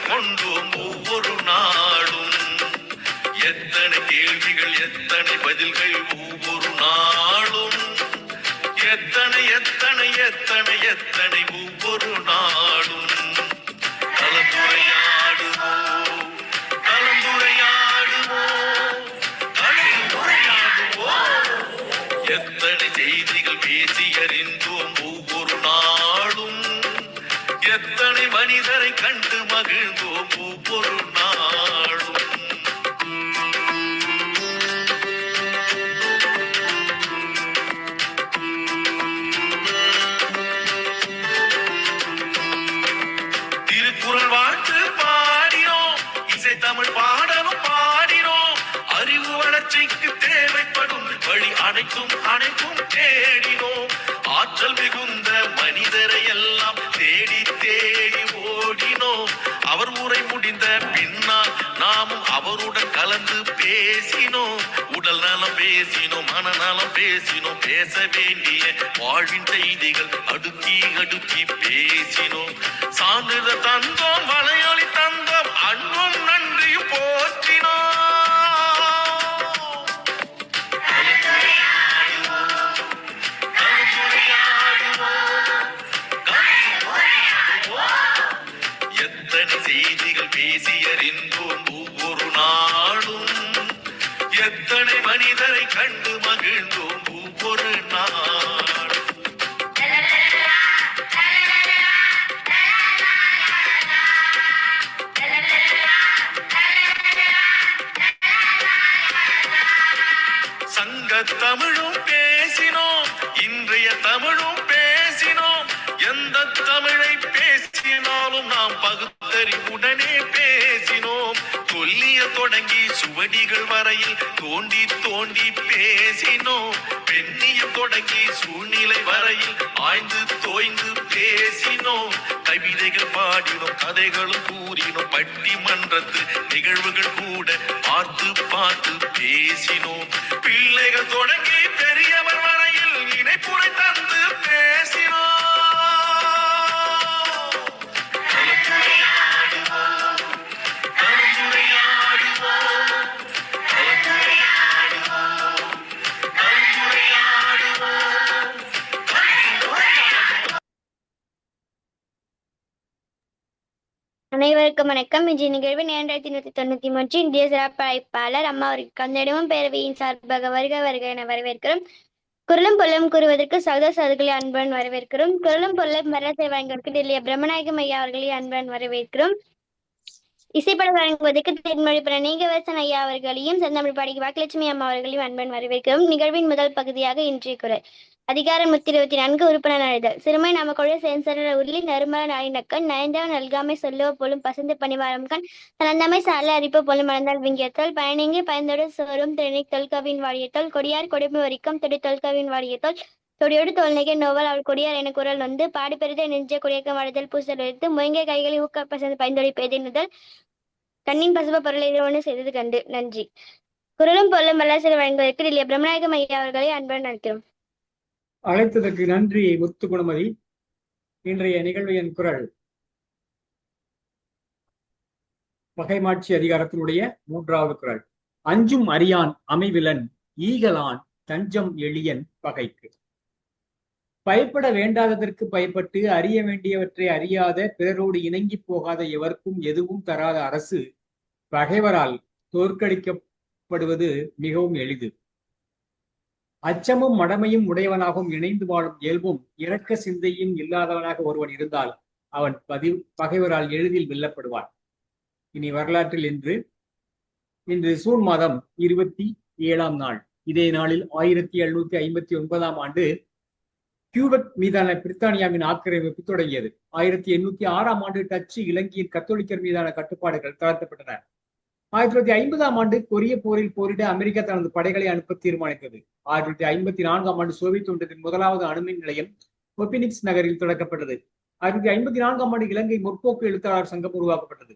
கொண்டோம் ஒவ்வொரு நாளும். எத்தனை கேள்விகள், எத்தனை பதில்கள் ஒவ்வொரு நாளும். எத்தனை எத்தனை எத்தனை எத்தனை ஒவ்வொரு நாளும். கலந்துரையாடுவோம், கலந்துரையாடுவோம், கலந்துரையாடுவோம். எத்தனை செய்திகள் பேசி அறிந்தோம் ஒவ்வொரு நாளும். எத்தனை மனிதரை கண்டு மகிழ்ந்தோம் ஒவ்வொரு நாளும். திருக்குறள் வாழ்த்து பாடினோம், இசை தமிழ் பாடலும் பாடினோம். அறிவு வளர்ச்சிக்கு தேவைப்படும் வழி அனைத்தும் அனைத்தும் தேடினோம். ஆற்றல் மிகுந்த மனிதரை எல்லாம் தேடி தேடி ஓடினோம். அவர் உரை முடிந்த பின்னால் நாமும் அவருடன் கலந்து பேசினோம். உடல் நலம் பேசினோம், மனநலம் பேசினோம். பேச வேண்டிய வாழ்வின் செய்திகள் அடுக்கி அடுக்கி பேசினோம். சான்றிதழ் தந்தோம், வலையொலி தந்தோம், அன்பும் நன்றியும் போற்றினோம். எத்தனை செய்திகள் பேசி அறிந்தோம் ஒவ்வொரு நாளும். எத்தனை மனிதரை கண்டு மகிழ்ந்தோம் ஒவ்வொரு நாளும். சங்க தமிழும் பேசினோம், இன்றைய தமிழும் பேசினோம். எந்த தமிழை பேசினாலும் நாம் பகுத்தறிவுடனே பேசினோம். தொல்லிய தொடங்கி சுவடிகள் வரையில் தோண்டி தோண்டி பேசினோம். பெண்ணியம் தொடங்கி சூழ்நிலை வரையில் ஆய்ந்து தோய்ந்து பேசினோம். கவிதைகள் பாடினோம், கதைகளும் கூறினோம். பட்டிமன்றத்து நிகழ்வுகள் கூட பார்த்து பார்த்து பேசினோம். பிள்ளைகள் தொடங்கி பெரியவர் வரையில் இணைப்புரை தந்து பேசினோம். அனைவருக்கும் வணக்கம். இன்றைய நிகழ்வு 2193 இந்திய சிறப்பு அழைப்பாளர் அம்மா அவருக்கு கந்தடமும் பேரவையின் சார்பாக வருக வருக என வரவேற்கிறோம். குரலும் பொருளும் கூறுவதற்கு சகோதர சகோதரிகளை அன்புடன் வரவேற்கிறோம். குரலும் பொருளும் வரலாற்றை வழங்குவதற்கு டெல்லி பிரம்மநாயகம் ஐயா அவர்களை அன்புடன் வரவேற்கிறோம். இசைப்பட வழங்குவதற்கு தென்மொழி பட நீங்கவேசன் ஐயா அவர்களையும் செந்தமிழ் பாடகி வாக்குலட்சுமி அம்மா அவர்களையும் அன்புடன் வரவேற்கிறோம். நிகழ்வின் முதல் பகுதியாக இன்றைய குரல். அதிகாரம் 124 உறுப்பினர் அழைதல். சிறுமை நமக்குடைய சென்சர உருளி நறுமல நாயினக்கண் நயந்தவன் நல்காமை சொல்லுவ போலும் பசந்து பணிவாரம் கண் தனந்தமை சாலை அரிப்பு போலும் மலர்ந்தால் விங்கியத்தோல் பயனிங்கி பயந்தோடு சோறும் திறனை தொல்கவின் வாடியத்தோல் கொடியார் கொடுமை வரிக்கும் தொடி தொல்கவின் வாடியத்தோல் தொடியோடு தோல்நகை நோவல் அவள் கொடியார் என குரல் வந்து பாடி பெருதை நெஞ்ச குடியக்கம் வாழ்தல் பூசல் எடுத்து முயங்க கைகளை ஊக்க பசந்து பயந்தொடி பேதினுதல் கண்ணின் பசுப பொருளை எதிர்வொன்று செய்தது கண்டு. நன்றி. குரலும் பொருளும் வல்லாசிரியர் வழங்குவதற்கு டெல்லி பிரம்மநாயகம் ஐயா அவர்களை அன்புடன் அழைக்கிறோம். அழைத்ததற்கு நன்றி முத்து குணமதி. இன்றைய நிகழ்வு என் குரல் பகைமாட்சி அதிகாரத்தினுடைய 3வது குரல். அஞ்சும் அறியான் அமைவிலன் ஈகலான் தஞ்சம் எளியன் பகைக்கு. பயப்பட வேண்டாததற்கு பயப்பட்டு அறிய வேண்டியவற்றை அறியாத பிறரோடு இணங்கி போகாத எவருக்கும் எதுவும் தராத அரசு பகைவரால் தோற்கடிக்கப்படுவது மிகவும் எளிது. அச்சமும் மடமையும் உடையவனாகவும் இணைந்து வாழும் இயல்பும் இரக்க சிந்தையும் இல்லாதவனாக ஒருவன் இருந்தால் அவன் பகைவரால் எளிதில் வெல்லப்படுவான். இனி வரலாற்றில் இன்று ஜூன் மாதம் 27ஆம் நாள். இதே நாளில் 1759ஆம் ஆண்டு கியூபெக் மீதான பிரித்தானியாவின் ஆக்கிரமிப்பு தொடங்கியது. 1806ஆம் ஆண்டு டச்சு இலங்கையின் கத்தோலிக்கர் மீதான கட்டுப்பாடுகள் தளர்த்தப்பட்டன. 1950ஆம் ஆண்டு கொரிய போரில் போரிட அமெரிக்கா தனது படைகளை அனுப்ப தீர்மானித்தது. 1954ஆம் ஆண்டு சோவியத் ஒன்றியத்தின் முதலாவது அணுமின் நிலையம் ஒபினிக்ஸ் நகரில் தொடங்கப்பட்டது. 1954ஆம் ஆண்டு இலங்கை முற்போக்கு எழுத்தாளர் சங்கம் உருவாக்கப்பட்டது.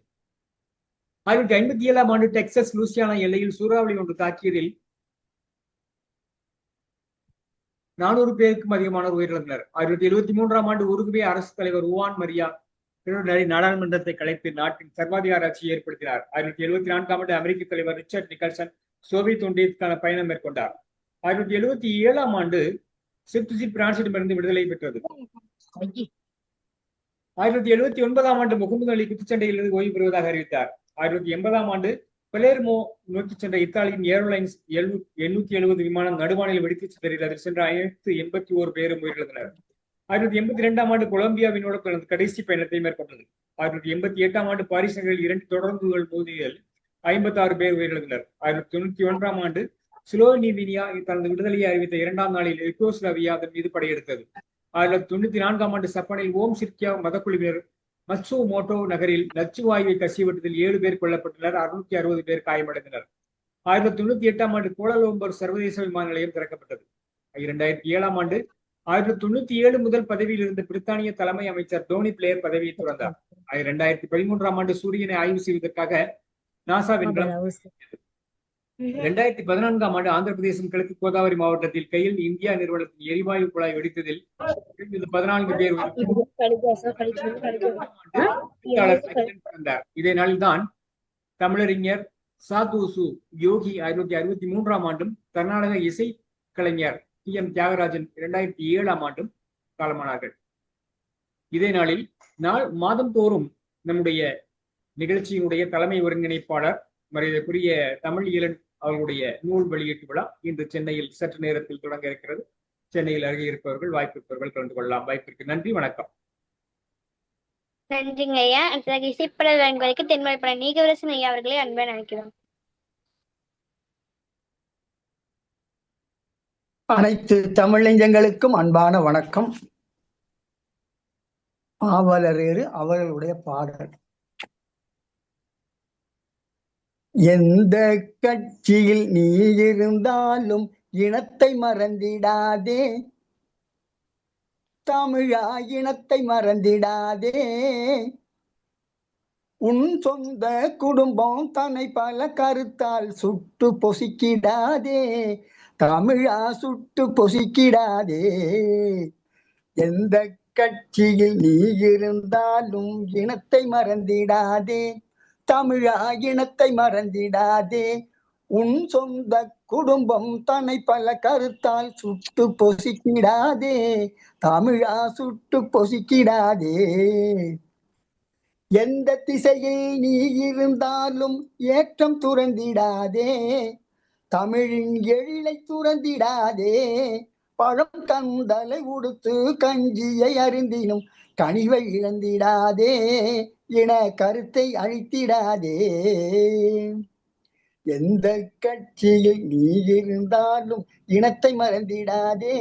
1957ஆம் ஆண்டு டெக்சஸ் லூசியானா எல்லையில் சூறாவளி ஒன்று தாக்கியதில் 400 பேருக்கும் அதிகமானோர் உயிரிழந்தனர். 1973ஆம் ஆண்டு உருகுவே அரசு தலைவர் உவான் மரியா நாடாளுமன்றத்தை கலைத்து நாட்டின் சர்வாதிகார ஆட்சியை ஏற்படுத்தினார். 1974ஆம் ஆண்டு அமெரிக்க தலைவர் ரிச்சர்ட் நிக்கல்சன் சோவியத் ஒன்றியத்துக்கான பயணம் மேற்கொண்டார். 1977ஆம் ஆண்டு சிப்துசி பிரான்சிடமிருந்து விடுதலை பெற்றது. 1979ஆம் ஆண்டு முகமது அலி குத்துச்சண்டையிலிருந்து ஓய்வு பெறுவதாக அறிவித்தார். 1980ஆம் ஆண்டு பலேர்மோ நோக்கி சென்ற இத்தாலியின் ஏர்லைன்ஸ் 870 விமானம் நடுவானில் வெடித்து சிதறியது. அதில் சென்ற 81 பேரும் உயிரிழந்தனர். 1982ஆம் ஆண்டு கொலம்பியாவினோடு தனது கடைசி பயணத்தை மேற்கொண்டது. 1988ஆம் ஆண்டு பாரிஸ் நகரில் 2 தொடர்ந்துகள் மோதியதில் 56 பேர் உயிரிழந்தனர். 1991ஆம் ஆண்டு ஸ்லோவேனியா தனது விடுதலையை அறிவித்த 2ஆம் நாளில் யூகோஸ்லாவியா அதன் மீது படையெடுத்தது. 1994ஆம் ஆண்டு சப்பானில் ஓம் சிர்கியா மதக்குழுவினர் மத்சு மோட்டோ நகரில் நச்சுவாயுவை கசிவிட்டதில் 7 பேர் கொல்லப்பட்டனர். 660 பேர் காயமடைந்தனர். 1998ஆம் ஆண்டு கோலாலம்பூர் சர்வதேச விமான நிலையம் திறக்கப்பட்டது. 2007ஆம் ஆண்டு 1997 முதல் பதவியில் இருந்த பிரித்தானிய தலைமை அமைச்சர் டோனி பிளேயர் பதவியை துறந்தார். 2013ஆம் ஆண்டு சூரியனை ஆய்வு செய்வதற்காக நாசா விண்கலம் 2014ஆம் ஆண்டு ஆந்திர பிரதேசம் கிழக்கு கோதாவரி மாவட்டத்தில் கையில் இந்தியா நிறுவனத்தின் எரிவாயு குழாய் வெடித்ததில் 14 பேர் பிறந்தார். இதே நாளில்தான் தமிழறிஞர் சாதுசு யோகி 1963ஆம் ஆண்டும் கர்நாடக இசை கலைஞர் டி.எம். தியாகராஜன் 2007ஆம் ஆண்டும் காலமானார்கள். இதே நாளில் மாதந்தோறும் நம்முடைய நிகழ்ச்சியினுடைய தலைமை ஒருங்கிணைப்பாளர் மரியாதைக்குரிய தமிழ் ஈழன் அவர்களுடைய நூல் வெளியீட்டு விழா இன்று சென்னையில் சற்று நேரத்தில் தொடங்க இருக்கிறது. சென்னையில் அருகே இருப்பவர்கள் வாய்ப்பு இருப்பவர்கள் கலந்து கொள்ளலாம். வாய்ப்பிற்கு நன்றி, வணக்கம். நன்றிங்க ஐயா. அடுத்ததாக இசைப்பாடல் வழங்குவதற்கு தென்மொழி பட நீகவரசன் ஐயா அவர்களை அன்பை நினைக்கிறோம். அனைத்து தமிழஞ்சங்களுக்கும் அன்பான வணக்கம். பாவலரேறு அவர்களுடைய பாடல். எந்த கட்சியில் நீ இருந்தாலும் இனத்தை மறந்திடாதே, தமிழா இனத்தை மறந்திடாதே. உன் சொந்த குடும்பம் தன்னை பல கருத்தால் சுட்டு பொசுக்கிடாதே, தமிழா சுட்டு பொசுக்கிடாதே. எந்த கட்சியில் நீ இருந்தாலும் இனத்தை மறந்திடாதே, தமிழா இனத்தை மறந்திடாதே. உன் சொந்த குடும்பம் தன்னை பல கருத்தால் சுட்டு பொசுக்கிடாதே, தமிழா சுட்டு பொசுக்கிடாதே. எந்த திசையில் நீ இருந்தாலும் ஏற்றம் துறந்திடாதே, தமிழின் எழிலை துறந்திடாதே. பழம் கந்தலை உடுத்து கஞ்சியை அருந்தினும் கனிவை இழந்திடாதே, இன கருத்தை அழித்திடாதே. எந்த கட்சியில் நீ இருந்தாலும் இனத்தை மறந்திடாதே.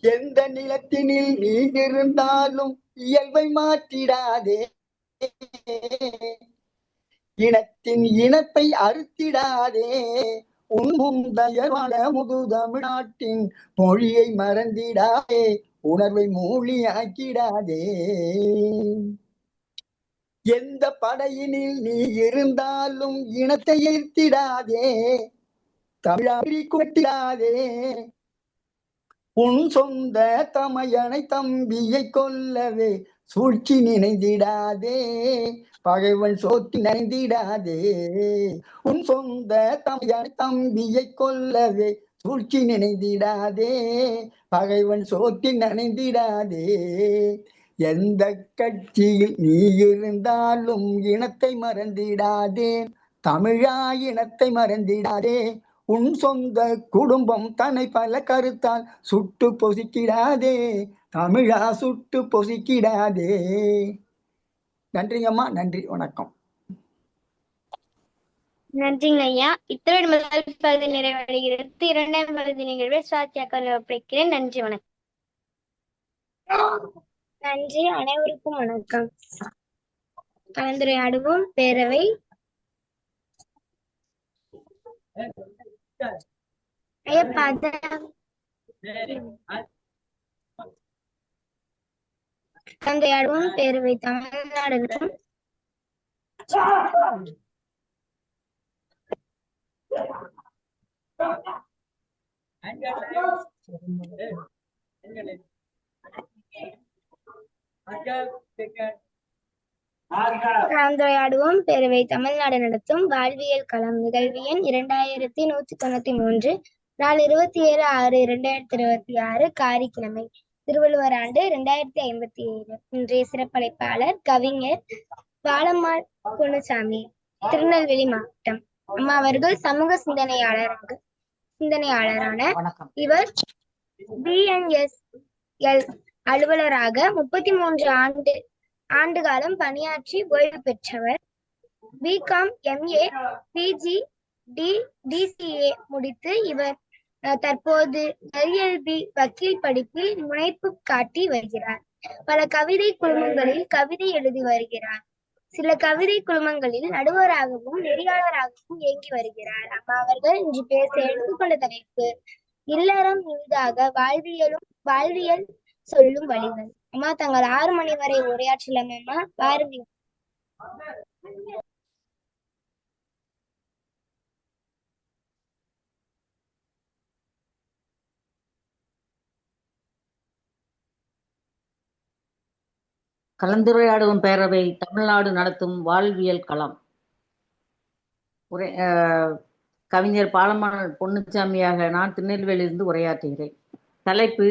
எந்த நிலத்தினில் நீ இருந்தாலும் இயல்பை மாற்றிடாதே, இனத்தின் இனத்தை அறுத்திடாதே. உன் முந்தைய வளமுது தமிழ்நாட்டின் மொழியை மறந்திடாதே, உணர்வை மூலியாக்கிடாதே. எந்த படையினில் நீ இருந்தாலும் இனத்தை எதிர்த்திடாதே, தமிழாரி குட்டிடாதே. உன் சொந்த தமையனை தம்பியை கொல்லவே சூழ்ச்சி நினைந்திடாதே, பகைவன் சோத்தி நினைந்திடாதே. உன் சொந்த தமையனை தம்பியை கொல்லவே சூழ்ச்சி நினைந்திடாதே, பகைவன் சோத்தி நினைந்திடாதே. எந்த கட்சியில் நீ இருந்தாலும் இனத்தை மறந்திடாதே, தமிழா இனத்தை மறந்திடாதே. உன் சொந்த குடும்பம் தன்னை பல கருத்தால் சுட்டு பொசுக்கிடாதே, தமிழா சுட்டு பொசுக்கிடாதே. நன்றிங்கம்மா, நன்றி, வணக்கம். நன்றிங்க ஐயா. இத்துடன் முதல் பகுதி நிறைவடைகிறது. இரண்டாம் பகுதி நிகழ்வை சுவாத்தியாக்கள் ஒப்படைக்கிறேன். நன்றி, வணக்கம். நன்றி, அனைவருக்கும் வணக்கம். கலந்துரையாடுவோம். பேரவை கலந்துரையாடுவோம். பேரவை தமிழ்நாடு கலந்துரையாடுவோம் பேரவை தமிழ்நாடு நடத்தும் வாழ்வியல் களம் நிகழ்வு எண் 2193 நாள் 27/6/2026 காரிக்கிழமை திருவள்ளுவர் ஆண்டு 2057. இன்றைய சிறப்பழைப்பாளர் கவிஞர் பாலம்மாள் பொன்னுசாமி, திருநெல்வேலி மாவட்டம். அம்மா அவர்கள் சமூக சிந்தனையாளரான இவர் பிஎன்எஸ்எல் அலுவலராக 33 ஆண்டு காலம் பணியாற்றி ஓய்வு பெற்றவர். பிகாம், எம்ஏ, பிஜி, டிசிஏ முடித்து இவர் தற்போது எல்எல்பி வக்கீல் படிப்பில் முனைப்பு காட்டி வருகிறார். பல கவிதை குழுமங்களில் கவிதை எழுதி வருகிறார். சில கவிதை குழுமங்களில் நடுவராகவும் நெறியாளராகவும் இயங்கி வருகிறார். அம்மா அவர்கள் இன்று பேச எடுத்துக்கொண்ட தலைப்பு இல்லறம் மீதாக வாழ்வியல் சொல்லும் வழிகள். அம்மா தங்கள் 6 மணி வரை உரையாற்றலாம். அம்மா பாருங்கள். கலந்துரையாடும் பேரவை தமிழ்நாடு நடத்தும் வாழ்வியல் களம். கவிஞர் பாலம்மாள் பொன்னுசாமியாக நான் திருநெல்வேலியிலிருந்து உரையாற்றுகிறேன். தலைப்பு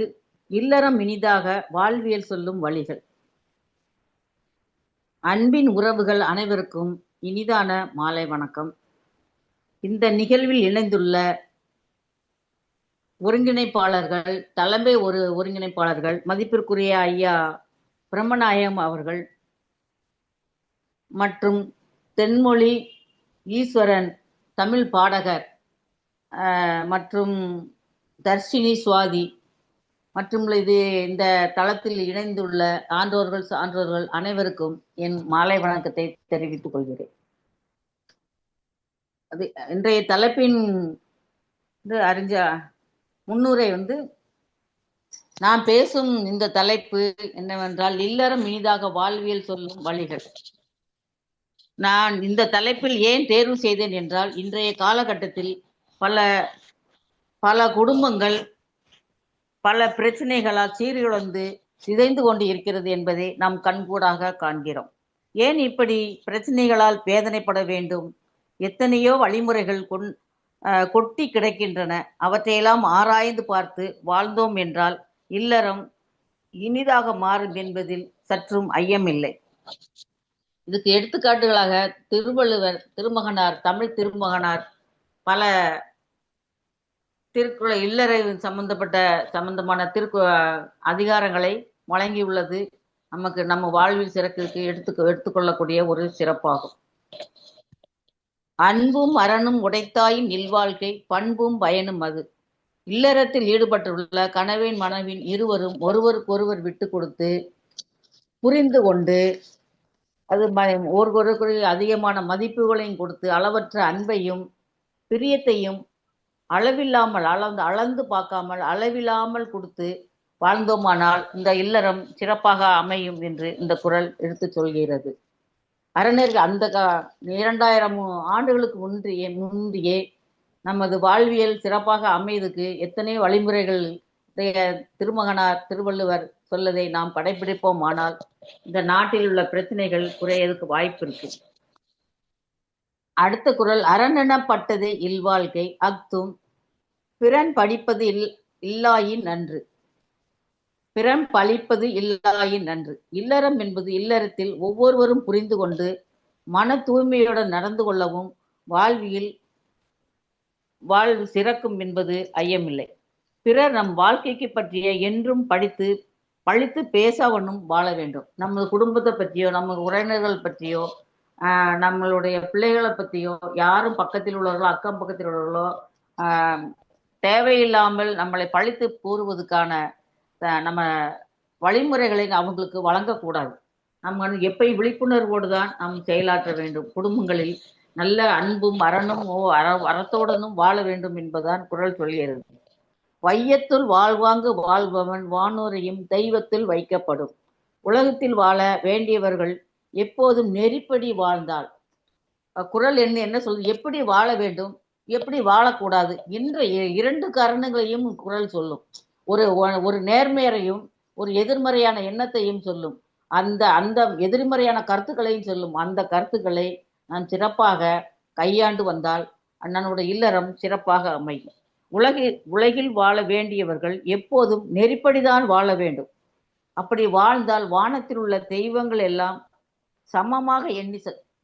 இல்லறம் இனிதாக வாழ்வியல் சொல்லும் வழிகள். அன்பின் உறவுகள் அனைவருக்கும் இனிதான மாலை வணக்கம். இந்த நிகழ்வில் இணைந்துள்ள ஒருங்கிணைப்பாளர்கள், தலைமை ஒருங்கிணைப்பாளர்கள் மதிப்பிற்குரிய ஐயா பிரம்மநாயகம் அவர்கள் மற்றும் தென்மொழி ஈஸ்வரன் தமிழ் பாடகர் மற்றும் தர்ஷினி சுவாதி மற்றும் இந்த தளத்தில் இணைந்துள்ள சான்றோர்கள் அனைவருக்கும் என் மாலை வணக்கத்தை தெரிவித்துக் கொள்கிறேன். அது இன்றைய தலைப்பின் அறிஞ்ச முன்னுரை நான் பேசும் இந்த தலைப்பு என்னவென்றால் இல்லறம் இனிதாக வாழ்வியல் சொல்லும் வழிகள். நான் இந்த தலைப்பில் ஏன் தேர்வு செய்தேன் என்றால், இன்றைய காலகட்டத்தில் பல குடும்பங்கள் பல பிரச்சனைகளால் சீர்குலைந்து சிதைந்து கொண்டு இருக்கிறது என்பதை நாம் கண்கூடாக காண்கிறோம். ஏன் இப்படி பிரச்சனைகளால் வேதனைப்பட வேண்டும்? எத்தனையோ வழிமுறைகள் கொட்டி கிடக்கின்றன. அவற்றையெல்லாம் ஆராய்ந்து பார்த்து வாழ்ந்தோம் என்றால் இல்லறம் இனிதாக மாறும் என்பதில் சற்றும் ஐயமில்லை. இதுக்கு எடுத்துக்காட்டுகளாக திருவள்ளுவர் திருமகனார், தமிழ் திருமகனார் பல திருக்குறள் இல்லறை சம்பந்தமான அதிகாரங்களை வழங்கியுள்ளது நம்ம வாழ்வில் சிறப்பிற்கு எடுத்துக்கொள்ளக்கூடிய ஒரு சிறப்பாகும். அன்பும் அறனும் உடைத்தாயின் இல்வாழ்க்கை, பண்பும் பயனும் அது. இல்லறத்தில் ஈடுபட்டுள்ள கணவன் மனைவின் இருவரும் ஒருவருக்கொருவர் விட்டு கொடுத்து புரிந்து கொண்டு அது ஒருவருக்கு அதிகமான மதிப்புகளையும் கொடுத்து அளவற்ற அன்பையும் பிரியத்தையும் அளந்து பார்க்காமல் அளவில்லாமல் கொடுத்து வாழ்ந்தோமானால் இந்த இல்லறம் சிறப்பாக அமையும் என்று இந்த குறள் எடுத்து சொல்கிறது. அறநெறிகள் அந்த 2000 ஆண்டுகளுக்கு முந்தையே நமது வாழ்வியல் சிறப்பாக அமைவதற்கு எத்தனை வழிமுறைகள் திருமகனார் திருவள்ளுவர் சொல்லதை நாம் கடைபிடிப்போம். ஆனால் இந்த நாட்டில் உள்ள பிரச்சனைகள் குறையதுக்கு வாய்ப்பு இருக்கு. அடுத்த குறள், அரணெனப்பட்டது இல்வாழ்க்கை அக்தும் பிறன் படிப்பது இல்லாயின் நன்று. பிறன் பழிப்பது இல்லாயின் நன்று. இல்லறம் என்பது இல்லறத்தில் ஒவ்வொருவரும் புரிந்து கொண்டு மன தூய்மையுடன் நடந்து கொள்ளவும் வாழ்வு சிறக்கும் என்பது ஐயமில்லை. பிறர் நம் வாழ்க்கைக்கு பற்றிய என்றும் பழித்து பேசாவண்ணும் வாழ வேண்டும். நமது குடும்பத்தை பற்றியோ நம்ம உறவினர்கள் பற்றியோ நம்மளுடைய பிள்ளைகளை பற்றியோ யாரும் பக்கத்தில் உள்ளவர்களோ அக்கம் பக்கத்தில் உள்ளவர்களோ தேவையில்லாமல் நம்மளை பழித்து கூறுவதற்கான நம்ம வழிமுறைகளை அவங்களுக்கு வழங்கக்கூடாது. நம்ம எப்பயும் விழிப்புணர்வோடு தான் நாம் செயலாற்ற வேண்டும். குடும்பங்களில் நல்ல அன்பும் அறனும் அறத்தோடனும் வாழ வேண்டும் என்பதுதான் குறள் சொல்கிறது. வையத்துள் வாழ்வாங்கு வாழ்பவன் வானோரையும் தெய்வத்தில் வைக்கப்படும். உலகத்தில் வாழ வேண்டியவர்கள் எப்போதும் நெறிப்படி வாழ்ந்தால். குறள் என்ன சொல்றது, எப்படி வாழ வேண்டும் எப்படி வாழக்கூடாது என்ற 2 காரணங்களையும் குறள் சொல்லும். ஒரு நேர்மையையும் ஒரு எதிர்மறையான எண்ணத்தையும் சொல்லும். அந்த அந்த எதிர்மறையான கருத்துக்களையும் சொல்லும். அந்த கருத்துக்களை நாம் சிறப்பாக கையாண்டு வந்தால் அண்ணனுடைய இல்லறம் சிறப்பாக அமையும். உலகில் வாழ வேண்டியவர்கள் எப்போதும் நெறிப்படிதான் வாழ வேண்டும். அப்படி வாழ்ந்தால் வானத்தில் உள்ள தெய்வங்கள் எல்லாம் சமமாக எண்ணி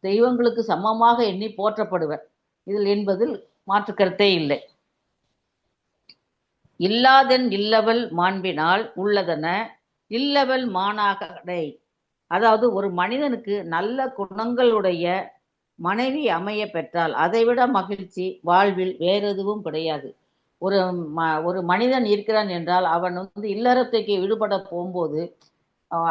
தெய்வங்களுக்கு சமமாக எண்ணி போற்றப்படுவர். இதில் என்பதில் மாற்று கருத்தே இல்லை. இல்லாதன் இல்லவல் மாண்பினால் உள்ளதன இல்லவல் மானாகடை. அதாவது ஒரு மனிதனுக்கு நல்ல குணங்களுடைய மனைவி அமைய பெற்றால் அதைவிட மகிழ்ச்சி வாழ்வில் வேற எதுவும் கிடையாது. ஒரு மனிதன் இருக்கிறான் என்றால் அவன் இல்லறத்துக்கு ஈடுபட போகும்போது,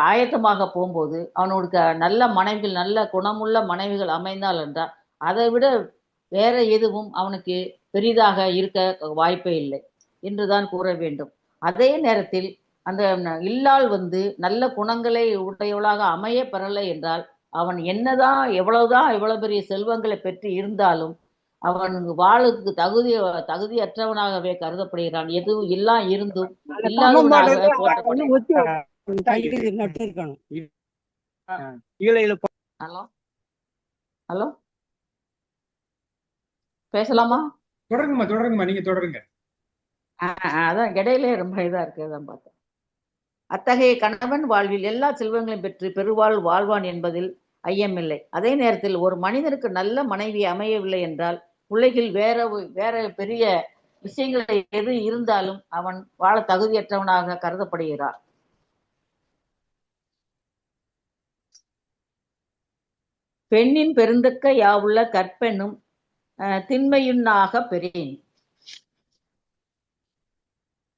ஆயத்தமாக போகும்போது அவனுக்கு நல்ல மனைவிகள், நல்ல குணமுள்ள மனைவிகள் அமைந்தால் என்றால் அதை விட வேற எதுவும் அவனுக்கு பெரிதாக இருக்க வாய்ப்பே இல்லை என்றுதான் கூற வேண்டும். அதே நேரத்தில் அந்த இல்லால் நல்ல குணங்களை உடையவளாக அமைய பெறலை என்றால் அவன் என்னதான் எவ்வளவு பெரிய செல்வங்களை பெற்று இருந்தாலும் அவனுக்கு வாழுக்கு தகுதியற்றவனாகவே கருதப்படுகிறான். எதுவும் எல்லாம் இருந்தும் இல்லாதவனாக போற்றப்படுகிறான். ஹலோ ஹலோ பேசலாமா? தொடருங்கம்மா, நீங்க தொடருங்க. அதான் இடையிலே ரொம்ப இதா இருக்கு, அதான் பார்த்தேன். அத்தகைய கணவன் வாழ்வில் எல்லா செல்வங்களையும் பெற்று பெருவாழ் வாழ்வான் என்பதில் ஐயமில்லை. அதே நேரத்தில் ஒரு மனிதனுக்கு நல்ல மனைவி அமையவில்லை என்றால் உலகில் வேற பெரிய விஷயங்கள் எது இருந்தாலும் அவன் வாழ தகுதியற்றவனாக கருதப்படுகிறான். பெண்ணின் பெருந்தக்க யாவுள்ள கற்பெண்ணும் திண்மையுன்னாக பெறேன்.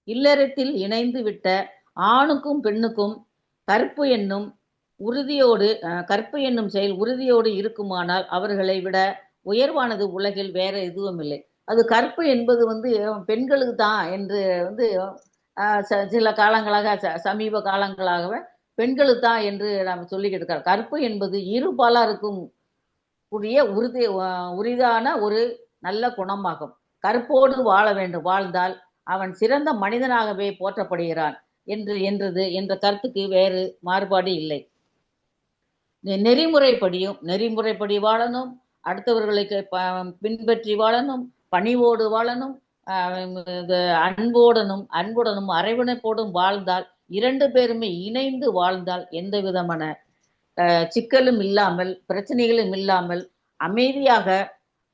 இல்லறத்தில் இணைந்து விட்ட ஆணுக்கும் பெண்ணுக்கும் கற்பு என்னும் செயல் உறுதியோடு இருக்குமானால் அவர்களை விட உயர்வானது உலகில் வேற எதுவும் இல்லை. அது கற்பு என்பது பெண்களுக்கு தான் என்று சில காலங்களாக சமீப காலங்களாகவே பெண்களுக்கு தான் என்று நாம் சொல்லிக்கிட்டு இருக்கோம். கற்பு என்பது இரு பாலாருக்கும் கூடிய உரிதான ஒரு நல்ல குணமாகும். கற்போடு வாழ வேண்டும். வாழ்ந்தால் அவன் சிறந்த மனிதனாகவே போற்றப்படுகிறான் என்ற கருத்துக்கு வேறு மாறுபாடு இல்லை. நெறிமுறைப்படி வாழணும், அடுத்தவர்களுக்கு பின்பற்றி வாழணும், பணிவோடு வாழணும், அன்புடனும் அரவணைப்போடும் வாழ்ந்தால், இரண்டு பேருமே இணைந்து வாழ்ந்தால் எந்த விதமான சிக்கலும் இல்லாமல் பிரச்சனைகளும் இல்லாமல்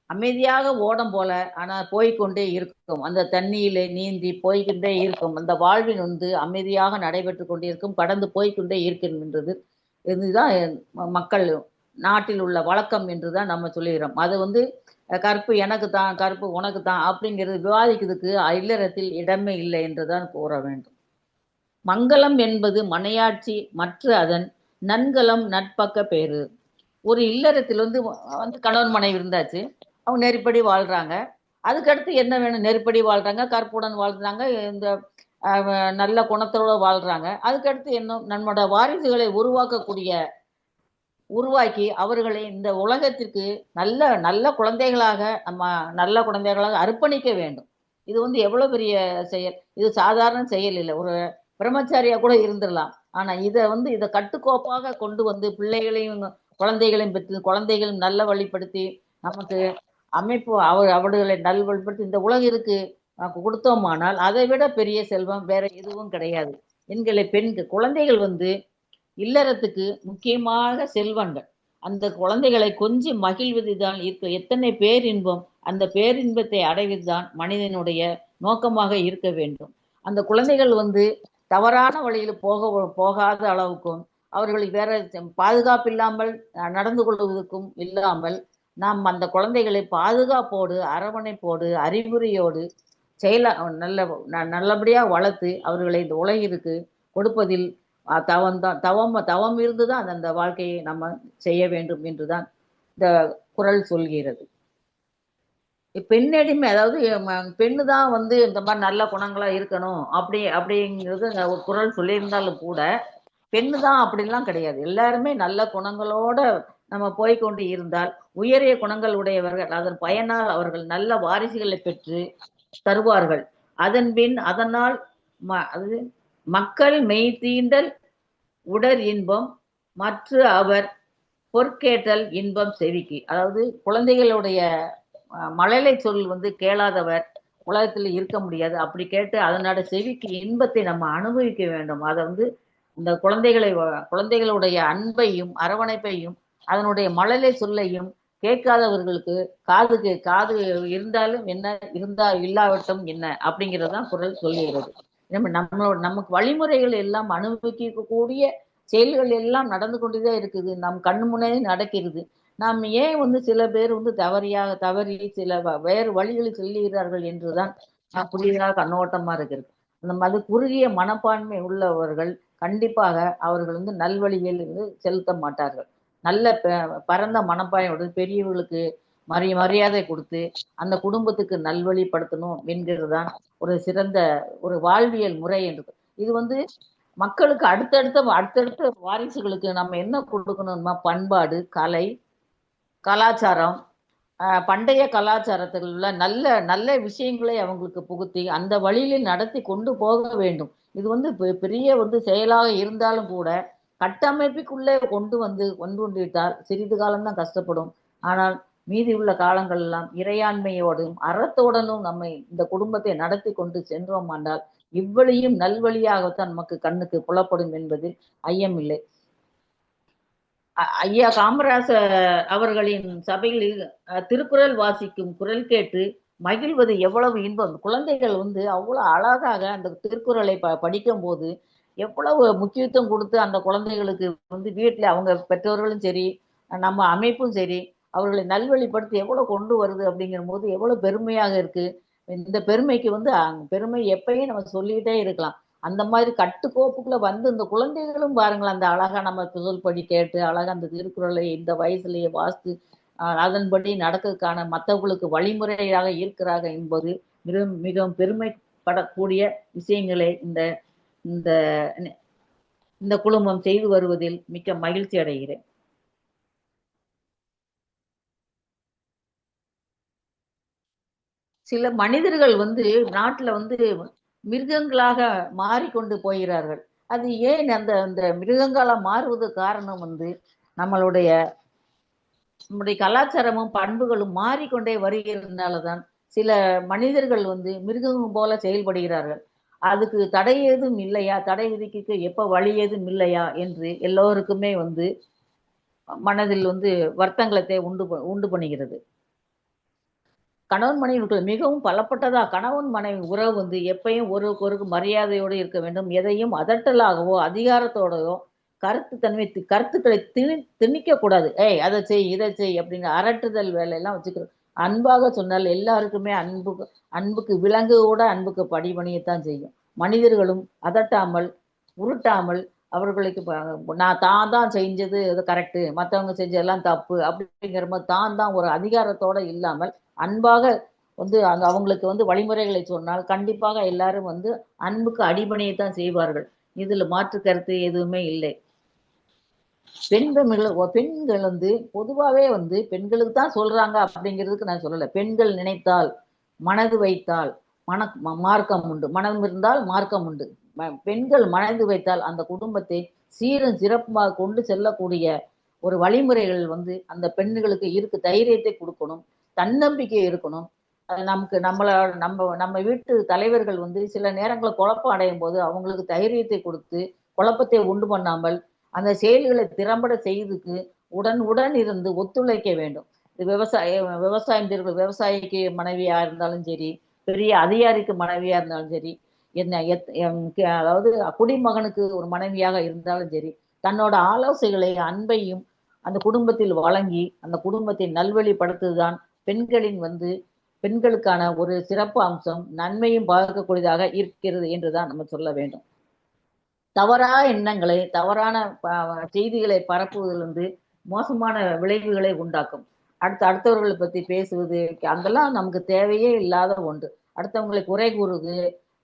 அமைதியாக ஓடம் போல ஆனால் போய்கொண்டே இருக்கும். அந்த தண்ணியிலே நீந்தி போய்கொண்டே இருக்கும். அந்த வாழ்வின் அமைதியாக நடைபெற்று கொண்டே இருக்கும், கடந்து போய்கொண்டே இருக்கின்றது. இதுதான் மக்கள் நாட்டில் உள்ள வழக்கம் என்றுதான் நம்ம சொல்லுகிறோம். அது கற்பு எனக்கு தான், கற்பு உனக்கு தான் அப்படிங்கிறது விவாதிக்கிறதுக்கு இல்லறத்தில் இடமே இல்லை என்றுதான் கூற வேண்டும். மங்களம் என்பது மனையாட்சி மற்ற அதன் நன்கலம் நட்பக்க பேரு. ஒரு இல்லறத்தில் கணவன் மனைவி இருந்தாச்சு, அவங்க நெறிப்படி வாழ்றாங்க. அதுக்கடுத்து என்ன வேணும்? நெறிப்படி வாழ்றாங்க, கற்புடன் வாழ்றாங்க, இந்த நல்ல குணத்தோட வாழ்றாங்க. அதுக்கடுத்து என்ன? நம்மளோட வாரிசுகளை உருவாக்கி அவர்களை இந்த உலகத்திற்கு நல்ல குழந்தைகளாக அர்ப்பணிக்க வேண்டும். இது எவ்வளவு பெரிய செயல்! இது சாதாரண செயல் இல்லை. ஒரு பிரம்மச்சாரியா கூட இருந்துடலாம். ஆனா இதை கட்டுக்கோப்பாக கொண்டு பிள்ளைகளையும் குழந்தைகளையும் பெற்று குழந்தைகளும் நல்ல வழிப்படுத்தி நமக்கு அமைப்பு அவர்களை நல்வழிப்படுத்தி இந்த உலகிற்கு கொடுத்தோமானால் அதை விட பெரிய செல்வம் வேற எதுவும் கிடையாது. குழந்தைகள் இல்லறத்துக்கு முக்கியமாக செல்வங்கள். அந்த குழந்தைகளை கொஞ்சம் மகிழ்வதுதான் எத்தனை பேரின்பம். அந்த பேரின்பத்தை அடைவதுதான் மனிதனுடைய நோக்கமாக இருக்க வேண்டும். அந்த குழந்தைகள் தவறான வழியில் போகாத அளவுக்கும் அவர்களுக்கு வேற பாதுகாப்பு இல்லாமல் நடந்து கொள்வதற்கும் இல்லாமல் நாம் அந்த குழந்தைகளை பாதுகாப்போடு அரவணைப்போடு அறிவுரையோடு நல்லபடியா வளர்த்து அவர்களை இந்த உலகிற்கு கொடுப்பதில் தவம் இருந்துதான் அந்த வாழ்க்கையை நம்ம செய்ய வேண்டும் என்றுதான் இந்த குறள் சொல்கிறது. பெண்ணடிமை, அதாவது பெண்ணு தான் இந்த மாதிரி நல்ல குணங்களா இருக்கணும் அப்படிங்கிறது குறள் சொல்லியிருந்தாலும் கூட பெண்ணு தான் அப்படிலாம் கிடையாது. எல்லாருமே நல்ல குணங்களோட நம்ம போய்கொண்டு இருந்தால் உயரிய குணங்கள் உடையவர்கள் அதன் பயனால் அவர்கள் நல்ல வாரிசுகளை பெற்று தருவார்கள். அதனால் மக்கள் மெய் தீண்டல் உடற் இன்பம் மற்ற அவர் பொற்கேட்டல் இன்பம் செவிக்கு. அதாவது குழந்தைகளுடைய மழலை சொல் வந்து கேளாதவர் உலகத்தில் இருக்க முடியாது. அப்படி கேட்டு அதனோட செவிக்கு இன்பத்தை நம்ம அனுபவிக்க வேண்டும். அதை வந்து இந்த குழந்தைகளுடைய அன்பையும் அரவணைப்பையும் அதனுடைய மழலை சொல்லையும் கேட்காதவர்களுக்கு காது இருந்தாலும் என்ன, இல்லாவிட்டும் என்ன அப்படிங்கிறதான் குரல் சொல்லுகிறது. நமக்கு வழிமுறைகள் எல்லாம் அனுபவிக்கக்கூடிய செயல்கள் எல்லாம் நடந்து கொண்டுதான் இருக்குது. நம் கண்ணு முன்னே நடக்கிறது. நாம் ஏன் வந்து சில பேர் வந்து தவறி சில வேறு வழிகளில் செல்லுகிறார்கள் என்றுதான் புதிதாக கண்ணோட்டமா இருக்கிறது. அந்த மாதிரி குறுகிய மனப்பான்மை உள்ளவர்கள் கண்டிப்பாக அவர்கள் வந்து நல்வழியில் இருந்து செலுத்த மாட்டார்கள். நல்ல பரந்த மனப்பான்மையோடு பெரியவர்களுக்கு மரியாதை கொடுத்து அந்த குடும்பத்துக்கு நல்வழிப்படுத்தணும் என்கிறதுதான் ஒரு சிறந்த ஒரு வாழ்வியல் முறை என்று. இது வந்து மக்களுக்கு அடுத்தடுத்த வாரிசுகளுக்கு நம்ம என்ன கொடுக்கணும்னா பண்பாடு, கலை, கலாச்சாரம், பண்டைய கலாச்சாரத்தில் உள்ள நல்ல நல்ல விஷயங்களை அவங்களுக்கு புகுத்தி அந்த வழியில் நடத்தி கொண்டு போக வேண்டும். இது வந்து பெரிய வந்து செயலாக இருந்தாலும் கூட கட்டமைப்புக்குள்ளே கொண்டுவிட்டால் சிறிது காலம்தான் கஷ்டப்படும். ஆனால் மீதி உள்ள காலங்கள் எல்லாம் இறையாண்மையோடும் அறத்தோடனும் நம்மை இந்த குடும்பத்தை நடத்தி கொண்டு சென்றோம் என்றால் இவ்வழியும் நல்வழியாகத்தான் நமக்கு கண்ணுக்கு புலப்படும் என்பதில் ஐயமில்லை. ஐயா காமராசர் அவர்களின் சபையில் திருக்குறள் வாசிக்கும் குரல் கேட்டு மகிழ்வது எவ்வளவு இன்பம். குழந்தைகள் வந்து அவ்வளவு அழகாக அந்த திருக்குறளை படிக்கும் போது எவ்வளவு முக்கியத்துவம் கொடுத்து அந்த குழந்தைகளுக்கு வந்து வீட்டில் அவங்க பெற்றோர்களும் சரி நம்ம அமைப்பும் சரி அவர்களை நல்வழிப்படுத்தி எவ்வளவு கொண்டு வருது அப்படிங்கிற போது எவ்வளவு பெருமையாக இருக்கு. இந்த பெருமைக்கு வந்து பெருமை எப்பயும் நம்ம சொல்லிக்கிட்டே இருக்கலாம். அந்த மாதிரி கட்டுக்கோப்புக்குள்ள வந்து இந்த குழந்தைகளும் பாருங்களேன் அந்த அழகா நம்ம சொல்படி கேட்டு அழகா அந்த திருக்குறளை இந்த வயசுலயே வாசித்து அதன்படி நடக்கிறதுக்கான மற்றவர்களுக்கு வழிமுறையாக இருக்கிறாங்க என்பது மிகவும் பெருமைப்படக்கூடிய விஷயங்களை இந்த குழுமம் செய்து வருவதில் மிக்க மகிழ்ச்சி அடைகிறேன். சில மனிதர்கள் வந்து நாட்டுல வந்து மிருகங்களாக மாறிக்கொண்டு போகிறார்கள். அது ஏன் அந்த மிருகங்களாக மாறுவது காரணம் வந்து நம்மளுடைய கலாச்சாரமும் பண்புகளும் மாறிக்கொண்டே வருகிறதுனாலதான் சில மனிதர்கள் வந்து மிருகம் போல செயல்படுகிறார்கள். அதுக்கு தடை ஏதும் இல்லையா, தடை விதிக்க எப்ப வழி ஏதும் இல்லையா என்று எல்லோருக்குமே வந்து மனதில் வந்து வருத்தங்களை உண்டு பண்ணுகிறது. கணவன் மனைவி மிகவும் பலப்பட்டதா கணவன் மனைவி உறவு வந்து எப்பயும் ஒருக்கு மரியாதையோடு இருக்க வேண்டும். எதையும் அதட்டலாகவோ அதிகாரத்தோடவோ கருத்துக்களை திணிக்க கூடாது. அதை செய் இதை செய் அப்படின்னு அரட்டுதல் வேலையெல்லாம் வச்சுக்கிறோம். அன்பாக சொன்னால் எல்லாருக்குமே அன்புக்கு விலங்குவோட அன்புக்கு படிபணியத்தான் செய்யும். மனிதர்களும் அதட்டாமல் உருட்டாமல் அவர்களுக்கு நான் தான் செஞ்சது கரெக்டு, மற்றவங்க செஞ்சதெல்லாம் தப்பு அப்படிங்கிற மாதிரி தான் ஒரு அதிகாரத்தோட இல்லாமல் அன்பாக வந்து அவங்களுக்கு வந்து வழிமுறைகளை சொன்னால் கண்டிப்பாக எல்லாரும் வந்து அன்புக்கு அடிபணியத்தான் செய்வார்கள். இதுல மாற்று கருத்து எதுவுமே இல்லை. பெண்கள் வந்து பொதுவாகவே வந்து பெண்களுக்கு தான் சொல்றாங்க அப்படிங்கிறதுக்கு நான் சொல்லலை. பெண்கள் நினைத்தால் மனது வைத்தால் மார்க்கம் உண்டு, மனம் இருந்தால் மார்க்கம் உண்டு. பெண்கள் மனது வைத்தால் அந்த குடும்பத்தை சீரும் சிறப்பாக கொண்டு செல்லக்கூடிய ஒரு வழிமுறைகள் வந்து அந்த பெண்களுக்கு இருக்கு. தைரியத்தை கொடுக்கணும், தன்னம்பிக்கை இருக்கணும். நமக்கு நம்ம வீட்டு தலைவர்கள் வந்து சில நேரங்களில் குழப்பம் அடையும் போது அவங்களுக்கு தைரியத்தை கொடுத்து குழப்பத்தை உண்டு பண்ணாமல் அந்த செயல்களை திறம்பட செய்துக்கு உடன் இருந்து ஒத்துழைக்க வேண்டும். விவசாயிக்கு மனைவியா இருந்தாலும் சரி, பெரிய அதிகாரிக்கு மனைவியா இருந்தாலும் சரி, அதாவது குடிமகனுக்கு ஒரு மனைவியாக இருந்தாலும் சரி, தன்னோட ஆலோசனைகளை அன்பையும் அந்த குடும்பத்தில் வழங்கி அந்த குடும்பத்தை நல்வழிப்படுத்துதான் பெண்களுக்கான ஒரு சிறப்பு அம்சம், நன்மையும் பார்க்கக்கூடியதாக இருக்கிறது என்றுதான் நம்ம சொல்ல வேண்டும். தவறான எண்ணங்களை தவறான செய்திகளை பரப்புவதிலிருந்து மோசமான விளைவுகளை உண்டாக்கும். அடுத்தவர்களை பத்தி பேசுவது அதெல்லாம் நமக்கு தேவையே இல்லாத ஒன்று. அடுத்தவங்களை குறை கூறுது,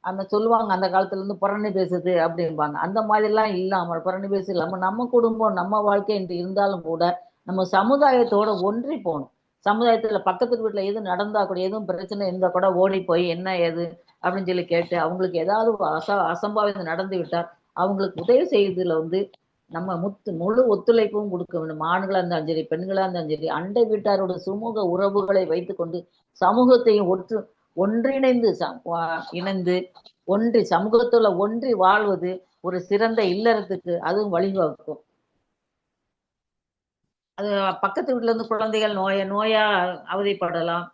அந்த சொல்லுவாங்க அந்த காலத்துல இருந்து புறணி பேசுது அப்படிம்பாங்க. அந்த மாதிரிலாம் இல்லாமல் புறணி பேசு இல்லாமல் நம்ம குடும்பம் நம்ம வாழ்க்கை என்று இருந்தாலும் கூட நம்ம சமுதாயத்தோட ஒன்றி போகணும். சமுதாயத்துல பக்கத்து வீட்டுல எது நடந்தா கூட எதுவும் பிரச்சனை இருந்தா கூட ஓடி போய் என்ன ஏது அப்படின்னு சொல்லி கேட்டு அவங்களுக்கு ஏதாவது அசம்பாவிதம் நடந்து விட்டால் அவங்களுக்கு உதவி செய்வதில் வந்து நம்ம முழு ஒத்துழைப்பும் கொடுக்க வேண்டும். ஆண்களா இருந்தாலும் சரி, பெண்களா இருந்தாலும் சரி, அண்டை வீட்டாரோட சுமூக உறவுகளை வைத்துக்கொண்டு சமூகத்தையும் ஒன்றிணைந்து இணைந்து சமூகத்துல ஒன்றி வாழ்வது ஒரு சிறந்த இல்லறத்துக்கு அதுவும் வழிவகுக்கும். அது பக்கத்து வீட்டுல இருந்து குழந்தைகள் நோயா அவதிப்படலாம்,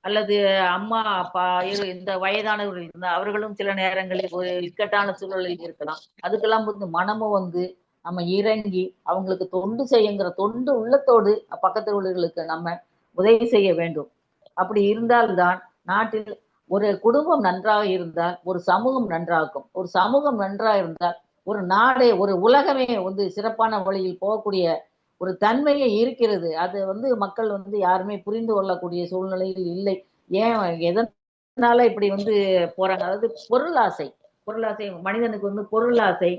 அல்லது அம்மா அப்பா இந்த வயதானவர்கள் இருந்தா அவர்களும் சில நேரங்களில் ஒரு இக்கட்டான சூழலில் இருக்கலாம். அதுக்கெல்லாம் வந்து மனமும் வந்து நம்ம இறங்கி அவங்களுக்கு தொண்டு செய்யுங்கிற தொண்டு உள்ளத்தோடு பக்கத்து வீடுகளுக்கு நம்ம உதவி செய்ய வேண்டும். அப்படி இருந்தால்தான் நாட்டில் ஒரு குடும்பம் நன்றாக இருந்தால் ஒரு சமூகம் நன்றாகும். ஒரு சமூகம் நன்றாக இருந்தால் ஒரு நாடே, ஒரு உலகமே வந்து சிறப்பான வழியில் போகக்கூடிய ஒரு தன்மையே இருக்கிறது. அது வந்து மக்கள் வந்து யாருமே புரிந்து கொள்ளக்கூடிய சூழ்நிலையில் இல்லை. ஏன் எதனால இப்படி வந்து போறாங்க? அதாவது பொருளாசை மனிதனுக்கு வந்து பொருளாசை,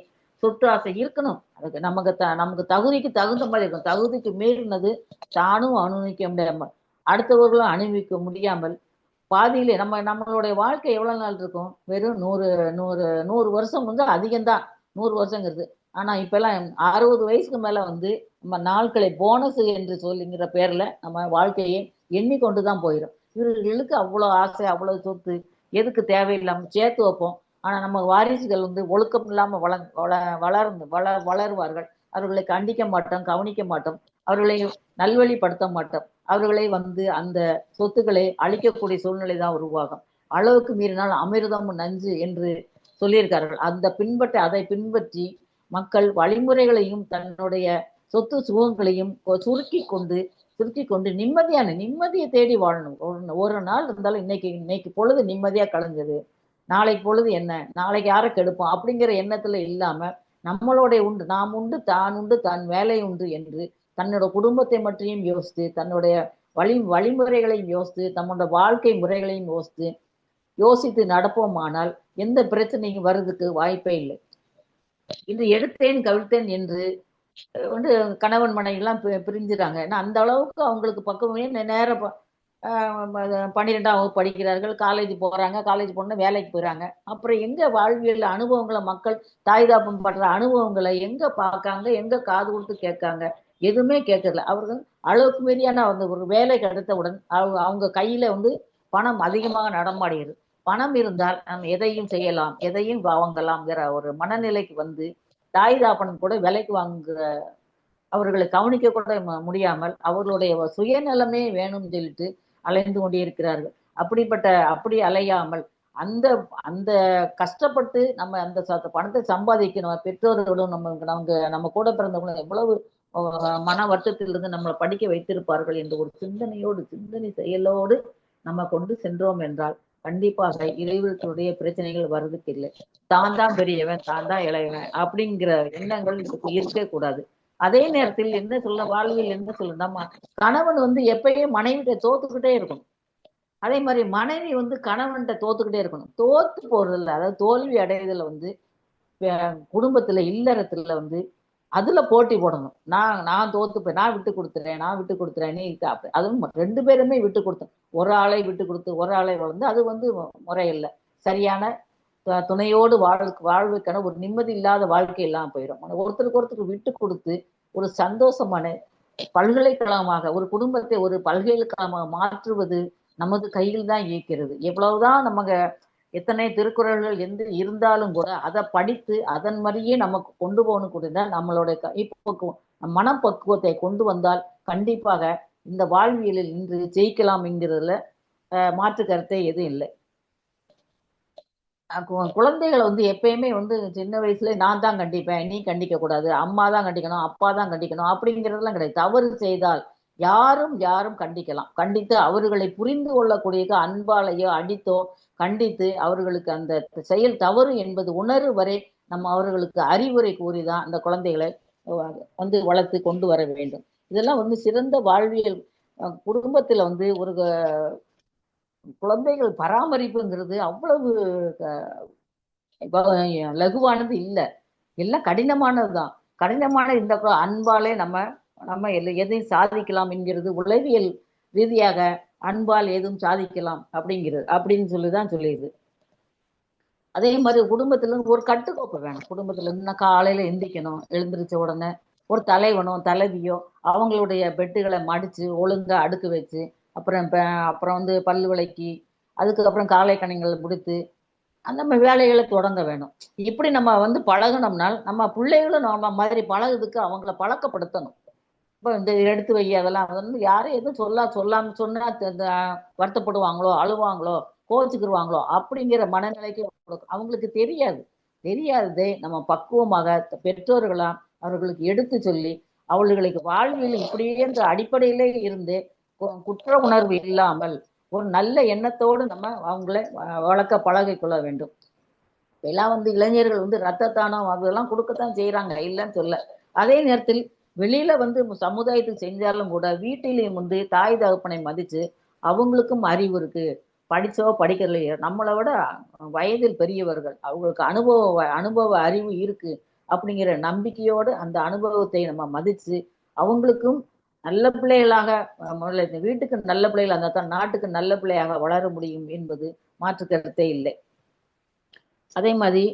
சொத்து ஆசை இருக்கணும். அதுக்கு நமக்கு தகுதிக்கு தகுந்த மாதிரி இருக்கும். தகுதிக்கு மீறினது தானும் அனுபவிக்க முடியாமல், அடுத்தவர்களும் அனுபவிக்க முடியாமல் பாதியிலே நம்மளுடைய வாழ்க்கை எவ்வளவு நாள் இருக்கும்? வெறும் 100 வருஷம் வந்து அதிகம்தான். 100 வருஷங்கிறது. ஆனா இப்ப எல்லாம் 60 வயசுக்கு மேல வந்து நம்ம நாட்களை போனஸ் என்று சொல்லுங்கிற பேர்ல நம்ம வாழ்க்கையை எண்ணிக்கொண்டுதான் போயிடும். இவர்களுக்கு அவ்வளவு ஆசை, அவ்வளவு சொத்து எதுக்கு தேவையில்லாம சேர்த்து வைப்போம். ஆனா நம்ம வாரிசுகள் வந்து ஒழுக்கம் இல்லாம வளருவார்கள். அவர்களை கண்டிக்க மாட்டோம், கவனிக்க மாட்டோம், அவர்களை நல்வழிப்படுத்த மாட்டோம். அவர்களை வந்து அந்த சொத்துக்களை அழிக்கக்கூடிய சூழ்நிலை தான் உருவாகும். அளவுக்கு மீறினால் அமிர்தம் நஞ்சு என்று சொல்லியிருக்கார்கள். அதை பின்பற்றி மக்கள் வழிமுறைகளையும் தன்னுடைய சொத்து சுகங்களையும் சுருக்கி கொண்டு நிம்மதியை தேடி வாழணும். ஒரு நாள் இருந்தாலும் இன்னைக்கு பொழுது நிம்மதியா கலைஞ்சது, நாளைக்கு பொழுது என்ன, நாளைக்கு யாரை கெடுப்போம் அப்படிங்கிற எண்ணத்துல இல்லாம நம்மளுடைய நாம் உண்டு தான் வேலை உண்டு என்று தன்னோட குடும்பத்தை பற்றியும் யோசித்து, தன்னுடைய வழிமுறைகளையும் யோசித்து, தன்னோட வாழ்க்கை முறைகளையும் யோசித்து நடப்போமானால் எந்த பிரச்சனையும் வர்றதுக்கு வாய்ப்பே இல்லை. இன்று எடுத்தேன் கவிழ்த்தேன் என்று வந்து கணவன் மனைவிலாம் பிரிஞ்சுறாங்க. ஏன்னா அந்த அளவுக்கு அவங்களுக்கு பக்குவமே நேரம் 12ஆம் வகுப்பு படிக்கிறார்கள், காலேஜ் போறாங்க, காலேஜ் போனா வேலைக்கு போறாங்க. அப்புறம் எங்க வாழ்வியல் அனுபவங்களை, மக்கள் தாய் தாப்பம் படுற அனுபவங்களை எங்க பார்க்காங்க, எங்க காது கொடுத்து கேட்காங்க? எதுவுமே கேட்கல. அவர்கள் அளவுக்கு மீறியான அந்த ஒரு வேலை கிடைத்தவுடன் அவங்க கையில வந்து பணம் அதிகமாக நடமாடுகிறது. பணம் இருந்தால் நம்ம எதையும் செய்யலாம், எதையும் வாங்கலாம்ங்கிற ஒரு மனநிலைக்கு வந்து தாய் தாப்பன் கூட விலைக்கு வாங்குற, அவர்களை கவனிக்க கூட முடியாமல் அவர்களுடைய சுயநலமே வேணும்னு சொல்லிட்டு அலைந்து கொண்டே இருக்கிறார்கள். அப்படி அலையாமல் அந்த கஷ்டப்பட்டு நம்ம அந்த பணத்தை சம்பாதிக்கணும். பெற்றோர்களும் நம்ம கூட பிறந்தவங்களும் எவ்வளவு மன வருத்தத்திலிருந்து நம்மளை படிக்க வைத்திருப்பார்கள் என்ற ஒரு சிந்தனை செயலோடு நம்ம கொண்டு சென்றோம் என்றால் கண்டிப்பாக இறைவர்களுடைய பிரச்சனைகள் வர்றதுக்கு இல்லை. தான் பெரியவன், தான் இளையவன் அப்படிங்கிற எண்ணங்கள் இருக்கவே கூடாது. அதே நேரத்தில் வாழ்வில் என்ன சொல்ல, நம்ம கணவன் வந்து எப்பயும் மனைவிட்ட தோத்துக்கிட்டே இருக்கணும். அதே மாதிரி மனைவி வந்து கணவன்கிட்ட தோத்துக்கிட்டே இருக்கணும். தோத்து போறதில்ல, அதாவது தோல்வி அடைதல வந்து குடும்பத்துல இல்லறத்துல வந்து அதுல போட்டி போடணும். நான் தோத்துப்பேன், நான் விட்டு கொடுத்துறேன் நீ அதுவும் 2 பேருமே விட்டு கொடுத்தோம். ஒரு ஆளை விட்டு கொடுத்து ஒரு ஆளை வளர்ந்து அது வந்து முறையில்லை. சரியான துணையோடு வாழ்வுக்கான ஒரு நிம்மதி இல்லாத வாழ்க்கை எல்லாம் போயிடும். ஒருத்தருக்கு விட்டு கொடுத்து ஒரு சந்தோஷமான பல்கலைக்கழகமாக ஒரு குடும்பத்தை ஒரு பல்கலைக்கழகமாக மாற்றுவது நமது கையில் தான் இருக்கிறது. எவ்வளவுதான் நமக்கு எத்தனை திருக்குறள்கள் இருந்தாலும் கூட அதை படித்து அதன் மாதிரியே நமக்கு கொண்டு போகணும் கூட நம்மளுடைய மனப்பக்குவத்தை கொண்டு வந்தால் கண்டிப்பாக இந்த வாழ்வியலில் இன்று ஜெயிக்கலாம் என்கிறதுல மாற்று கருத்தை எதுவும் இல்லை. குழந்தைகளை வந்து எப்பயுமே வந்து சின்ன வயசுல நான் தான் கண்டிப்பேன், நீ கண்டிக்க கூடாது, அம்மா தான் கண்டிக்கணும், அப்பா தான் கண்டிக்கணும் அப்படிங்கிறதுலாம் கிடையாது. தவறு செய்தால் யாரும் கண்டிக்கலாம். கண்டித்து அவர்களை புரிந்து கொள்ளக்கூடிய அன்பாலையோ அடித்தோ கண்டித்து அவர்களுக்கு அந்த செயல் தவறு என்பது உணர்வு வரை நம்ம அவர்களுக்கு அறிவுரை கூறிதான் அந்த குழந்தைகளை வந்து வளர்த்து கொண்டு வர வேண்டும். இதெல்லாம் வந்து சிறந்த வாழ்வியல். குடும்பத்துல வந்து ஒரு குழந்தைகள் பராமரிப்புங்கிறது அவ்வளவு லகுவானது இல்லை, எல்லாம் கடினமானதுதான். கடினமான இந்த அன்பாலே நம்ம எதையும் சாதிக்கலாம் என்கிறது உளவியல் ரீதியாக அன்பால் எதுவும் சாதிக்கலாம் அப்படின்னு சொல்லிதான் சொல்லிடுது. அதே மாதிரி குடும்பத்துல இருந்து ஒரு கட்டுக்கோப்பு வேணும். குடும்பத்துல இருந்து நான் காலையில எந்திரிக்கணும், எழுந்திரிச்ச உடனே ஒரு தலைவனோ தலைவியோ அவங்களுடைய பெட்டுகளை மடிச்சு ஒழுங்கா அடுக்கு வச்சு, அப்புறம் அப்புறம் வந்து பல்லு விளக்கி, அதுக்கப்புறம் காலை கணைகளை முடித்து அந்த நம்ம வேலைகளை தொடங்க வேணும். இப்படி நம்ம வந்து பழகுனோம்னால் நம்ம பிள்ளைகளும் நம்ம மாதிரி பழகுறதுக்கு அவங்கள பழக்கப்படுத்தணும். இப்போ இந்த எடுத்து வை அதெல்லாம் வந்து யாரும் எதுவும் சொல்லாம சொன்னா வருத்தப்படுவாங்களோ, அழுவாங்களோ, கோச்சுக்கிருவாங்களோ அப்படிங்கிற மனநிலைக்கு அவங்களுக்கு தெரியாது. தெரியாததை நம்ம பக்குவமாக பெற்றோர்களா அவர்களுக்கு எடுத்து சொல்லி அவர்களுக்கு வாழ்வில் இப்படியே இந்த அடிப்படையிலே இருந்து குற்ற உணர்வு இல்லாமல் ஒரு நல்ல எண்ணத்தோடு நம்ம அவங்கள வளர்க்க பழகிக்கொள்ள வேண்டும். எல்லாம் வந்து இளைஞர்கள் வந்து ரத்த தானம் அதெல்லாம் கொடுக்கத்தான் செய்யறாங்க, இல்லைன்னு சொல்ல. அதே நேரத்தில் வெளியில வந்து சமுதாயத்துக்கு செஞ்சாலும் கூட வீட்டிலையும் வந்து தாய் தகப்பனை மதிச்சு அவங்களுக்கும் அறிவு இருக்கு, படிச்சோ படிக்கலையோ நம்மளை விட வயதில் பெரியவர்கள், அவங்களுக்கு அனுபவ அறிவு இருக்கு அப்படிங்கிற நம்பிக்கையோடு அந்த அனுபவத்தை நம்ம மதிச்சு அவங்களுக்கும் நல்ல பிள்ளைகளாக முதல்ல இந்த வீட்டுக்கு நல்ல பிள்ளைகள் அந்த தான் நாட்டுக்கு நல்ல பிள்ளையாக வளர முடியும் என்பது மாற்று கருத்தே இல்லை. அதே மாதிரி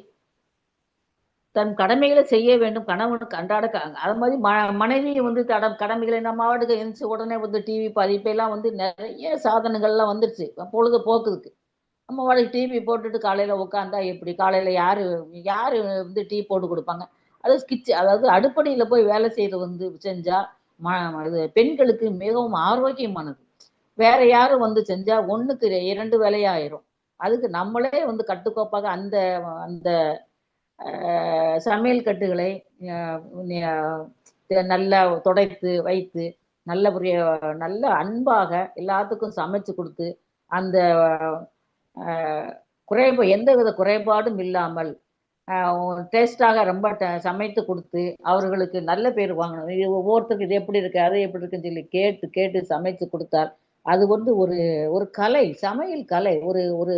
தன் கடமைகளை செய்ய வேண்டும், கணவனுக்கு அன்றாட அது மாதிரி மனைவியை வந்து கடமைகளை நம்ம வாட்டுக்கு எழுந்துச்சு உடனே வந்து டிவி இப்ப எல்லாம் வந்து நிறைய சாதனங்கள்லாம் வந்துருச்சு பொழுதுபோக்குதுக்கு. நம்ம வாட்டுக்கு டிவி போட்டுட்டு காலையில உட்காந்தா எப்படி? காலையில யாரு யாரு வந்து டீ போட்டு கொடுப்பாங்க? அது அதாவது அடுப்படியில போய் வேலை செய்யறது வந்து செஞ்சா இது பெண்களுக்கு மிகவும் ஆரோக்கியமானது. வேற யாரும் வந்து செஞ்சா 1க்கு 2 வேலையாயிரும். அதுக்கு நம்மளே வந்து கட்டுக்கோப்பாக அந்த அந்த சமையல் கட்டுகளை நல்லா துடைத்து வைத்து நல்ல அன்பாக எல்லாத்துக்கும் சமைச்சு கொடுத்து அந்த எந்தவித குறைபாடும் இல்லாமல் டேஸ்டாக ரொம்ப சமைத்து கொடுத்து அவர்களுக்கு நல்ல பேர் வாங்கணும். இது ஒவ்வொருத்தருக்கு இது எப்படி இருக்கு அது எப்படி இருக்குன்னு சொல்லி கேட்டு கேட்டு சமைச்சு கொடுத்தால் அது வந்து ஒரு கலை, சமையல் கலை. ஒரு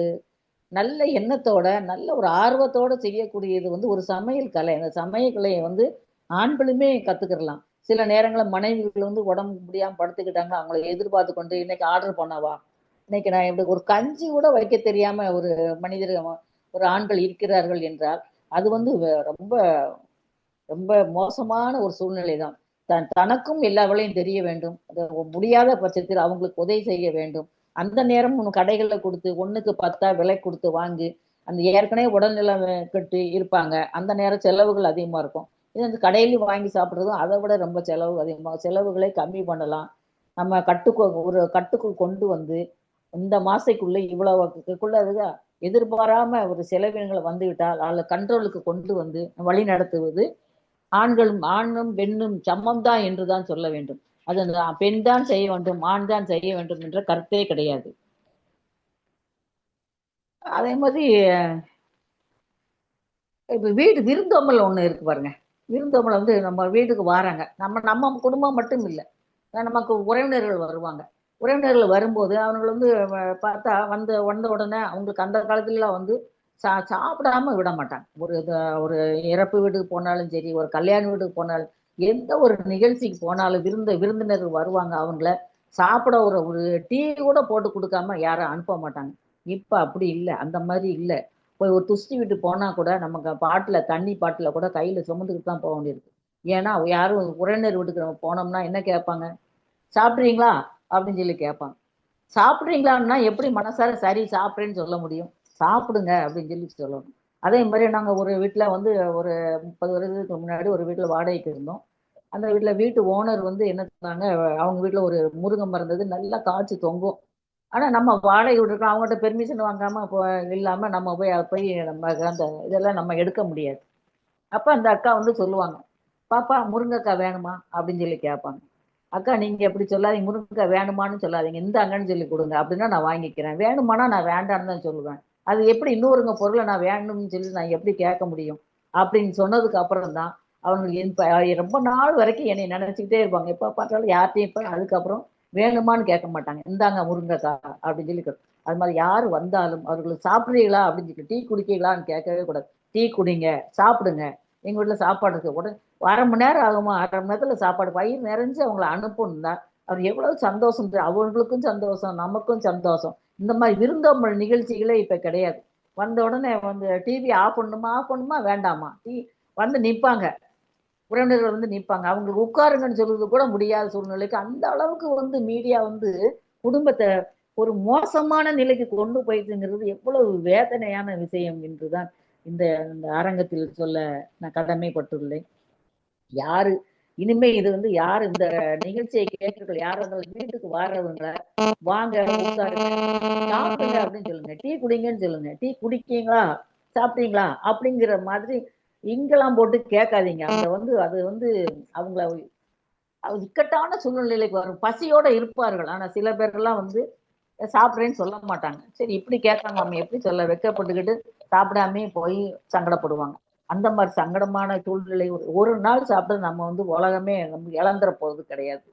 நல்ல எண்ணத்தோட நல்ல ஒரு ஆர்வத்தோட செய்யக்கூடியது வந்து ஒரு சமையல் கலை. அந்த சமையல் கலையை வந்து ஆண்களுமே கத்துக்கிடலாம். சில நேரங்களில் மனைவிகள் வந்து உடம்பு முடியாம படுத்துக்கிட்டாங்க, அவங்களை எதிர்பார்த்து கொண்டு இன்னைக்கு ஆர்டர் பண்ணவா, இன்னைக்கு நான் எப்படி ஒரு கஞ்சி கூட வைக்க தெரியாம ஒரு ஒரு ஆண்கள் இருக்கிறார்கள் என்றால் அது வந்து ரொம்ப ரொம்ப மோசமான ஒரு சூழ்நிலை தான். தனக்கும் எல்லா வேலையும் தெரிய வேண்டும், முடியாத பட்சத்தில் அவங்களுக்கு உதவி செய்ய வேண்டும். அந்த நேரம் கடைகளில் கொடுத்து 1க்கு 10 விலை கொடுத்து வாங்கி அந்த ஏற்கனவே உடல்நிலை கட்டு இருப்பாங்க, அந்த நேரம் செலவுகள் அதிகமா இருக்கும். இது அந்த கடையிலையும் வாங்கி சாப்பிட்றதும் அதை விட ரொம்ப செலவு அதிகமாக. செலவுகளை கம்மி பண்ணலாம். நம்ம கட்டுக்குள் கொண்டு வந்து இந்த மாசைக்குள்ள இவ்வளவுக்குள்ள எதிர்பாராம ஒரு செலவினங்களை வந்துவிட்டால் அதில் கண்ட்ரோலுக்கு கொண்டு வந்து வழி நடத்துவது ஆணும் பெண்ணும் சமம் தான் என்றுதான் சொல்ல வேண்டும். அது பெண் தான் செய்ய வேண்டும், ஆண் தான் செய்ய வேண்டும் என்ற கருத்தே கிடையாது. அதே மாதிரி இப்ப வீடு விருந்தோம்பல் ஒண்ணு இருக்கு பாருங்க. விருந்தோம்பல் வந்து நம்ம வீட்டுக்கு வராங்க, நம்ம குடும்பம் மட்டும் இல்லை, நமக்கு உறவினர்கள் வருவாங்க. உறவினர்கள் வரும்போது அவங்களை வந்து பார்த்தா வந்த உடனே அவங்களுக்கு அந்த காலத்துலலாம் வந்து சாப்பிடாம விட மாட்டாங்க. ஒரு இறப்பு வீட்டுக்கு போனாலும் சரி, ஒரு கல்யாண வீட்டுக்கு போனாலும், எந்த ஒரு நிகழ்ச்சிக்கு போனாலும் விருந்தினர்கள் வருவாங்க, அவங்கள சாப்பிட ஒரு டீ கூட போட்டு கொடுக்காம யாரும் அனுப்ப மாட்டாங்க. இப்ப அப்படி இல்லை, அந்த மாதிரி இல்லை. போய் ஒரு துஷ்டி வீட்டு போனா கூட நமக்கு தண்ணி பாட்டில கூட கையில சுமந்துக்கிட்டு தான் போக வேண்டியிருக்கு. ஏன்னா யாரும் உறவினர் வீட்டுக்கு நம்ம போனோம்னா என்ன கேட்பாங்க? சாப்பிட்றீங்களா அப்படின்னு சொல்லி கேட்பாங்க. சாப்பிட்றீங்களான்னா எப்படி மனசார சரி சாப்பிட்றேன்னு சொல்ல முடியும்? சாப்பிடுங்க அப்படின்னு சொல்லி சொல்லணும். அதே மாதிரி நாங்கள் ஒரு வீட்டில் வந்து ஒரு 30 வருடத்துக்கு முன்னாடி ஒரு வீட்டில் வாடகைக்கு இருந்தோம். அந்த வீட்டு ஓனர் வந்து என்ன சொன்னாங்க, அவங்க வீட்டில் ஒரு முருங்கை மரம் இருந்தது, நல்லா காய்ச்சி தொங்கும். ஆனால் நம்ம வாடகை விட்டுருக்கோம், அவங்கள்ட்ட பெர்மிஷன் வாங்காமல் இல்லாமல் நம்ம போய் நம்ம அந்த இதெல்லாம் நம்ம எடுக்க முடியாது. அப்போ அந்த அக்கா வந்து சொல்லுவாங்க, பாப்பா முருங்கைக்காய் வேணுமா அப்படின்னு சொல்லி கேட்பாங்க. அக்கா நீங்க எப்படி சொல்லாதீங்க, முருங்கைக்காய் வேணுமான்னு சொல்லாதீங்க, இந்தாங்கன்னு சொல்லி கொடுங்க, அப்படின்னா நான் வாங்கிக்கிறேன். வேணுமானா நான் வேண்டான்னு தான் சொல்லுவேன். அது எப்படி இன்னொருங்க பொருளை நான் வேணும்னு சொல்லி நான் எப்படி கேட்க முடியும் அப்படின்னு சொன்னதுக்கு அப்புறம் தான் அவங்க ரொம்ப நாள் வரைக்கும் என்னை நினைச்சுக்கிட்டே இருப்பாங்க. எப்ப பார்த்தாலும் யார்ட்டையும் இப்ப அதுக்கப்புறம் வேணுமான்னு கேட்க மாட்டாங்க, இந்தாங்க முருங்கைக்காய் அப்படின்னு சொல்லி. அது மாதிரி யாரு வந்தாலும் அவர்களுக்கு சாப்பிட்றீங்களா அப்படின்னு சொல்லி, டீ குடிக்கீங்களான்னு கேட்கவே கூடாது. டீ குடிங்க, சாப்பிடுங்க, எங்க வீட்டுல சாப்பாடு இருக்கு, உடனே 1/2 மணி நேரம் ஆகுமா, 1/2 மணி நேரத்துல சாப்பாடு வயிறு நிறைஞ்சு அவங்களை அனுப்பணும்னா அவர் எவ்வளவு சந்தோஷம், அவங்களுக்கும் சந்தோஷம், நமக்கும் சந்தோஷம். இந்த மாதிரி விருந்தோம்பல் நிகழ்ச்சிகளே இப்ப கிடையாது. வந்த உடனே வந்து டிவி ஆஃப் பண்ணுமா வேண்டாமா வந்து நிற்பாங்க, உறவினர்கள் வந்து நிற்பாங்க. அவங்களுக்கு உட்காருங்கன்னு சொல்றது கூட முடியாத சூழ்நிலைக்கு அந்த அளவுக்கு வந்து மீடியா வந்து குடும்பத்தை ஒரு மோசமான நிலைக்கு கொண்டு போயிட்டுங்கிறது எவ்வளவு வேதனையான விஷயம் என்றுதான் இந்த இந்த அரங்கத்தில் சொல்ல நான் கடமைப்பட்டுள்ளேன். யாரு இனிமே இது வந்து யாரு இந்த நிகழ்ச்சியை கேட்கறவங்க யார் இருந்தாலும் வீட்டுக்கு வர்றவங்க வாங்க உட்காருங்க சாப்பிடுங்க அப்படின்னு சொல்லுங்க, டீ குடிங்கன்னு சொல்லுங்க, டீ குடிக்கீங்களா சாப்பிட்டீங்களா அப்படிங்கிற மாதிரி இங்கெல்லாம் போட்டு கேட்காதீங்க. அந்த வந்து அது வந்து அவங்கள இக்கட்டான சூழ்நிலைக்கு வரும். பசியோட இருப்பார்கள், ஆனா சில பேர்லாம் வந்து சாப்பிட்றேன்னு சொல்ல மாட்டாங்க. சரி இப்படி கேட்காங்க அவங்க எப்படி சொல்ல, வெக்கப்பட்டுக்கிட்டு சாப்பிடாமே போய் சங்கடப்படுவாங்க. அந்த மாதிரி சங்கடமான சூழ்நிலை ஒரு நாள் சாப்பிட்டு நம்ம வந்து உலகமே நம்ம இழந்துற போறது கிடையாது.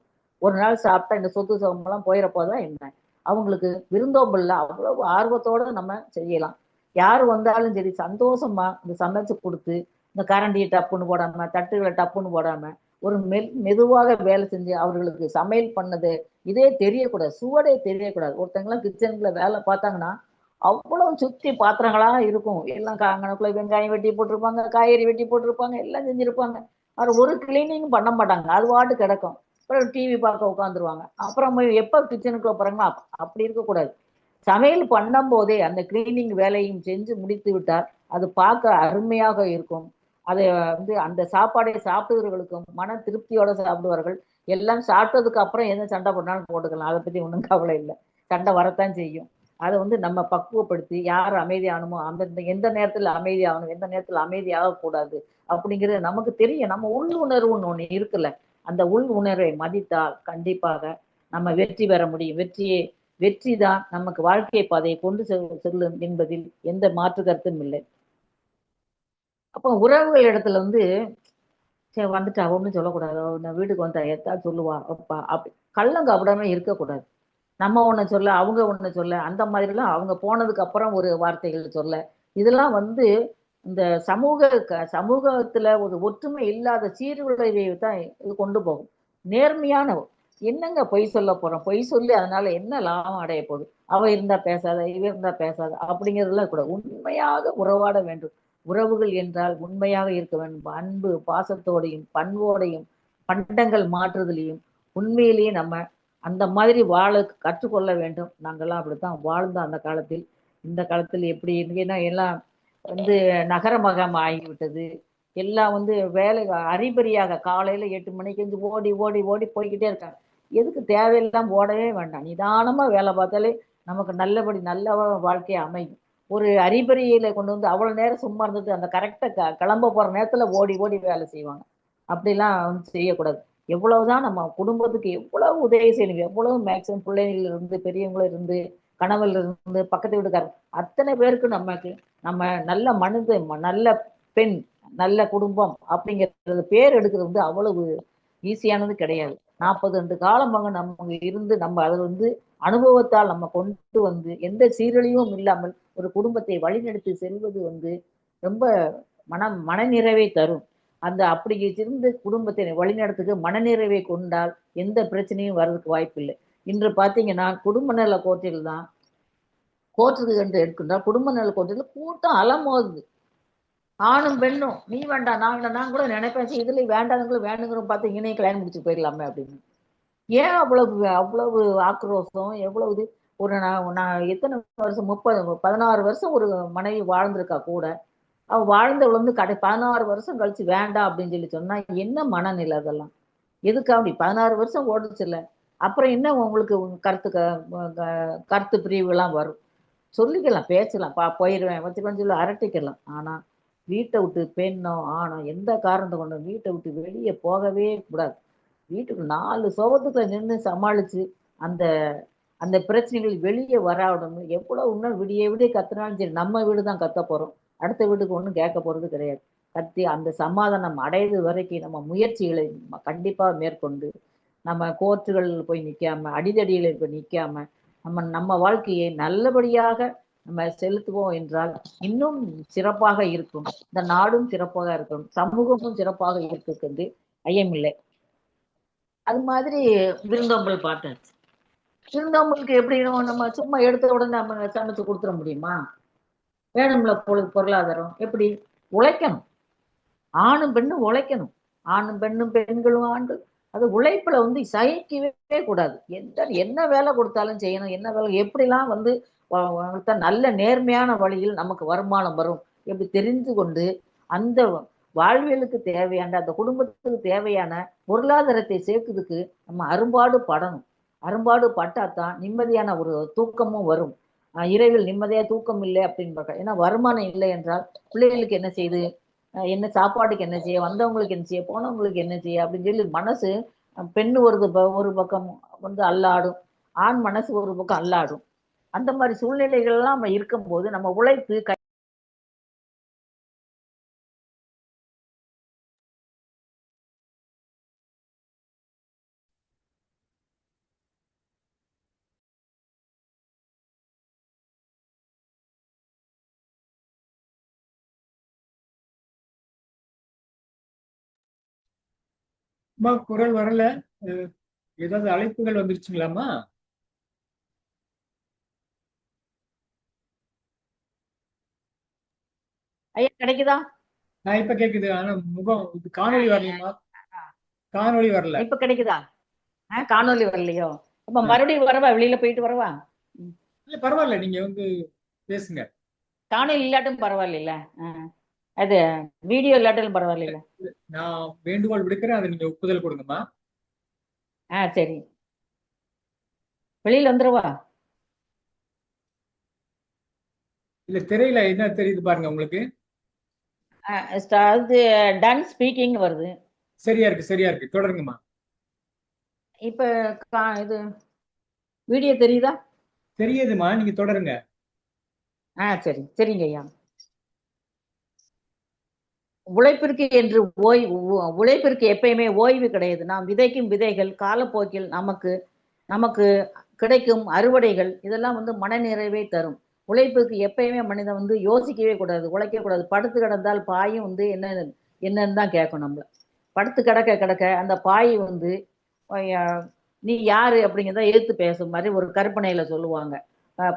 ஒரு நாள் சாப்பிட்டா இந்த சொத்து சுகமெல்லாம் போயிட போதா என்ன? அவங்களுக்கு விருந்தோம்பல்ல அவ்வளவு ஆர்வத்தோட நம்ம செய்யலாம். யார் வந்தாலும் சரி சந்தோஷமா இந்த சமைச்சு கொடுத்து, இந்த கரண்டியை டப்புன்னு போடாம, தட்டுகளை டப்புன்னு போடாம, ஒரு மெதுவாக வேலை செஞ்சு அவர்களுக்கு சமையல் பண்ணது இதே தெரியக்கூடாது, சுவடே தெரியக்கூடாது. ஒருத்தங்களாம் கிச்சனுக்குள்ள வேலை பார்த்தாங்கன்னா அவ்வளவு சுத்தி பாத்திரங்களா இருக்கும். எல்லாம் அங்கனக்குள்ள வெங்காயம் வெட்டி போட்டிருப்பாங்க, காய்கறி வெட்டி போட்டிருப்பாங்க, எல்லாம் செஞ்சிருப்பாங்க. அவர் ஒரு கிளீனிங்கும் பண்ண மாட்டாங்க, அது பாட்டு கிடக்கும். அப்புறம் டிவி பார்க்க உட்காந்துருவாங்க. அப்புறம் எப்ப கிச்சனுக்கு போறாங்களோ அப்படி இருக்கக்கூடாது. சமையல் பண்ணும் போதே அந்த கிளீனிங் வேலையும் செஞ்சு முடித்து விட்டால் அது பார்க்க அருமையாக இருக்கும். அதை வந்து அந்த சாப்பாடை சாப்பிடுறவர்களுக்கும் மன திருப்தியோட சாப்பிடுவார்கள். எல்லாம் சாப்பிட்டதுக்கு அப்புறம் என்ன சண்டை போட்டாலும் போட்டுக்கலாம், அதை பத்தி ஒன்றும் கவலை இல்லை. சண்டை வரத்தான் செய்யும். அதை வந்து நம்ம பக்குவப்படுத்தி யார் அமைதியாகணுமோ அந்த எந்த நேரத்துல அமைதியாகணும், எந்த நேரத்துல அமைதியாக கூடாது அப்படிங்கிறது நமக்கு தெரியும். நம்ம உள் உணர்வுன்னு ஒண்ணு இருக்குல்ல, அந்த உள் உணர்வை மதித்தால் கண்டிப்பாக நம்ம வெற்றி பெற முடியும். வெற்றி தான் நமக்கு வாழ்க்கை பாதையை கொண்டு செல்லும் என்பதில் எந்த மாற்று கருத்தும் இல்லை. அப்போ உறவுகள் இடத்துல வந்து சரி வந்துட்டா ஒன்றும் சொல்லக்கூடாது, நான் வீட்டுக்கு வந்தா எதாவது சொல்லுவா அப்பா அப்படி கள்ளங்கபடமே இருக்கக்கூடாது. நம்ம ஒண்ணு சொல்ல அவங்க ஒண்ணு சொல்ல அந்த மாதிரிலாம் அவங்க போனதுக்கு அப்புறம் ஒரு வார்த்தைகள் சொல்ல, இதெல்லாம் வந்து இந்த சமூகத்துல ஒரு ஒற்றுமை இல்லாத சீர்குலைவை தான் இது கொண்டு போகும். நேர்மையான என்னங்க பொய் சொல்ல போறோம், பொய் சொல்லி அதனால என்ன லாபம் அடைய போகுது, அவ இருந்தா பேசாத இவ இருந்தா பேசாத அப்படிங்கிறதுலாம் கூட உண்மையாக உறவாட வேண்டும். உறவுகள் என்றால் உண்மையாக இருக்க வேண்டும். அன்பு பாசத்தோடையும் பண்போடையும் பண்டங்கள் மாற்றுதலையும் உண்மையிலேயே நம்ம அந்த மாதிரி வாழ கற்றுக்கொள்ள வேண்டும். நாங்கள்லாம் அப்படித்தான் வாழ்ந்தோம் அந்த காலத்தில். இந்த காலத்தில் எப்படி இருந்தீங்கன்னா எல்லாம் வந்து நகரமகம் ஆகிவிட்டது. எல்லாம் வந்து வேலை அறிபறியாக காலையில 8 மணிக்கு வந்து ஓடி ஓடி ஓடி போய்கிட்டே இருக்காங்க. எதுக்கு தேவையெல்லாம் ஓடவே வேண்டாம், நிதானமா வேலை பார்த்தாலே நமக்கு நல்லபடி நல்ல வாழ்க்கை அமையும். ஒரு அறிபறியில கொண்டு வந்து அவ்வளவு நேரம் சும்மா இருந்துட்டு அந்த கரெக்டா கிளம்ப போற நேரத்துல ஓடி ஓடி வேலை செய்வாங்க. அப்படிலாம் வந்து செய்யக்கூடாது. எவ்வளவுதான் நம்ம குடும்பத்துக்கு எவ்வளவு உதவி செய்யணும், எவ்வளவு மேக்சிமம் பிள்ளைகள் இருந்து பெரியவங்களும் இருந்து கணவன் இருந்து பக்கத்து வீட்டுக்காரர் அத்தனை பேருக்கு நமக்கு நம்ம நல்ல மனித நல்ல பெண் நல்ல குடும்பம் அப்படிங்கிறது பேர் எடுக்கிறது வந்து அவ்வளவு ஈஸியானது கிடையாது. 40 ஆண்டு காலமாக நம்ம இருந்து நம்ம அதை வந்து அனுபவத்தால் நம்ம கொண்டு வந்து எந்த சீரழிவும் இல்லாமல் ஒரு குடும்பத்தை வழிநடத்தி செல்வது வந்து ரொம்ப மனநிறைவை தரும். அந்த அப்படி இருந்து குடும்பத்தை வழிநடத்துக்கு மனநிறைவை கொண்டால் எந்த பிரச்சனையும் வர்றதுக்கு வாய்ப்பு இல்லை. இன்று பார்த்தீங்கன்னா குடும்ப நல கோர்ட்டில் தான் கோர்ட்டுக்கு என்று எடுக்கின்றால் குடும்ப நல கோர்ட்டில் கூட்டம் அலமோதுது. ஆணும் பெண்ணும் நீ வேண்டாம் நான் கூட நினைப்பேன் இதுல வேண்டாதவங்களும் வேணுங்கிறோம் பார்த்து இணைய கல்யாணம் முடிச்சு போயிடலாமே அப்படின்னு. ஏன் அவ்வளவு ஆக்ரோஷம், எவ்வளவு இது? ஒரு நான் எத்தனை வருஷம் 16 வருஷம் ஒரு மனைவி வாழ்ந்திருக்கா கூட, அவ வாழ்ந்தவள் வந்து 16 வருஷம் கழிச்சு வேண்டாம் அப்படின்னு சொல்லி சொன்னா என்ன மனநிலை அதெல்லாம்? எதுக்காக 16 வருஷம் ஓடுச்சுல்ல, அப்புறம் என்ன உங்களுக்கு கருத்து பிரிவு எல்லாம் வரும். சொல்லிக்கலாம், பேசலாம், போயிடுவேன் வச்சுக்கலாம்னு சொல்லி அரட்டிக்கலாம். ஆனா வீட்டை விட்டு பெண்ணோ ஆணோ எந்த காரணத்தை கொண்டு வீட்டை விட்டு வெளியே போகவே கூடாது. வீட்டுக்கு 4 சுவத்துக்குள்ள நின்று சமாளிச்சு அந்த அந்த பிரச்சனைகள் வெளியே வராடணும். எவ்வளவு இன்னும் விடிய கத்துனாலும் சரி நம்ம வீடு தான் கத்த போறோம், அடுத்த வீட்டுக்கு ஒன்றும் கேட்க போறது கிடையாது. கத்தி அந்த சமாதானம் அடைவது வரைக்கும் நம்ம முயற்சிகளை கண்டிப்பா மேற்கொண்டு நம்ம கோர்ட்டுகள் போய் நிற்காம அடிதடிகளை போய் நிற்காம நம்ம வாழ்க்கையை நல்லபடியாக நம்ம செலுத்துவோம் என்றால் இன்னும் சிறப்பாக இருக்கும். இந்த நாடும் சிறப்பாக இருக்கும், சமூகமும் சிறப்பாக இருக்கிறது ஐயமில்லை. அது மாதிரி விருந்தோம்பல் பார்த்தாச்சு. விருந்தோம்பலுக்கு எப்படி நம்ம சும்மா எடுத்த உடனே நம்ம சமைச்சு கொடுத்துட முடியுமா? வேணும்ல பொருளாதாரம். எப்படி உழைக்கணும், ஆணும் பெண்ணும் உழைக்கணும், ஆணும் பெண்ணும் பெண்களும் ஆண்டு. அது உழைப்புல வந்து சகிக்கவே கூடாது. என்ன வேலை கொடுத்தாலும் செய்யணும். என்ன வேலை எப்படிலாம் வந்து நல்ல நேர்மையான வழியில் நமக்கு வருமானம் வரும் எப்படி தெரிந்து கொண்டு அந்த வாழ்வியலுக்கு தேவையான அந்த குடும்பத்துக்கு தேவையான பொருளாதாரத்தை சேர்க்கிறதுக்கு நம்ம அரும்பாடு படணும். அரும்பாடு பட்டாதான் நிம்மதியான ஒரு தூக்கமும் வரும். இரவில் நிம்மதியா தூக்கம் இல்லை அப்படின்னு பார்க்க. ஏன்னா வருமானம் இல்லை என்றால் பிள்ளைகளுக்கு என்ன செய்யுது, என்ன சாப்பாட்டுக்கு என்ன செய்ய, வந்தவங்களுக்கு என்ன செய்ய, போனவங்களுக்கு என்ன செய்ய அப்படின்னு சொல்லி மனசு பெண்ணு ஒரு பக்கம் வந்து அல்லாடும், ஆண் மனசு ஒரு பக்கம் அல்லாடும். அந்த மாதிரி சூழ்நிலைகள் எல்லாம் நம்ம இருக்கும்போது நம்ம உழைப்பு அம்மா குரல் வரல. ஏதாவது அழைப்புகள் வந்துருச்சுங்களாம்மா? ஐயா கிடைக்குதா? இப்ப கேக்குது. ஆனா முகம் காணொளி வரலையம்மா, காணொளி வரல. இப்ப கிடைக்குதா? காணொலி வரலையோ? அப்ப மறுபடியும் வரவா, வெளியில போயிட்டு வரவா? இல்ல பரவாயில்ல, நீங்க வந்து பேசுங்க. காணொலி இல்லாட்டும் பரவாயில்ல, அது வீடியோ இல்லாட்டாலும் பரவாயில்ல. நான் வேண்டுகோள் விடுக்கிறேன், அதை நீங்க ஒப்புதல் கொடுங்கம்மா. சரி, வெளியில வந்துருவா. இல்ல திரையில என்ன தெரியுது பாருங்க உங்களுக்கு. அது டன் ஸ்பீக்கிங் வருது. சரியா இருக்கு, சரியா இருக்கு, தொடருங்கம்மா. இப்ப இது வீடியோ தெரியுதா? தெரியுதுமா, நீங்க தொடருங்க. சரி, சரிங்க ஐயா. உழைப்பிற்கு என்று உழைப்பிற்கு எப்பயுமே ஓய்வு கிடையாது. நாம் விதைக்கும் விதைகள் காலப்போக்கில் நமக்கு கிடைக்கும் அறுவடைகள் இதெல்லாம் வந்து மன நிறைவை தரும். உழைப்புக்கு எப்பயுமே மனிதன் வந்து யோசிக்கவே கூடாது, உழைக்க கூடாது. படுத்து கிடந்தால் பாயும் வந்து என்னன்னு தான் கேட்கும். நம்மள படுத்து கிடக்க அந்த பாய் வந்து நீ யாரு அப்படிங்கிறத எதிர்த்து பேசும் மாதிரி ஒரு கற்பனையில சொல்லுவாங்க.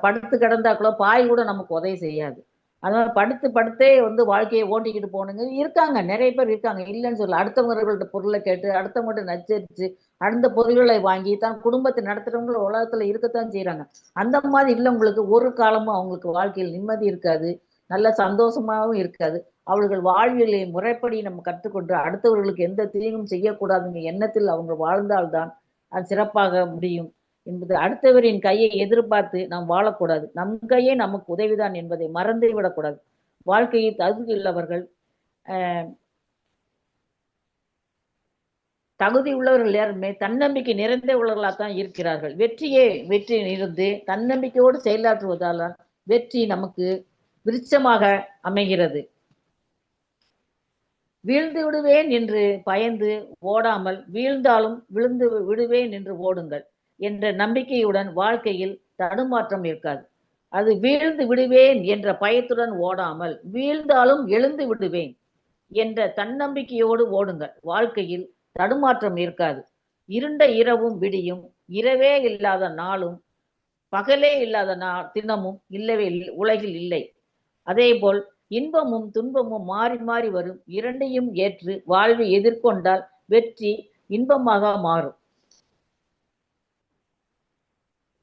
படுத்து கிடந்தா கூட பாய் கூட நமக்கு உதவி செய்யாது. அதனால படுத்தே வந்து வாழ்க்கையை ஓட்டிக்கிட்டு போனுங்க இருக்காங்க, நிறைய பேர் இருக்காங்க, இல்லைன்னு சொல்லல. அடுத்தவங்கள்ட்ட பொருளை கேட்டு, அடுத்தவங்கள்ட்ட நச்சரிச்சு, அந்த பொருள்களை வாங்கி தான் குடும்பத்தை நடத்துறவங்க உலகத்துல இருக்கத்தான் செய்யறாங்க. அந்த மாதிரி இல்லவங்களுக்கு ஒரு காலமும் அவங்களுக்கு வாழ்க்கையில் நிம்மதி இருக்காது, நல்ல சந்தோஷமாகவும் இருக்காது. அவர்கள் வாழ்வியலை முறைப்படி நம்ம கற்றுக்கொண்டு அடுத்தவர்களுக்கு எந்த தீங்கும் செய்யக்கூடாதுங்க எண்ணத்தில் அவங்க வாழ்ந்தால்தான் அது சிறப்பாக முடியும் என்பது. அடுத்தவரின் கையை எதிர்பார்த்து நாம் வாழக்கூடாது. நம் கையே நமக்கு உதவிதான் என்பதை மறந்தே விடக்கூடாது. வாழ்க்கையில் தகுதி உள்ளவர்கள் தகுதி உள்ளவர்கள் யாருமே தன்னம்பிக்கை நிறைந்த உள்ளவர்களாகத்தான் இருக்கிறார்கள். வெற்றி இருந்து தன்னம்பிக்கையோடு செயலாற்றுவதால் வெற்றி நமக்கு விருட்சமாக அமைகிறது. வீழ்ந்து விடுவேன் என்று பயந்து ஓடாமல், வீழ்ந்தாலும் விழுந்து விடுவேன் என்று ஓடுங்கள் என்ற நம்பிக்கையுடன் வாழ்க்கையில் தடுமாற்றம் இருக்காது. அது வீழ்ந்து விடுவேன் என்ற பயத்துடன் ஓடாமல், வீழ்ந்தாலும் எழுந்து விடுவேன் என்ற தன்னம்பிக்கையோடு ஓடுங்கள். வாழ்க்கையில் தடுமாற்றம் இருக்காது. இருண்ட இரவும் விடியும், இரவே இல்லாத நாளும் பகலே இல்லாத தினமும் இல்லவே உலகில் இல்லை. அதே போல் இன்பமும் துன்பமும் மாறி மாறி வரும். இரண்டையும் ஏற்று வாழ்வை எதிர்கொண்டால் வெற்றி இன்பமாக மாறும்.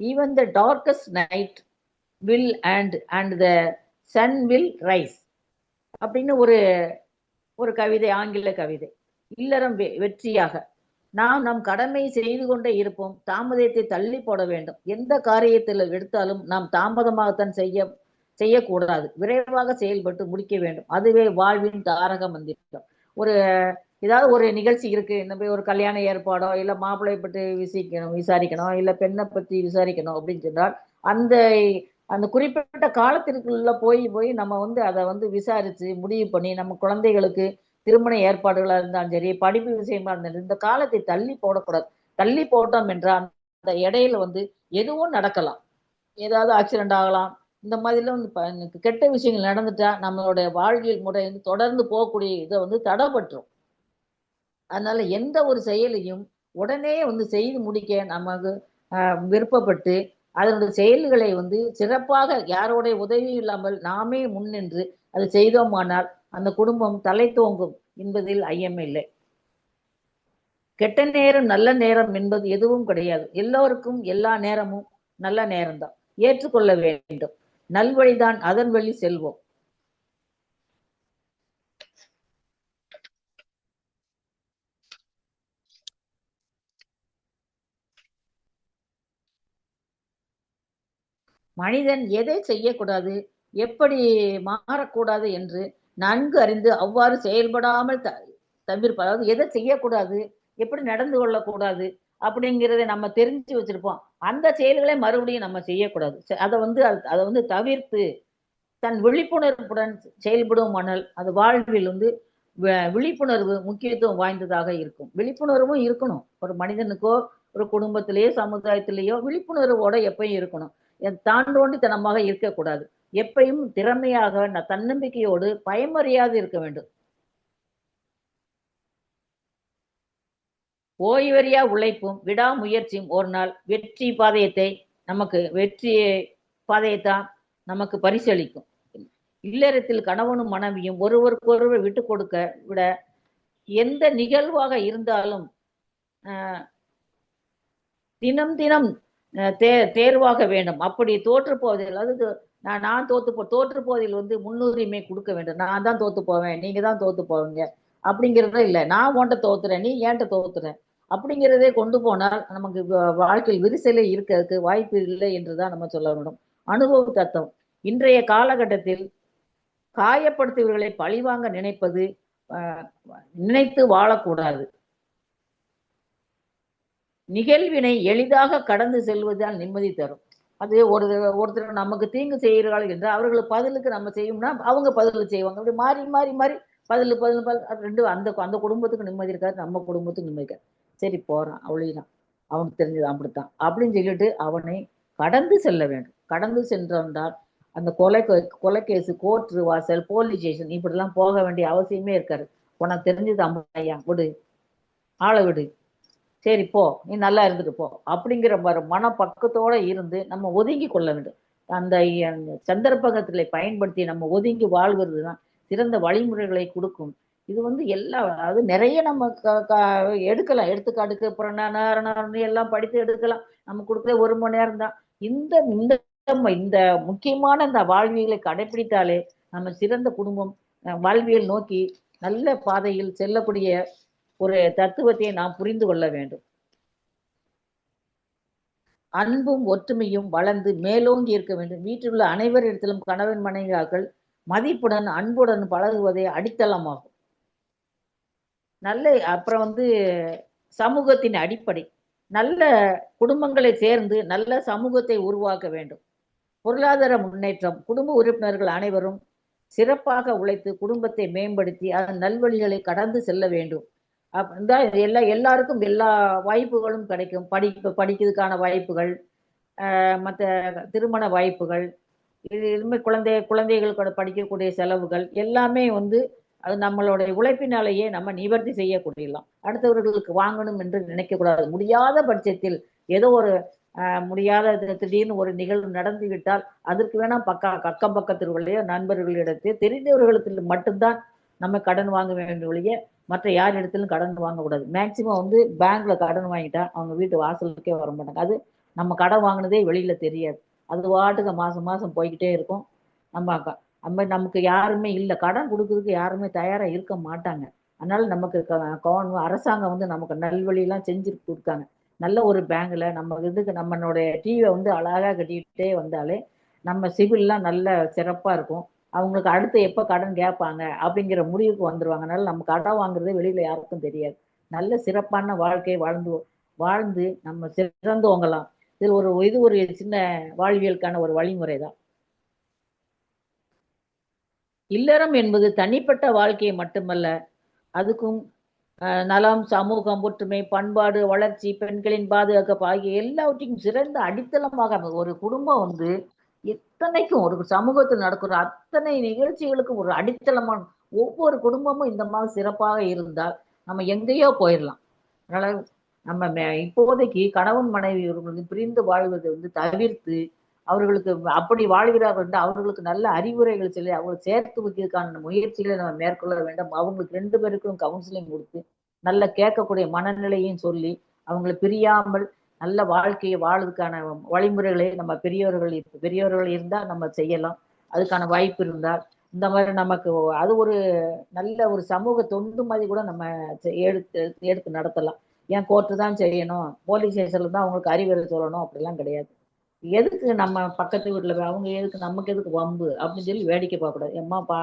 Even the darkest night will and the sun will rise அப்படின்னு ஒரு கவிதை, ஆங்கில கவிதை. இல்லறம் வெற்றியாக நாம் நம் கடமை செய்து கொண்டே இருப்போம். தாமதத்தை தள்ளி போட வேண்டும். எந்த காரியத்தில் எடுத்தாலும் நாம் தாமதமாகத்தான் செய்யக்கூடாது, விரைவாக செயல்பட்டு முடிக்க வேண்டும். அதுவே வாழ்வின் தாரக மந்திரம். ஏதாவது ஒரு நிகழ்ச்சி இருக்கு, இந்த போய் ஒரு கல்யாண ஏற்பாடோ இல்ல மாப்பிள்ளை பற்றி விசாரிக்கணும் இல்ல பெண்ணை பற்றி விசாரிக்கணும் அப்படின்னு சொன்னால் அந்த குறிப்பிட்ட காலத்திற்குள்ள போய் நம்ம வந்து அதை வந்து விசாரிச்சு முடிவு பண்ணி நம்ம குழந்தைகளுக்கு திருமண ஏற்பாடுகளா இருந்தாலும் சரி, படிப்பு விஷயமா இருந்தாலும் இந்த காலத்தை தள்ளி போடக்கூடாது. தள்ளி போட்டோம் என்றால் அந்த இடையில வந்து எதுவும் நடக்கலாம், ஏதாவது ஆக்சிடென்ட் ஆகலாம். இந்த மாதிரிலாம் வந்து கெட்ட விஷயங்கள் நடந்துட்டா நம்மளுடைய வாழ்வியல் முறை வந்து தொடர்ந்து போகக்கூடிய இதை வந்து தடைப்பட்டுரும். அதனால எந்த ஒரு செயலையும் உடனே வந்து செய்து முடிக்க நமக்கு விருப்பப்பட்டு அதனுடைய செயல்களை வந்து சிறப்பாக யாரோடைய உதவியும் இல்லாமல் நாமே முன்னின்று அதை செய்தோமானால் அந்த குடும்பம் தலை தோங்கும் என்பதில் ஐயமில்லை. கெட்ட நேரம் நல்ல நேரம் என்பது எதுவும் கிடையாது. எல்லோருக்கும் எல்லா நேரமும் நல்ல நேரம்தான். ஏற்றுக்கொள்ள வேண்டும். நல்வழிதான், அதன் வழி செல்வோம். மனிதன் எதை செய்யக்கூடாது, எப்படி மாறக்கூடாது என்று நன்கு அறிந்து அவ்வாறு செயல்படாமல் தவிர்ப்ப, அதாவது எதை செய்யக்கூடாது, எப்படி நடந்து கொள்ளக்கூடாது அப்படிங்கிறத நம்ம தெரிஞ்சு வச்சிருப்போம். அந்த செயல்களை மறுபடியும் நம்ம செய்யக்கூடாது. அதை வந்து தவிர்த்து தன் விழிப்புணர்வுடன் செயல்படுமானால் அது வாழ்வில் வந்து விழிப்புணர்வு முக்கியத்துவம் வாய்ந்ததாக இருக்கும். விழிப்புணர்வும் இருக்கணும். ஒரு மனிதனுக்கோ ஒரு குடும்பத்திலேயோ சமுதாயத்திலேயோ விழிப்புணர்வோட எப்பயும் இருக்கணும். தாண்டோண்டித்தனமாக இருக்கக்கூடாது. எப்பயும் திறமையாக தன்னம்பிக்கையோடு பயமறியாது இருக்க வேண்டும். ஓய்வறியா உழைப்பும் விடாமுயற்சியும் ஒரு நாள் வெற்றி பாதையைத்தான் நமக்கு பரிசளிக்கும். இல்லறத்தில் கணவனும் மனைவியும் ஒருவருக்கொருவர் விட்டு கொடுக்க விட எந்த நிகழ்வாக இருந்தாலும் தினம் தினம் தேர்வாக வேண்டும். அப்படி தோற்று போவதில், அதாவது நான் தோற்று போவதில் வந்து முன்னுரிமை கொடுக்க வேண்டும். நான் தான் தோத்து போவேன், நீங்க தான் தோத்து போவீங்க அப்படிங்கிறத இல்லை. நான் உன்ட்ட தோத்துறேன், நீ ஏன்ட்ட தோத்துறேன் அப்படிங்கிறதே கொண்டு போனால் நமக்கு வாழ்க்கையில் விரிசலே இருக்கிறதுக்கு வாய்ப்பு இல்லை என்றுதான் நம்ம சொல்ல வேண்டும். அனுபவ தத்துவம். இன்றைய காலகட்டத்தில் காயப்படுத்துவர்களை பழிவாங்க நினைத்து வாழக்கூடாது. நிகழ்வினை எளிதாக கடந்து செல்வதால் நிம்மதி தரும். அது ஒருத்தர் நமக்கு தீங்கு செய்கிறார்கள் என்றால் அவர்களுக்கு பதிலுக்கு நம்ம செய்யும்னா அவங்க பதில் செய்வாங்க. அப்படி மாறி மாறி மாறி பதில் ரெண்டு அந்த குடும்பத்துக்கு நிம்மதி இருக்காது, நம்ம குடும்பத்துக்கு நிம்மதி இருக்காது. சரி போறான், அவ்வளவுதான், அவனுக்கு தெரிஞ்சது அப்படித்தான் அப்படின்னு சொல்லிட்டு அவனை கடந்து செல்ல வேண்டும். கடந்து சென்றால் அந்த கொலை கேஸ், கோர்ட்டு வாசல், போலீஸ் ஸ்டேஷன் இப்படிலாம் போக வேண்டிய அவசியமே இருக்காரு. உனக்கு தெரிஞ்சது ஐயா விடு, ஆளை விடு, சரி போ, நீ நல்லா இருந்துட்டு போ அப்படிங்கிற மனப்பக்கத்தோட இருந்து நம்ம ஒதுங்கி கொள்ள வேண்டும். அந்த சந்தர்ப்பங்களை பயன்படுத்தி நம்ம ஒதுங்கி வாழ்வது தான் சிறந்த வழிமுறைகளை கொடுக்கும். இது வந்து அதாவது நிறைய நம்ம எடுக்கலாம். எடுத்துக்காட்டுக்கு அப்புறம் எல்லாம் படித்து எடுக்கலாம். நம்ம கொடுக்குற 1 மணி நேரம் தான். இந்த முக்கியமான இந்த வாழ்வியலை கடைபிடித்தாலே நம்ம சிறந்த குடும்பம் வாழ்வியல் நோக்கி நல்ல பாதையில் செல்லக்கூடிய ஒரு தத்துவத்தை நாம் புரிந்து கொள்ள வேண்டும். அன்பும் ஒற்றுமையும் வளர்ந்து மேலோங்கி இருக்க வேண்டும். வீட்டில் உள்ள அனைவரிடத்திலும் கணவன் மனைவியார்கள் மதிப்புடன் அன்புடன் பழகுவதே அடித்தளமாகும். அப்புறம் வந்து சமூகத்தின் அடிப்படை. நல்ல குடும்பங்களை சேர்ந்து நல்ல சமூகத்தை உருவாக்க வேண்டும். பொருளாதார முன்னேற்றம். குடும்ப உறுப்பினர்கள் அனைவரும் சிறப்பாக உழைத்து குடும்பத்தை மேம்படுத்தி அதன் நல்வழிகளை கடந்து செல்ல வேண்டும். எல்லாருக்கும் எல்லா வாய்ப்புகளும் கிடைக்கும். படிக்கிறதுக்கான வாய்ப்புகள், மற்ற திருமண வாய்ப்புகள், இதுமே குழந்தைகளுக்கு படிக்கக்கூடிய செலவுகள் எல்லாமே வந்து அது நம்மளுடைய உழைப்பினாலேயே நம்ம நிவர்த்தி செய்யக்கூடியலாம். அடுத்தவர்களுக்கு வாங்கணும் என்று நினைக்கக்கூடாது. முடியாத பட்சத்தில் ஏதோ ஒரு முடியாத திடீர்னு ஒரு நிகழ்வு நடந்து விட்டால் அதற்கு வேணா அக்கம் பக்கத்திற்குள்ளேயோ நண்பர்களிடத்தையோ தெரிந்தவர்களுக்கு மட்டும்தான் நம்ம கடன் வாங்க வேண்டிய ஒழிய மற்ற யார் இடத்திலும் கடன் வாங்கக்கூடாது. மேக்சிமம் வந்து பேங்க்ல கடன் வாங்கிட்டா அவங்க வீட்டு வாசலுக்கே வர மாட்டாங்க. அது நம்ம கடன் வாங்கினதே வெளியில தெரியாது. அது வாட்டுக்கு மாசம் மாசம் போய்கிட்டே இருக்கும். நமக்கு யாருமே இல்லை, கடன் கொடுக்கறதுக்கு யாருமே தயாரா இருக்க மாட்டாங்க. அதனால நமக்கு அரசாங்கம் வந்து நமக்கு நல்வழியெல்லாம் செஞ்சு கொடுக்காங்க. நல்ல ஒரு பேங்க்ல நம்மளுடைய டிவியை வந்து அழகா கட்டிக்கிட்டே வந்தாலே நம்ம சிபில்லாம் நல்ல சிறப்பா இருக்கும். அவங்களுக்கு அடுத்து எப்ப கடன் கேட்பாங்க அப்படிங்கிற முடிவுக்கு வந்துருவாங்க. அதனால நம்ம கடன் வாங்குறதே வெளியில யாருக்கும் தெரியாது. நல்ல சிறப்பான வாழ்க்கையை வாழ்ந்து நம்ம சிறந்தவங்கலாம். இது ஒரு சின்ன வாழ்வியலுக்கான ஒரு வழிமுறை தான். இல்லறம் என்பது தனிப்பட்ட வாழ்க்கையை மட்டுமல்ல, அதுக்கும் நலம், சமூகம், ஒற்றுமை, பண்பாடு, வளர்ச்சி, பெண்களின் பாதுகாப்பு ஆகிய எல்லாவற்றையும் சிறந்த அடித்தளமாக ஒரு குடும்பம் வந்து எத்தனைக்கும் ஒரு சமூகத்தில் நடக்கிற அத்தனை நிகழ்ச்சிகளுக்கும் ஒரு அடித்தளமான ஒவ்வொரு குடும்பமும் இந்த மாதிரி சிறப்பாக இருந்தால் நம்ம எங்கேயோ போயிடலாம். அதனால இப்போதைக்கு கணவன் மனைவி இவர்களுக்கு பிரிந்து வாழ்வதை தவிர்த்து அவர்களுக்கு அப்படி வாழ்கிறார்கள் என்று அவர்களுக்கு நல்ல அறிவுரைகள் சொல்லி அவங்களை சேர்த்து வைக்கிறதுக்கான முயற்சிகளை நம்ம மேற்கொள்ள வேண்டும். அவங்களுக்கு 2 பேருக்கும் கவுன்சிலிங் கொடுத்து நல்ல கேட்கக்கூடிய மனநிலையும் சொல்லி அவங்களை பிரியாமல் நல்ல வாழ்க்கையை வாழ்வதற்கான வழிமுறைகளை நம்ம பெரியவர்கள் இருந்தால் நம்ம செய்யலாம். அதுக்கான வாய்ப்பு இருந்தால் இந்த மாதிரி நமக்கு அது ஒரு நல்ல ஒரு சமூக தொண்டு மாதிரி கூட நம்ம எடுத்து நடத்தலாம். ஏன் கோர்ட்டு தான் செய்யணும், போலீஸ் ஸ்டேஷன்ல தான் அவங்களுக்கு அறிவுரை சொல்லணும் அப்படிலாம் கிடையாது. எதுக்கு நம்ம பக்கத்து வீட்டில் அவங்க எதுக்கு நமக்கு எதுக்கு வம்பு அப்படின்னு சொல்லி வேடிக்கை பார்க்கக்கூடாது. எம்மாப்பா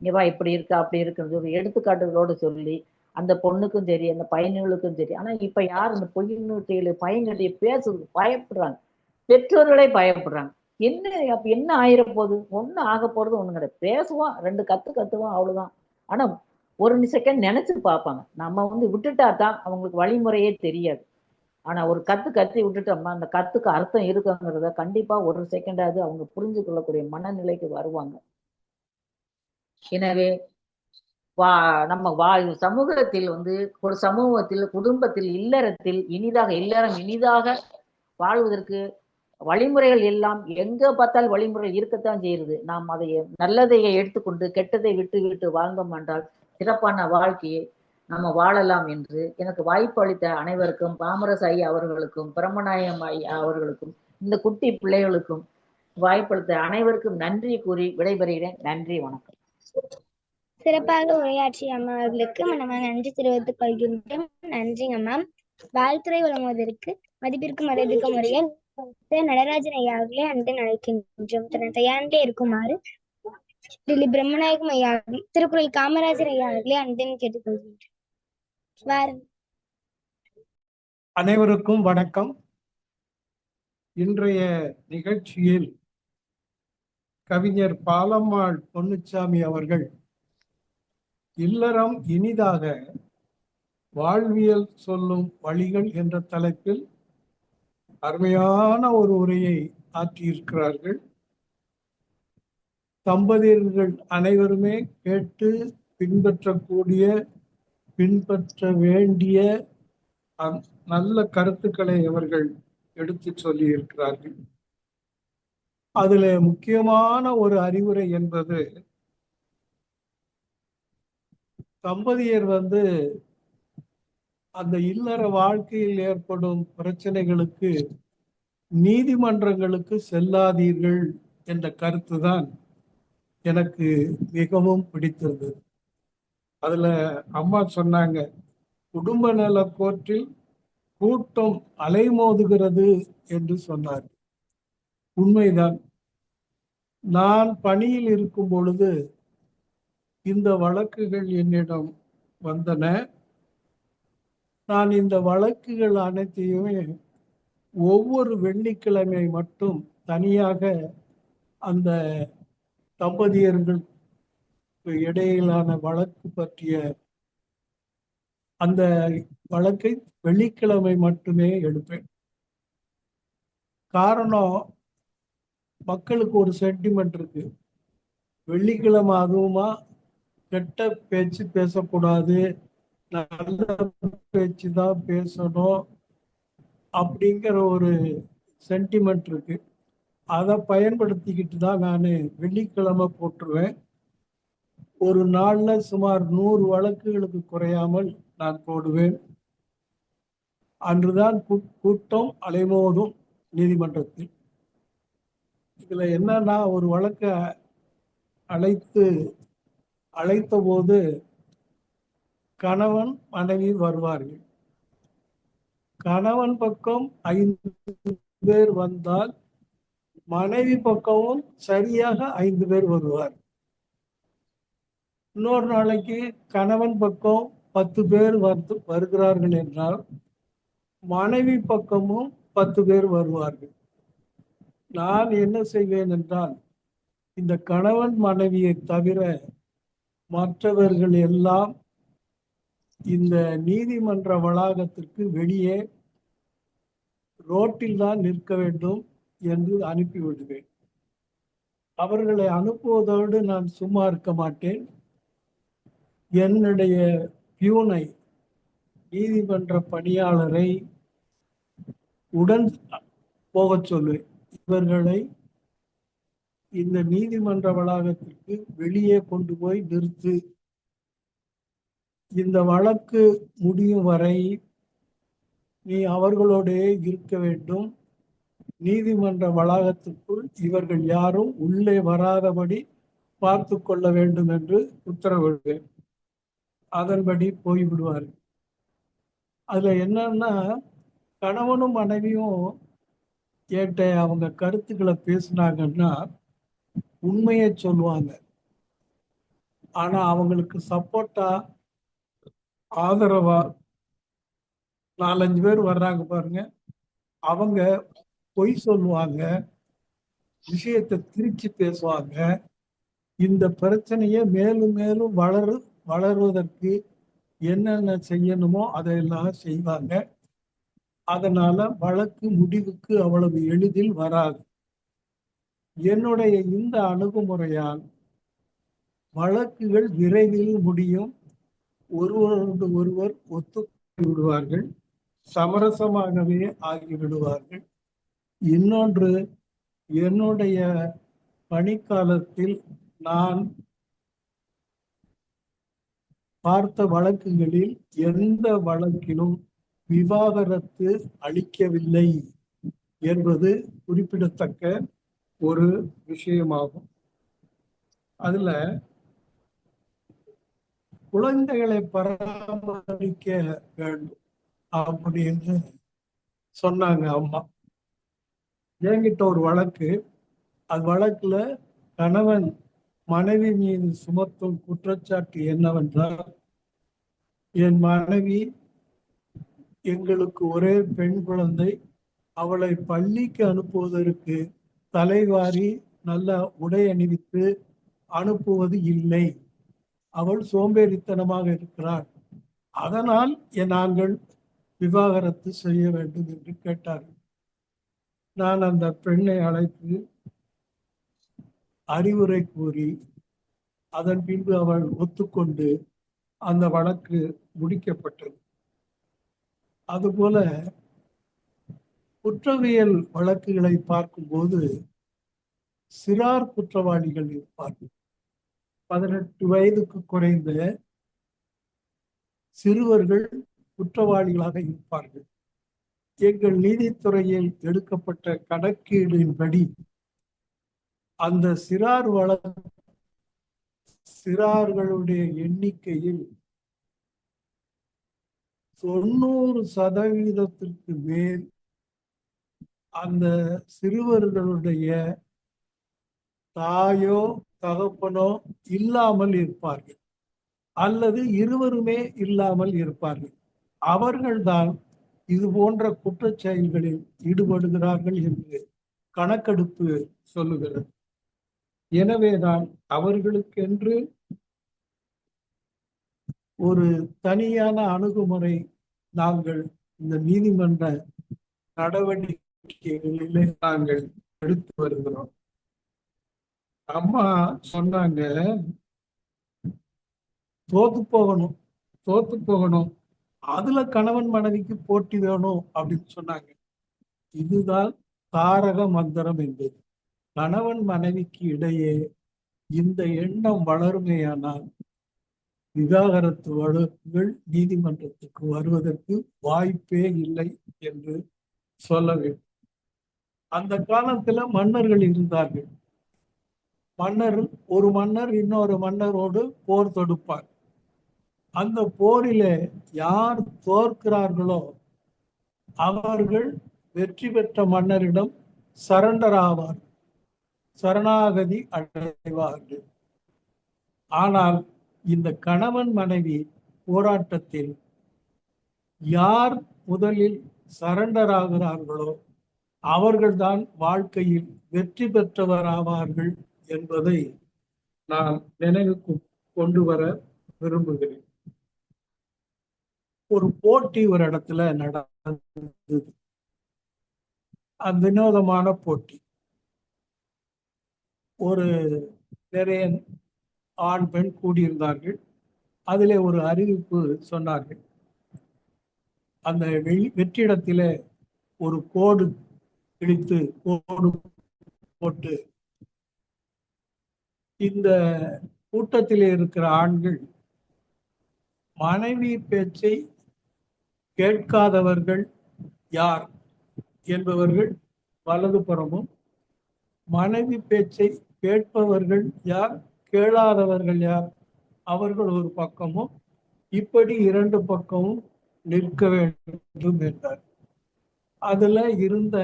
இங்கேவா இப்படி இருக்கு அப்படி இருக்குன்னு சொல்லி எடுத்துக்காட்டுகளோடு சொல்லி அந்த பொண்ணுக்கும் சரி அந்த பையன்களுக்கும் சரி. ஆனால் இப்போ யார் இந்த பொய்யினுடைய பையன்கிட்டயே பேசுறதுக்கு பயப்படுறாங்க, பெற்றோர்களே பயப்படுறாங்க. அப்ப என்ன ஆயிர போகுது? ஒன்றும் ஆக போறது ஒன்றும் கிடையாது. பேசுவான், 2 கத்துவான், அவ்வளவுதான். ஆனா ஒரு செகண்ட் நினைச்சு பார்ப்பாங்க. நம்ம விட்டுட்டா தான் அவங்களுக்கு வழிமுறையே தெரியாது. ஆனா ஒரு கத்தி விட்டுட்டோம்னா அந்த கத்துக்கு அர்த்தம் இருக்குங்கிறத கண்டிப்பா ஒரு செகண்டாவது அவங்க புரிஞ்சு கொள்ளக்கூடிய மனநிலைக்கு வருவாங்க. எனவே நம்ம சமூகத்தில் ஒரு சமூகத்தில் குடும்பத்தில் இல்லறத்தில் இல்லறம் இனிதாக வாழ்வதற்கு வழிமுறைகள் எல்லாம் எங்க பார்த்தால் வழிமுறை இருக்கத்தான் செய்யுது. நாம் அதை நல்லதை எடுத்துக்கொண்டு கெட்டதை விட்டு வாழ்ந்தோம் என்றால் சிறப்பான வாழ்க்கையை நம்ம வாழலாம் என்று எனக்கு வாய்ப்பு அளித்த அனைவருக்கும், பாமரசு ஐயா அவர்களுக்கும், பிரம்மநாயம் ஐயா அவர்களுக்கும், இந்த குட்டி பிள்ளைகளுக்கும் வாய்ப்பளித்த அனைவருக்கும் நன்றி கூறி விடைபெறுகிறேன். நன்றி, வணக்கம். சிறப்பாக உரையாற்றிய அம்மா அவர்களுக்கு நம்ம நன்றி தெரிவித்துக் கொள்கின்றோம். நன்றிங்க மேம். வாழ்த்துறை வழங்குவதற்கு மதிப்பிற்கும் மரியாதைக்கும் முறைய நடராஜன் ஐயா அவர்களே அன்புடன் அழைக்கின்றோம். தன்னை தயாரிலே இருக்குமாறு தில்லி பிரம்மநாயகம் ஐயா திருக்குறள் காமராஜர் ஐயா அவர்களே அன்புடன் கேட்டுக்கொள்கின்றோம். அனைவருக்கும் வணக்கம். இன்றைய நிகழ்ச்சியில் கவிஞர் பாலம்மாள் பொன்னுச்சாமி அவர்கள் இல்லறம் இனிதாக வாழ்வியல் சொல்லும் வழிகள் என்ற தலைப்பில் அருமையான ஒரு உரையை ஆற்றியிருக்கிறார்கள். தம்பதியர்கள் அனைவருமே கேட்டு பின்பற்ற வேண்டிய நல்ல கருத்துக்களை அவர்கள் எடுத்து சொல்லி இருக்கிறார்கள். அதுல முக்கியமான ஒரு அறிவுரை என்பது, தம்பதியர் அந்த இல்லற வாழ்க்கையில் ஏற்படும் பிரச்சனைகளுக்கு நீதிமன்றங்களுக்கு செல்லாதீர்கள் என்ற கருத்துதான் எனக்கு மிகவும் பிடித்திருந்தது. அதுல அம்மா சொன்னாங்க, குடும்ப நல கோர்ட்டில் கூட்டம் அலைமோதுகிறது என்று சொன்னார். உண்மைதான். நான் பணியில் இருக்கும் பொழுது இந்த வழக்குகள் என்னிடம் வந்தன. நான் இந்த வழக்குகள் அனைத்தையுமே ஒவ்வொரு வெள்ளிக்கிழமை மட்டும் தனியாக அந்த தம்பதியர்கள் இடையிலான வழக்கு பற்றிய அந்த வழக்கை வெள்ளிக்கிழமை மட்டுமே எடுப்பேன். காரணம், மக்களுக்கு ஒரு சென்டிமெண்ட் இருக்கு. வெள்ளிக்கிழமை அதுவுமா கெட்ட பேச்சு பேசக்கூடாது, நல்ல பேச்சு தான் பேசணும் அப்படிங்கிற ஒரு சென்டிமெண்ட் இருக்கு. அதை பயன்படுத்திக்கிட்டு தான் நான் வெள்ளிக்கிழமை போட்டுருவேன். ஒரு நாள்ல சுமார் 100 வழக்குகளுக்கு குறையாமல் நான் போடுவேன். அன்றுதான் கூட்டம் அலைமோதும் நீதிமன்றத்தில். இதுல என்னன்னா, ஒரு வழக்கை அழைத்த போது கணவன் மனைவி வருவார்கள். கணவன் பக்கம் 5 பேர் வந்தால் மனைவி பக்கமும் சரியாக 5 பேர் வருவார். இன்னொரு நாளைக்கு கணவன் பக்கம் 10 பேர் வருகிறார்கள் என்றால் மனைவி பக்கமும் 10 பேர் வருவார்கள். நான் என்ன செய்வேன் என்றால், இந்த கணவன் மனைவியை தவிர மற்றவர்கள் எல்லாம் இந்த நீதிமன்ற வளாகத்திற்கு வெளியே ரோட்டில் தான் நிற்க வேண்டும் என்று அனுப்பிவிடுவேன். அவர்களை அனுப்புவதோடு நான் சும்மா இருக்க மாட்டேன். என்னுடைய பியூனை நீதிமன்ற பணியாளரை உடன் போகச் சொல்வேன். இவர்களை இந்த நீதிமன்ற வளாகத்திற்கு வெளியே கொண்டு போய் நிறுத்து. இந்த வழக்கு முடியும் வரை நீ அவர்களோடே இருக்க வேண்டும். நீதிமன்ற வளாகத்திற்குள் இவர்கள் யாரும் உள்ளே வராதபடி பார்த்து கொள்ள வேண்டும் என்று உத்தரவிடுவேன். அதன்படி போய்விடுவார்கள். அதுல என்னன்னா, கணவனும் மனைவியும் ஏட்ட அவங்க கருத்துக்களை பேசினாங்கன்னா உண்மையை சொல்லுவாங்க. ஆனா அவங்களுக்கு சப்போர்ட்டா ஆதரவா 4-5 பேர் வர்றாங்க பாருங்க, அவங்க பொய் சொல்லுவாங்க, விஷயத்தை திரிச்சு பேசுவாங்க. இந்த பிரச்சனையை மேலும் மேலும் வளருவதற்கு என்னென்ன செய்யணுமோ அதையெல்லாம் செய்வாங்க. அதனால வழக்கு முடிவுக்கு அவ்வளவு எளிதில் வராது. என்னுடைய இந்த அணுகுமுறையால் வழக்குகள் விரைவில் முடியும். ஒருவரோடு ஒருவர் ஒத்து விடுவார்கள், சமரசமாகவே ஆகிவிடுவார்கள். இன்னொன்று, என்னுடைய பணிக்காலத்தில் நான் பார்த்த வழக்குகளில் எந்த வழக்கிலும் விவாகரத்து அளிக்கவில்லை என்பது குறிப்பிடத்தக்க ஒரு விஷயமாகும். அதுல குழந்தைகளை பராமரிக்க வேண்டும் அப்படின்னு சொன்னாங்க அம்மா. என்கிட்ட ஒரு வழக்கு, அது வழக்குல கணவன் மனைவி மீது சுமத்தும் குற்றச்சாட்டு என்னவென்றால், என் மனைவி எங்களுக்கு ஒரே பெண் குழந்தை, அவளை பள்ளிக்கு அனுப்புவதற்கு தலைவாரி நல்ல உடை அணிவித்து அனுப்புவது இல்லை, அவள் சோம்பேறித்தனமாக இருக்கிறாள், அதனால் நாங்கள் விவாகரத்து செய்ய வேண்டும் என்று கேட்டார்கள். நான் அந்த பெண்ணை அழைத்து அறிவுரை கூறி அதன் பின்பு அவள் ஒத்துக்கொண்டு அந்த வழக்கு முடிக்கப்பட்டது. அதுபோல குற்றவியல் வழக்குகளை பார்க்கும்போது சிறார் குற்றவாளிகள் இருப்பார்கள். 18 வயதுக்கு குறைந்த சிறுவர்கள் குற்றவாளிகளாக இருப்பார்கள். எங்கள் நீதித்துறையில் எடுக்கப்பட்ட கணக்கீடின்படி அந்த சிறார்களுடைய எண்ணிக்கையில் 90% மேல் அந்த சிறுவர்களுடைய தாயோ தகப்பனோ இல்லாமல் இருப்பார்கள், அல்லது இருவருமே இல்லாமல் இருப்பார்கள். அவர்கள்தான் இது போன்ற குற்றச் செயல்களில் ஈடுபடுகிறார்கள் என்று கணக்கெடுப்பு சொல்லுகிறது. எனவேதான் அவர்களுக்கென்று ஒரு தனியான அணுகுமுறை நாங்கள் இந்த நீதிமன்ற நடவடிக்கைகளிலே நாங்கள் எடுத்து வருகிறோம். அம்மா சொன்னாங்க, தோத்து போகணும், அதுல கணவன் மனைவிக்கு போட்டி வேணும் அப்படின்னு சொன்னாங்க. இதுதான் தாரக மந்திரம் என்பது. கணவன் மனைவிக்கு இடையே இந்த எண்ணம் வளருமேயானால் விவாகரத்து வழக்குகள் நீதிமன்றத்துக்கு வருவதற்கு வாய்ப்பே இல்லை என்று சொல்ல வேண்டும். அந்த காலத்துல மன்னர்கள் இருந்தார்கள். ஒரு மன்னர் இன்னொரு மன்னரோடு போர் தொடுப்பார். அந்த போரிலே யார் தோற்கிறார்களோ அவர்கள் வெற்றி பெற்ற மன்னரிடம் சரண்டர் ஆவார், சரணாகதி அடைவார்கள். ஆனால் இந்த கணவன் மனைவி போராட்டத்தில் யார் முதலில் சரண்டர் ஆகிறார்களோ அவர்கள்தான் வாழ்க்கையில் வெற்றி பெற்றவராவார்கள் என்பதை நான் நினைவுக்கு கொண்டு வர விரும்புகிறேன். ஒரு போட்டி ஒரு இடத்துல நடந்தது, வினோதமான போட்டி. ஒரு நிறைய ஆண் பெண் கூடியிருந்தார்கள். அதிலே ஒரு அறிவிப்பு சொன்னார்கள், அந்த வெற்றிடத்திலே ஒரு கோடு கிழித்து கோடு போட்டு இந்த கூட்டத்திலே இருக்கிற ஆண்கள் மனைவி பேச்சை கேட்காதவர்கள் யார் என்பவர்கள் வலது புறமும், மனைவி பேச்சை கேட்பவர்கள் யார், கேளாதவர்கள் யார் அவர்கள் ஒரு பக்கமும், இப்படி இரண்டு பக்கமும் நிற்க வேண்டும் என்றார். அதுல இருந்த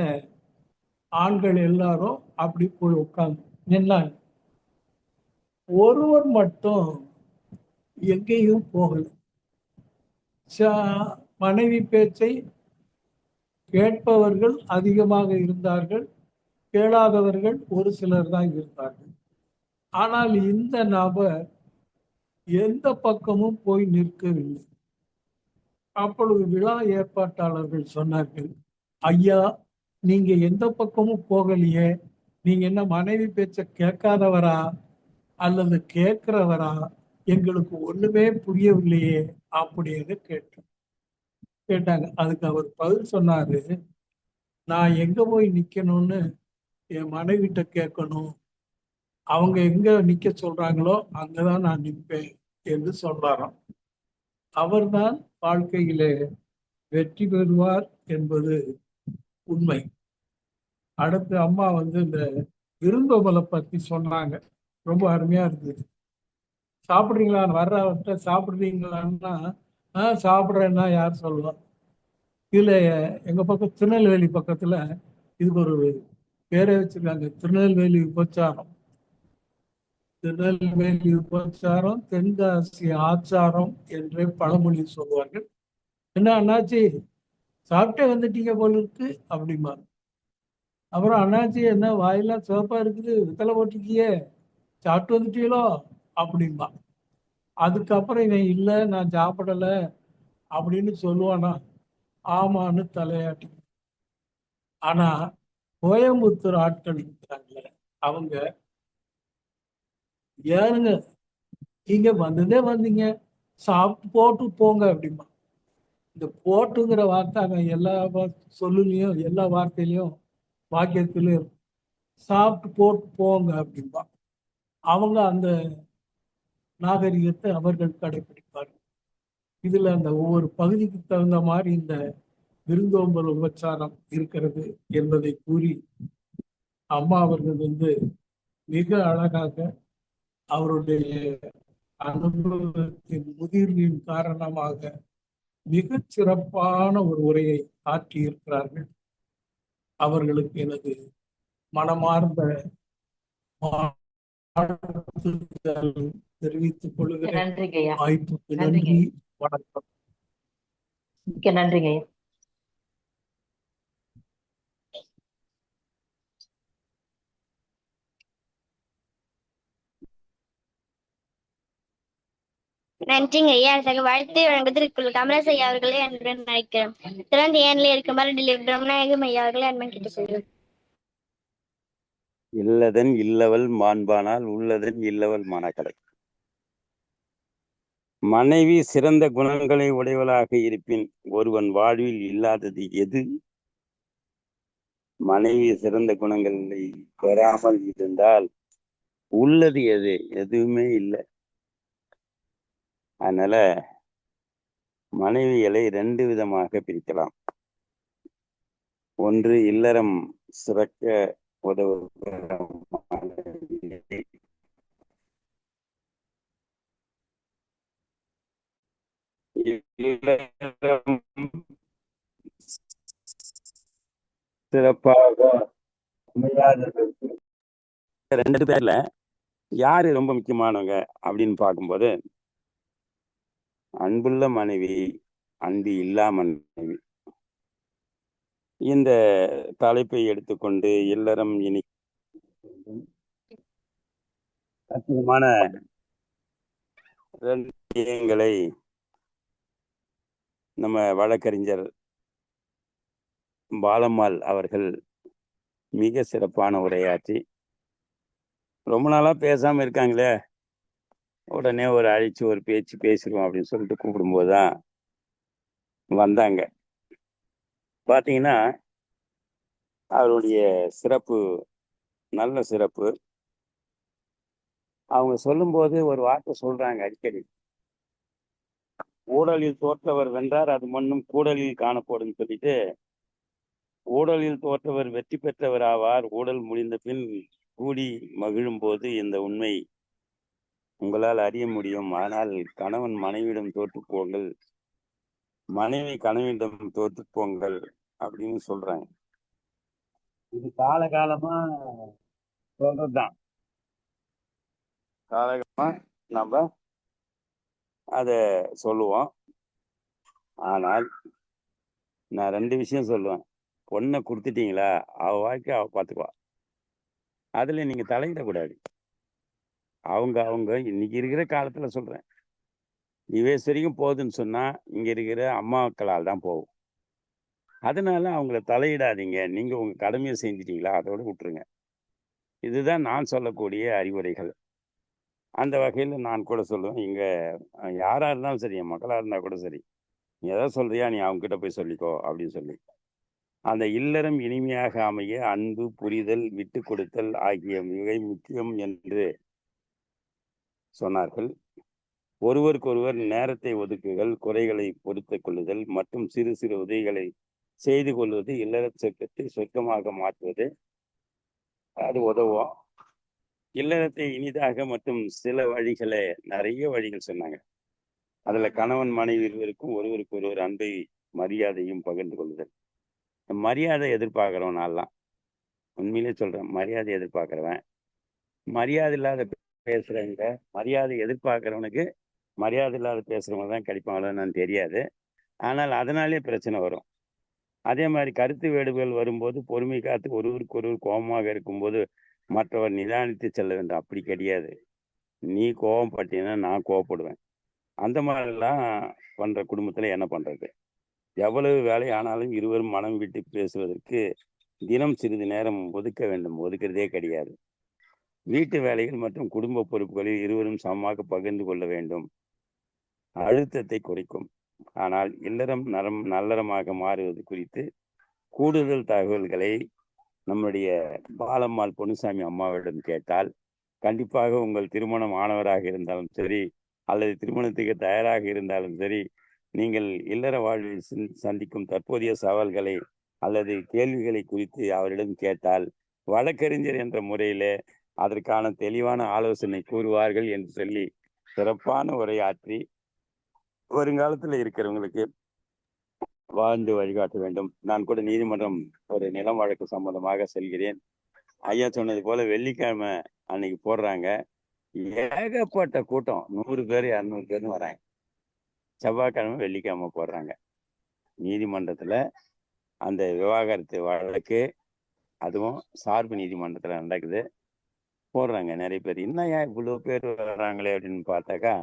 ஆண்கள் எல்லாரும் அப்படி போய் உட்கார்ந்து நின்னாங்க. ஒருவர் மட்டும் எங்கேயும் போகல. மனைவி பேச்சை கேட்பவர்கள் அதிகமாக இருந்தார்கள், கேளாதவர்கள் ஒரு சிலர் தான் இருந்தார்கள். ஆனால் இந்த நபர் எந்த பக்கமும் போய் நிற்கவில்லை. அப்பொழுது விழா ஏற்பாட்டாளர்கள் சொன்னார்கள், ஐயா, நீங்க எந்த பக்கமும் போகலையே, நீங்க என்ன மனைவி பேச்ச கேட்காதவரா அல்லது கேட்கிறவரா, எங்களுக்கு ஒண்ணுமே புரியவில்லையே அப்படின்னு கேட்டாங்க. அதுக்கு அவர் பதில் சொன்னாரு, நான் எங்க போய் நிக்கணும்னு என் மனைவிட்ட கேட்கணும், அவங்க எங்க நிக்க சொல்றாங்களோ அங்கதான் நான் நிற்பேன் என்று சொல்றாராம். அவர்தான் வாழ்க்கையிலே வெற்றி பெறுவார் என்பது உண்மை. அடுத்து அம்மா இந்த விருந்தோம்பலை பத்தி சொன்னாங்க. ரொம்ப அருமையா இருந்தது. சாப்பிட்றீங்களான்னு வர்றவர்கிட்ட சாப்பிட்றீங்களான்னா சாப்பிட்றேன்னா யார் சொல்லுவா? இதுல எங்க பக்கம் திருநெல்வேலி பக்கத்துல இதுக்கு ஒரு பேரே வச்சிருக்காங்க, திருநெல்வேலி உபச்சாரம். திருநெல்வேலி உபச்சாரம் தென்காசி ஆச்சாரம் என்றே பழமொழி சொல்லுவார்கள். என்ன அண்ணாச்சி சாப்பிட்டே வந்துட்டீங்க போல இருக்கு அப்படிமா. அப்புறம் அண்ணாச்சி என்ன வாயெல்லாம் சிவப்பா இருக்குது, வித்தலை போட்டிருக்கியே, சாப்பிட்டு வந்துட்டீங்களோ அப்படின்பா. அதுக்கப்புறம் இவன் இல்லை நான் சாப்பிடல அப்படின்னு சொல்லுவானா, ஆமான்னு தலையாட்டி. ஆனா கோயம்புத்தூர் ஆட்கள் இருக்கிறாங்களே, அவங்க ஏனுங்க நீங்க வந்ததே வந்தீங்க, சாப்பிட்டு போட்டு போங்க அப்படிமா. இந்த போட்டுங்கிற வார்த்தை அவன் எல்லா சொல்லுலையும் எல்லா வார்த்தையிலையும் வாக்கியத்திலையும் சாப்பிட்டு போட்டு போங்க அப்படின்பா. அவங்க அந்த நாகரிகத்தை அவர்கள் கடைபிடிப்பார்கள். இதுல அந்த ஒவ்வொரு பகுதிக்கு தகுந்த மாதிரி இந்த விருந்தோம்பல் உபச்சாரம் இருக்கிறது என்பதை கூறி அம்மா அவர்கள் மிக அழகாக அவருடைய அனுபவத்தின் முதிர்வின் காரணமாக மிகச் சிறப்பான ஒரு உரையை ஆற்றியிருக்கிறார்கள். அவர்களுக்கு எனது மனமார்ந்த தெரிவித்துக் கொள்கிறேன். வாய்ப்புக்கு நன்றி, வணக்கம். மிக்க நன்றிங்க. நன்றிங்க ஐயா. வாழ்த்து வழங்குவதற்கு கமலஸ் ஐயா அவர்களே அன்புடன் நினைக்கிறோம். தொடர்ந்து ஏனிலே இருக்குமாறு டெல்லி பிரம்மநாயகம் ஐயா அவர்களே அன்பன் கேட்டுக்கொள்கிறோம். இல்லதன் இல்லவள் மாண்பானால் உள்ளதன் இல்லவள் மனக்கடை. மனைவி சிறந்த குணங்களை உடையவளாக இருப்பின் ஒருவன் வாழ்வில் இல்லாதது எது? மனைவி சிறந்த குணங்களை பெறாமல் இருந்தால் உள்ளது எது? எதுவுமே இல்லை. அதனால மனைவிகளை 2 விதமாக பிரிக்கலாம். ஒன்று இல்லறம் சிறக்க உதவுகிற மனைவி, இல்லறம் சிறப்பாக அமையாததற்கு 2 பேர்ல யாரு ரொம்ப முக்கியமானவங்க அப்படின்னு பார்க்கும்போது, அன்புள்ள மனைவி, அன்பு இல்லா மனைவி. இந்த தலைப்பை எடுத்துக்கொண்டு இல்லறம் இனி அற்புதமான 2 விஷயங்களை நம்ம வழக்கறிஞர் பாலம்மாள் அவர்கள் மிக சிறப்பான உரையாற்றி, ரொம்ப நாளா பேசாம இருக்காங்களே, உடனே ஒரு அழைச்சு ஒரு பேச்சு பேசிடுவோம் அப்படின்னு சொல்லிட்டு கூப்பிடும்போது தான் வந்தாங்க. பார்த்தீங்கன்னா அவருடைய சிறப்பு நல்ல சிறப்பு. அவங்க சொல்லும்போது ஒரு வார்த்தை சொல்றாங்க அடிக்கடி, ஊடலில் தோற்றவர் வென்றார் அது மண்ணும் கூடலில் காணப்படும் சொல்லிட்டு, ஊடலில் தோற்றவர் வெற்றி பெற்றவர் ஆவார், ஊடல் முடிந்த பின் கூடி மகிழும் போது இந்த உண்மை உங்களால் அறிய முடியும். ஆனால் கணவன் மனைவியிடம் தோற்று போங்கள், மனைவி கணவனிடம் தோற்று போங்கள் அப்படின்னு சொல்றாங்க. இது காலகாலமா சொல்றதுதான். காலகாலமா நம்ம அத சொல்லுவோம். ஆனால் நான் 2 விஷயம் சொல்லுவேன். பொண்ணை கொடுத்துட்டீங்களா, அவ வாழ்க்கைய அவ பார்த்துக்குவா. அதுல நீங்க தலையிடக்கூடாது. அவங்க இன்னைக்கு இருக்கிற காலத்துல சொல்றேன், யுஎஸ் வரைக்கும் போகுதுன்னு சொன்னா இங்க இருக்கிற அம்மாக்களால் தான் போகும். அதனால அவங்கள தலையிடாதீங்க. நீங்க உங்க கடமையை செஞ்சிட்டீங்களா, அதோட விட்டுருங்க. இதுதான் நான் சொல்லக்கூடிய அறிவுரைகள். அந்த வகையில நான் கூட சொல்லுவேன், இங்க யாரா இருந்தாலும் சரி, என் மக்களா இருந்தா கூட சரி, நீ எதாவது சொல்றியா, நீ அவங்க கிட்ட போய் சொல்லிக்கோ அப்படின்னு சொல்லி, அந்த இல்லறம் இனிமையாக அமைய அன்பு, புரிதல், விட்டு கொடுத்தல் ஆகிய மிக முக்கியம் என்று சொன்னார்கள். ஒருவருக்கொருவர் நேரத்தை ஒதுக்குதல், குறைகளை பொறுத்துக் கொள்ளுதல் மற்றும் சிறு சிறு உதவிகளை செய்து கொள்வது இல்லற சொர்க்கத்தை சொர்க்கமாக மாற்றுவது. அது உதவும். இல்லறத்தை இனிதாக மற்றும் சில வழிகளை, நிறைய வழிகள் சொன்னாங்க. அதுல கணவன் மனைவி இருவருக்கும் ஒருவருக்கு ஒருவர் அன்பை மரியாதையும் பகிர்ந்து கொள்ளுதல். மரியாதை எதிர்பார்க்கிறவன் நான்லாம் உண்மையிலே சொல்றேன், மரியாதை எதிர்பார்க்கிறவன். மரியாதை இல்லாத பேசுறவங்க, மரியாதை எதிர்பார்க்கிறவனுக்கு மரியாதை இல்லாத பேசுறவங்க தான் கிடைப்பாங்களோ நான் தெரியாது. ஆனால் அதனாலே பிரச்சனை வரும். அதே மாதிரி கருத்து வேடுகள் வரும்போது பொறுமை காத்து ஒருவருக்கு ஒருவர் கோபமாக இருக்கும்போது மற்றவர் நிதானித்து செல்ல வேண்டும். அப்படி கிடையாது. நீ கோபம் பட்டீங்கன்னா நான் கோவப்படுவேன். அந்த மாதிரிலாம் பண்ற குடும்பத்துல என்ன பண்றது? எவ்வளவு வேலை ஆனாலும் இருவரும் மனம் விட்டு பேசுவதற்கு தினம் சிறிது நேரம் ஒதுக்க வேண்டும். ஒதுக்கிறதே கிடையாது. வீட்டு வேலைகள் மற்றும் குடும்ப பொறுப்புகளில் இருவரும் சமமாக பகிர்ந்து கொள்ள வேண்டும். அழுத்தத்தை குறைக்கும். ஆனால் இல்லறம் நல்லறமாக மாறுவது குறித்து கூடுதல் தகவல்களை நம்முடைய பாலம்மாள் பொன்னுசாமி அம்மாவிடம் கேட்டால், கண்டிப்பாக உங்கள் திருமணம் ஆனவராக இருந்தாலும் சரி, அல்லது திருமணத்துக்கு தயாராக இருந்தாலும் சரி, நீங்கள் இல்லற வாழ்வில் சந்திக்கும் தற்போதைய சவால்களை அல்லது கேள்விகளை குறித்து அவரிடம் கேட்டால், வழக்கறிஞர் என்ற முறையில அதற்கான தெளிவான ஆலோசனை கூறுவார்கள் என்று சொல்லி சிறப்பான உரையாற்றி வருங்காலத்தில் இருக்கிறவங்களுக்கு வாழ்ந்து வழிகாட்ட வேண்டும். நான் கூட நீதிமன்றம் ஒரு நிலம் வழக்கு சம்பந்தமாக செல்கிறேன். ஐயா சொன்னது போல வெள்ளிக்கிழமை அன்னைக்கு போடுறாங்க, ஏகப்பட்ட கூட்டம், 100 பேர் 200 பேர்னு வராங்க. செவ்வாய்க்கிழமை வெள்ளிக்கிழமை போடுறாங்க. நீதிமன்றத்துல அந்த விவாகரத்து வழக்கு, அதுவும் சார்பு நீதிமன்றத்துல நடக்குது. போடுறாங்க நிறைய பேர். என்னையா இவ்வளவு பேர் வர்றாங்களே அப்படின்னு பார்த்தாக்கா,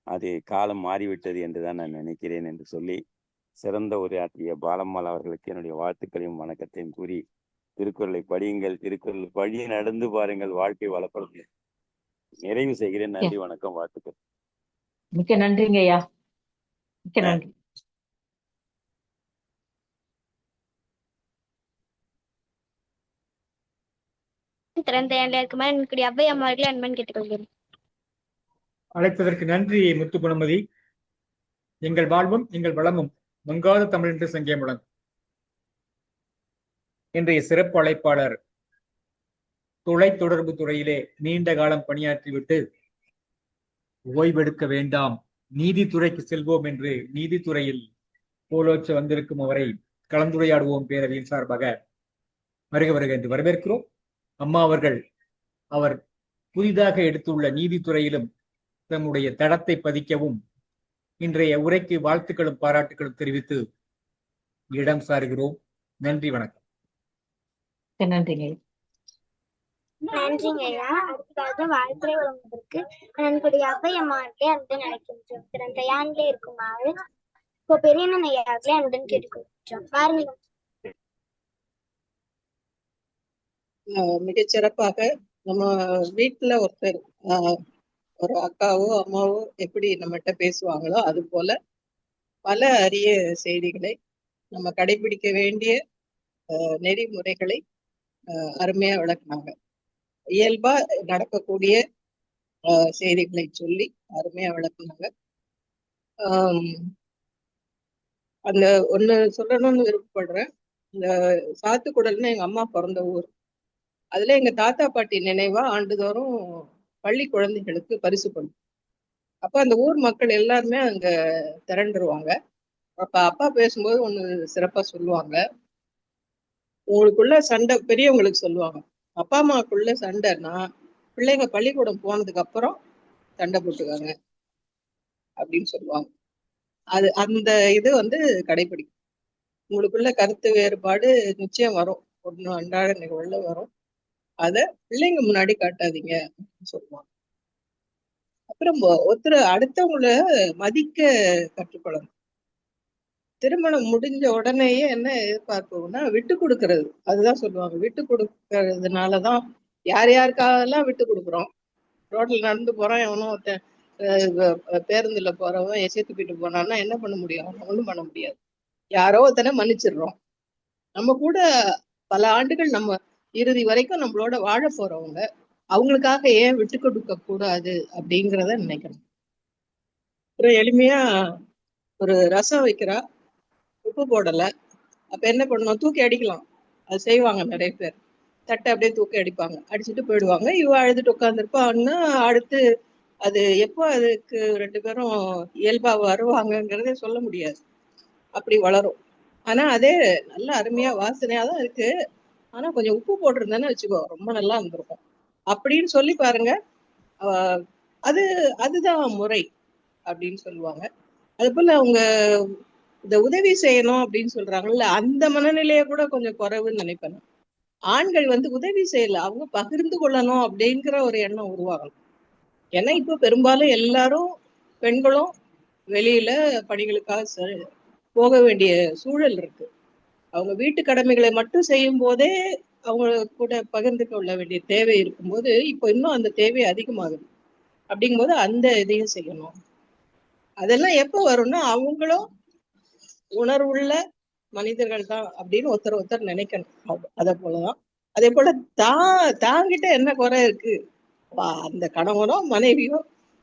அது காலம் மாறிவிட்டது என்றுதான் நான் நினைக்கிறேன் என்று சொல்லி சிறந்த உரையாற்றிய பாலம்மாள் அவர்களுக்கு என்னுடைய வாழ்த்துக்களையும் வணக்கத்தையும் கூறி, திருக்குறளை படியுங்கள், திருக்குறள் வழி நடந்து பாருங்கள், வாழ்க்கை வளப்படும். நிறைவு செய்கிறேன். நன்றி, வணக்கம், வாழ்த்துக்கள். மிக்க நன்றிங்க ஐயா, மிக்க நன்றி. திறந்த இருக்குமாறு என்னுடைய அவ்வை அம்மாவர்களை அன்பன் கேட்டுக்கொள்கிறேன். அழைத்ததற்கு நன்றி முத்து குணமதி. எங்கள் வாழ்வும் எங்கள் வளமும் மங்காத தமிழ் என்று சங்கே முழங்கும். இன்றைய சிறப்பு அழைப்பாளர் தொலைத்தொடர்பு துறையிலே நீண்ட காலம் பணியாற்றிவிட்டு ஓய்வெடுக்க வேண்டாம், நீதித்துறைக்கு செல்வோம் என்று நீதித்துறையில் போலோச்ச வந்திருக்கும் அவரை கலந்துரையாடுவோம் பேரவையின் சார்பாக வருக வருக என்று வரவேற்கிறோம். அம்மா அவர்கள் அவர் புதிதாக எடுத்துள்ள நீதித்துறையிலும் தம்முடைய தடத்தை பதிக்கவும் இன்றைய உரைக்கு வாழ்த்துக்களும் பாராட்டுகளும் தெரிவித்து இடம் சாருகிறோம். நன்றி, வணக்கம். நன்றிங்க. நன்றிங்க ஐயா. அடுத்ததாக வாழ்த்துறை வழங்குவதற்கு என்னுடைய அவ்வை அம்மாவர்களை அன்புடன் அழைக்கின்றோம். திறந்த யானிலே இருக்குமாறு இப்போ பெரியண்ணன் ஐயாவர்களை அன்புடன் கேட்டுக்கொள்கின்றோம். பாருங்க. மிகச் சிறப்பாக நம்ம வீட்டுல ஒருத்தர் ஒரு அக்காவோ அம்மாவோ எப்படி நம்மகிட்ட பேசுவாங்களோ அது போல பல அரிய செய்திகளை நம்ம கடைபிடிக்க வேண்டிய நெறிமுறைகளை அருமையா விளக்குனாங்க. இயல்பா நடக்கக்கூடிய செய்திகளை சொல்லி அருமையா விளக்குனாங்க. அந்த ஒண்ணு சொல்லணும்னு விருப்பப்படுறேன். இந்த சாத்துக்குடல்னு எங்க அம்மா பிறந்த ஊர். அதுல எங்க தாத்தா பாட்டி நினைவா ஆண்டுதோறும் பள்ளி குழந்தைகளுக்கு பரிசு பண்ணும். அப்ப அந்த ஊர் மக்கள் எல்லாருமே அங்க திரண்டுருவாங்க. அப்ப அப்பா பேசும்போது ஒண்ணு சிறப்பா சொல்லுவாங்க. உங்களுக்குள்ள சண்டை பெரியவங்களுக்கு சொல்லுவாங்க, அப்பா அம்மாவுக்குள்ள சண்டைன்னா பிள்ளைங்க பள்ளிக்கூடம் போனதுக்கு அப்புறம் சண்டை போட்டுக்காங்க அப்படின்னு சொல்லுவாங்க. அந்த இது கடைபிடிக்கும். உங்களுக்குள்ள கருத்து வேறுபாடு நிச்சயம் வரும், ஒண்ணு அன்றாட நிகழ்வுல வரும். அத பிள்ளைங்க முன்னாடி காட்டாதீங்க அப்படின்னு சொல்லுவாங்க. அப்புறம் ஒருத்தர் அடுத்தவங்கள மதிக்க கற்றுக்கொள்ளணும். திருமணம் முடிஞ்ச உடனேயே என்ன எதிர்பார்ப்போம்னா விட்டு கொடுக்கறது. அதுதான் சொல்லுவாங்க. விட்டு கொடுக்கறதுனாலதான் யார் யாருக்காகலாம் விட்டு கொடுக்குறோம். ரோட்ல நடந்து போறோம், எவனோ பேருந்துல போறவன் எசைத்துப்பிட்டு போனான்னா என்ன பண்ண முடியும்? ஒண்ணும் பண்ண முடியாது. யாரோ ஒருத்தனை மன்னிச்சிடுறோம். நம்ம கூட பல ஆண்டுகள் நம்ம இறுதி வரைக்கும் நம்மளோட வாழ போறவங்க, அவங்களுக்காக ஏன் விட்டு கொடுக்க கூடாது அப்படிங்கிறத நினைக்கணும். ஒரு எளிமையா ஒரு ரசம் வைக்கிறா, உப்பு போடல, அப்ப என்ன பண்ணணும்? தூக்கி அடிக்கலாம். அது செய்வாங்க நிறைய பேர். தட்டை அப்படியே தூக்கி அடிப்பாங்க, அடிச்சுட்டு போயிடுவாங்க. இவ அழுதுட்டு உட்காந்துருப்பான்னா அடுத்து அது எப்போ அதுக்கு ரெண்டு பேரும் இயல்பா வருவாங்கங்கிறதே சொல்ல முடியாது. அப்படி வளரும். ஆனா அதே நல்ல அருமையா வாசனையா தான் இருக்கு. ஆனா கொஞ்சம் உப்பு போட்டிருந்தேன்னு வச்சுக்கோ, ரொம்ப நல்லா இருந்திருக்கும் அப்படின்னு சொல்லி பாருங்க. அது அதுதான் முறை அப்படின்னு சொல்லுவாங்க. அது போல அவங்க இந்த உதவி செய்யணும் அப்படின்னு சொல்றாங்கல்ல, அந்த மனநிலைய கூட கொஞ்சம் குறைவுன்னு நினைப்பேன். ஆண்கள் உதவி செய்யல, அவங்க பகிர்ந்து கொள்ளணும் அப்படிங்கிற ஒரு எண்ணம் உருவாகணும். ஏன்னா இப்ப பெரும்பாலும் எல்லாரும் பெண்களும் வெளியில பணிகளுக்காக போக வேண்டிய சூழல் இருக்கு. அவங்க வீட்டு கடமைகளை மட்டும் செய்யும் போதே அவங்க கூட பகிர்ந்து கொள்ள வேண்டிய தேவை இருக்கும்போது இப்போ இன்னும் அந்த தேவை அதிகமாகுது. அப்படிங்கும்போது அந்த இதையும் செய்யணும். அதெல்லாம் எப்ப வரும்னா அவங்களும் உணர்வுள்ள மனிதர்கள் தான் அப்படின்னு ஒருத்தர் நினைக்கணும். அத போலதான். அதே போல தாங்கிட்ட என்ன குறை இருக்கு? அந்த கணவனோ மனைவியோ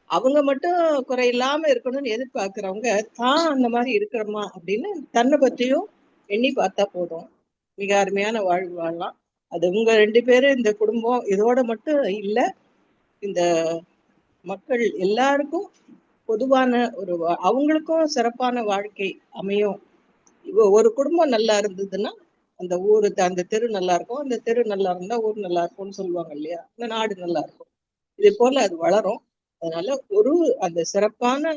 அவங்க மட்டும் குறை இல்லாம இருக்கணும்னு எதிர்பார்க்கிறவங்க தான் அந்த மாதிரி இருக்கிறோமா அப்படின்னு தன்னை பற்றியும் எண்ணி பார்த்தா போதும். மிக அருமையான வாழ்வு வாழலாம். அது உங்க ரெண்டு பேரும் இந்த குடும்பம் இதோட மட்டும் இல்ல, இந்த மக்கள் எல்லாருக்கும் பொதுவான ஒரு அவங்களுக்கும் சிறப்பான வாழ்க்கை அமையும். ஒரு குடும்பம் நல்லா இருந்ததுன்னா அந்த ஊரு அந்த தெரு நல்லா இருக்கும், அந்த தெரு நல்லா இருந்தா ஊர் நல்லா இருக்கும்னு சொல்லுவாங்க இல்லையா? இந்த நாடு நல்லா இருக்கும். இது போல அது வளரும். அதனால அந்த சிறப்பான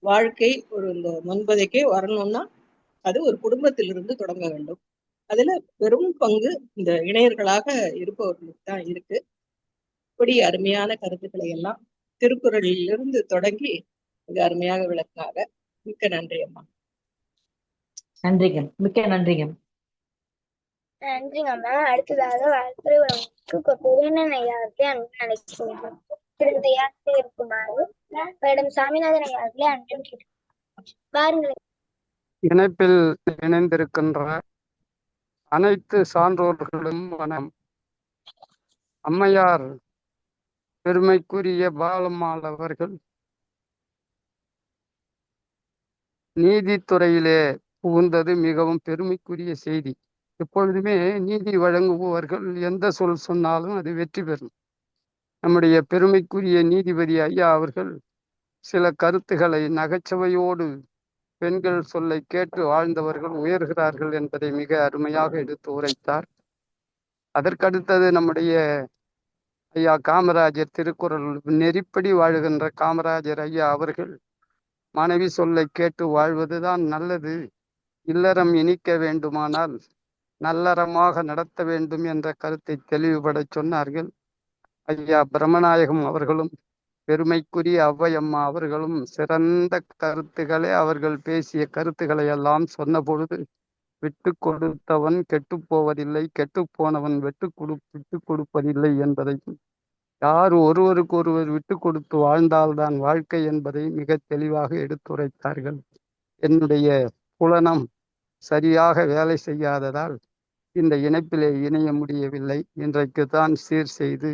வாழ்க்கை ஒரு இந்த முன்பதைக்கே வரணும்னா அது ஒரு குடும்பத்திலிருந்து தொடங்க வேண்டும். அதுல பெரும் பங்கு இந்த இணையர்களாக இருப்பவர்களுக்கு தான் இருக்கு. இப்படி அருமையான கருத்துக்களை எல்லாம் திருக்குறளிலிருந்து தொடங்கி மிக அருமையாக விளக்கினாங்க. மிக்க நன்றி அம்மா. நன்றிங்க, மிக்க நன்றிங்க. நன்றிங்க அம்மா. அடுத்ததாக வாழ்த்துறை வழங்குவதற்கு பெரியண்ணன் ஐயா அவர்களை அன்பு அழைக்கிறோம். திருமதி இருக்குமாறு மேடம் சாமிநாதன் ஐயா அவர்களை அன்புடன் கேட்டு பாருங்கள். இணைப்பில் இணைந்திருக்கின்ற அனைத்து சான்றோர்களும் வணக்கம். அம்மையார் பெருமைக்குரிய பாலம்மாள் அவர்கள் நீதித்துறையிலே புகுந்தது மிகவும் பெருமைக்குரிய செய்தி. எப்பொழுதுமே நீதி வழங்குபவர்கள் எந்த சொல் சொன்னாலும் அது வெற்றி பெறும். நம்முடைய பெருமைக்குரிய நீதிபதி ஐயா அவர்கள் சில கருத்துக்களை நகைச்சுவையோடு பெண்கள் சொல்லை கேட்டு வாழ்ந்தவர்கள் உயர்கிறார்கள் என்பதை மிக அருமையாக எடுத்து உரைத்தார். அதற்கடுத்தது நம்முடைய ஐயா காமராஜர் திருக்குறள் நெறிப்படி வாழுகின்ற காமராஜர் ஐயா அவர்கள் மனைவி சொல்லை கேட்டு வாழ்வதுதான் நல்லது, இல்லறம் இனிக்க வேண்டுமானால் நல்லறமாக நடத்த வேண்டும் என்ற கருத்தை தெளிவுபட சொன்னார்கள். ஐயா பிரம்மநாயகம் அவர்களும் பெருமைக்குரிய ஔவையம்மா அவர்களும் சிறந்த கருத்துக்களை அவர்கள் பேசிய கருத்துக்களை எல்லாம் சொன்ன பொழுது விட்டு கொடுத்தவன் கெட்டு போவதில்லை, கெட்டு போனவன் விட்டு கொடுப்பதில்லை என்பதை யார் ஒருவருக்கு ஒருவர் விட்டு கொடுத்து வாழ்ந்தால்தான் வாழ்க்கை என்பதை மிக தெளிவாக எடுத்துரைத்தார்கள். என்னுடைய புலனம் சரியாக வேலை செய்யாததால் இந்த இணைப்பிலே இணைய முடியவில்லை. இன்றைக்கு தான் சீர் செய்து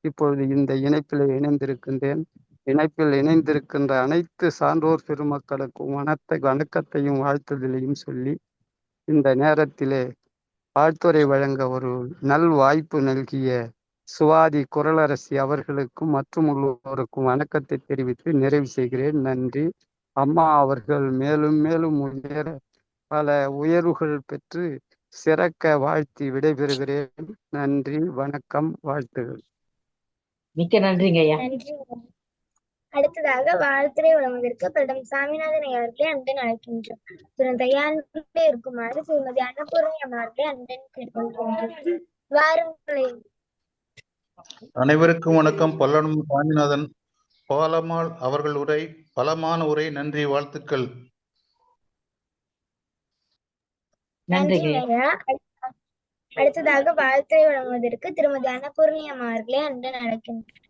இப்பொழுது இந்த இணைப்பிலே இணைந்திருக்கின்றேன். இணைப்பில் இணைந்திருக்கின்ற அனைத்து சான்றோர் பெருமக்களுக்கும் வணக்கத்தையும் வாழ்த்துதலையும் சொல்லி இந்த நேரத்திலே வாழ்த்துரை வழங்க ஒரு நல் வாய்ப்பு நல்கிய சுவாதி குரலரசி அவர்களுக்கும் மற்றும் உள்ளோருக்கும் வணக்கத்தை தெரிவித்து நிறைவு செய்கிறேன். நன்றி. அம்மா அவர்கள் மேலும் மேலும் உயர பல உயர்வுகள் பெற்று சிறக்க வாழ்த்தி விடைபெறுகிறேன். நன்றி, வணக்கம், வாழ்த்துகள். மிக்க நன்றிங்க ஐயா. நன்றி. அடுத்ததாக வாழ்த்துரை வழங்குவதற்கு பிரதமர் சாமிநாதன் அவர்களை அன்புடன் அழைக்கின்றோம். திரு தயாரிலே இருக்குமாறு திருமதி அன்னபூர்ணி அவர்களை அன்புடன் கேட்டுக்கொள்கின்றோம். வாருங்களேன். அனைவருக்கும் வணக்கம். பல்லடம் சாமிநாதன். பாலம்மாள் அவர்கள் உரை பலமான உரை. நன்றி, வாழ்த்துக்கள். அடுத்ததாக வாழ்த்துரை வழங்குவதற்கு திருமதி அன்னபூர்ணி அவர்களை அன்புடன் அழைக்கின்றோம்.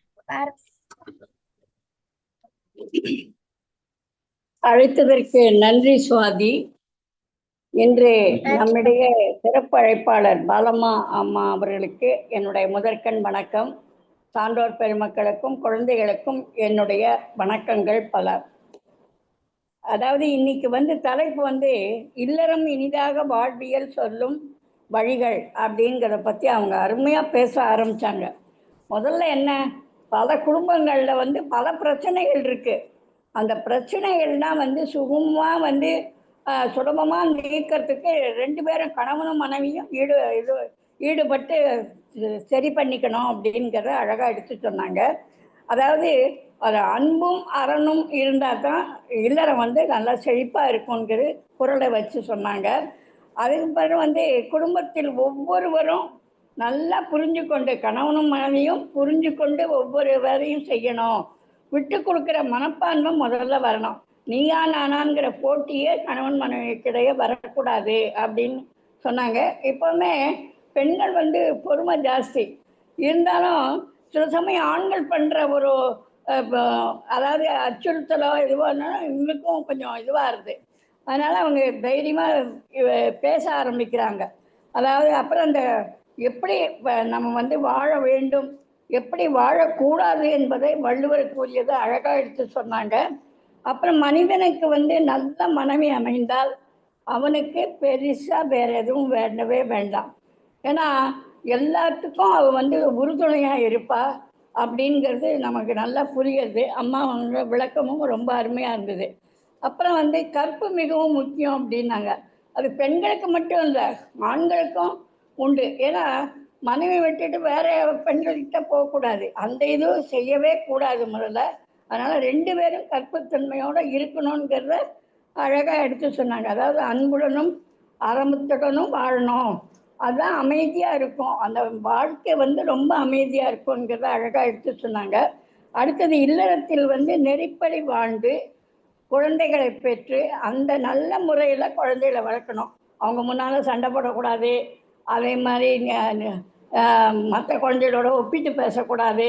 அழைத்ததற்கு நன்றி சுவாதி. இன்று நம்முடைய சிறப்பு அழைப்பாளர் பாலம்மா அம்மா அவர்களுக்கு என்னுடைய முதற்கண் வணக்கம். சான்றோர் பெருமக்களுக்கும் குழந்தைகளுக்கும் என்னுடைய வணக்கங்கள் பல. அதாவது இன்னைக்கு தலைப்பு இல்லறம் இனிதாக வாழ்வியல் சொல்லும் வழிகள் அப்படிங்கிறத பற்றி அவங்க அருமையாக பேச ஆரம்பித்தாங்க. முதல்ல என்ன, பல குடும்பங்களில் பல பிரச்சனைகள் இருக்குது. அந்த பிரச்சனைகள்லாம் சுலபமாக நீக்கிறதுக்கு ரெண்டு பேரும் கணவனும் மனைவியும் ஈடுபட்டு சரி பண்ணிக்கணும் அப்படிங்கிறத அழகாக எடுத்து சொன்னாங்க. அதாவது அது அன்பும் அறனும் இருந்தால் தான் இல்லறம் நல்லா செழிப்பாக இருக்குங்கிற குரலை வச்சு சொன்னாங்க. அதுக்கு பிறகு குடும்பத்தில் ஒவ்வொருவரும் நல்லா புரிஞ்சு கொண்டு, கணவனும் மனைவியும் புரிஞ்சு கொண்டு ஒவ்வொரு வேலையும் செய்யணும். விட்டு கொடுக்குற மனப்பான்மை முதல்ல வரணும். நீயா நானாங்கிற போட்டியே கணவன் மனைவிக்கிடையே வரக்கூடாது அப்படின்னு சொன்னாங்க. எப்போவுமே பெண்கள் பொறுமை ஜாஸ்தி இருந்தாலும் சில சமயம் ஆண்கள் பண்ணுற ஒரு அதாவது அச்சுறுத்தலோ இதுவானாலும் இவங்களுக்கும் கொஞ்சம் இதுவாக இருக்குது. அதனால் அவங்க தைரியமாக பேச ஆரம்பிக்கிறாங்க. அதாவது அப்புறம் அந்த எப்படி நம்ம வாழ வேண்டும், எப்படி வாழக்கூடாது என்பதை வள்ளுவர் கூறியது அழகாக எடுத்து சொன்னாங்க. அப்புறம் மனிதனுக்கு நல்ல மனைவி அமைந்தால் அவனுக்கு பெருசாக வேறு எதுவும் வேண்டவே வேண்டாம். ஏன்னா எல்லாத்துக்கும் அவ உறுதுணையாக இருப்பா அப்படிங்கிறது நமக்கு நல்லா புரியுது. அம்மா அவங்க விளக்கமும் ரொம்ப அருமையாக இருந்தது. அப்புறம் கற்பு மிகவும் முக்கியம் அப்படின்னாங்க. அது பெண்களுக்கு மட்டும் இல்லை, ஆண்களுக்கும் உண்டு. ஏன்னா மனைவி விட்டுட்டு வேற பெண்கள்கிட்ட போகக்கூடாது, அந்த இதுவும் செய்யவே கூடாது முதல்ல. அதனால் ரெண்டு பேரும் கற்புத்தன்மையோடு இருக்கணுங்கிறத அழகாக எடுத்து சொன்னாங்க. அதாவது அன்புடனும் அறமுத்துடனும் வாழணும், அதுதான் அமைதியாக இருக்கும், அந்த வாழ்க்கை ரொம்ப அமைதியாக இருக்குங்கிறத அழகாக எடுத்து சொன்னாங்க. அடுத்தது இல்லறத்தில் நெறிப்படி வாழ்ந்து குழந்தைகளை பெற்று அந்த நல்ல முறையில் குழந்தைகளை வளர்க்கணும். அவங்க முன்னால் சண்டை போடக்கூடாது, அதே மாதிரி மற்ற குழந்தைகளோட ஒப்பிட்டு பேசக்கூடாது.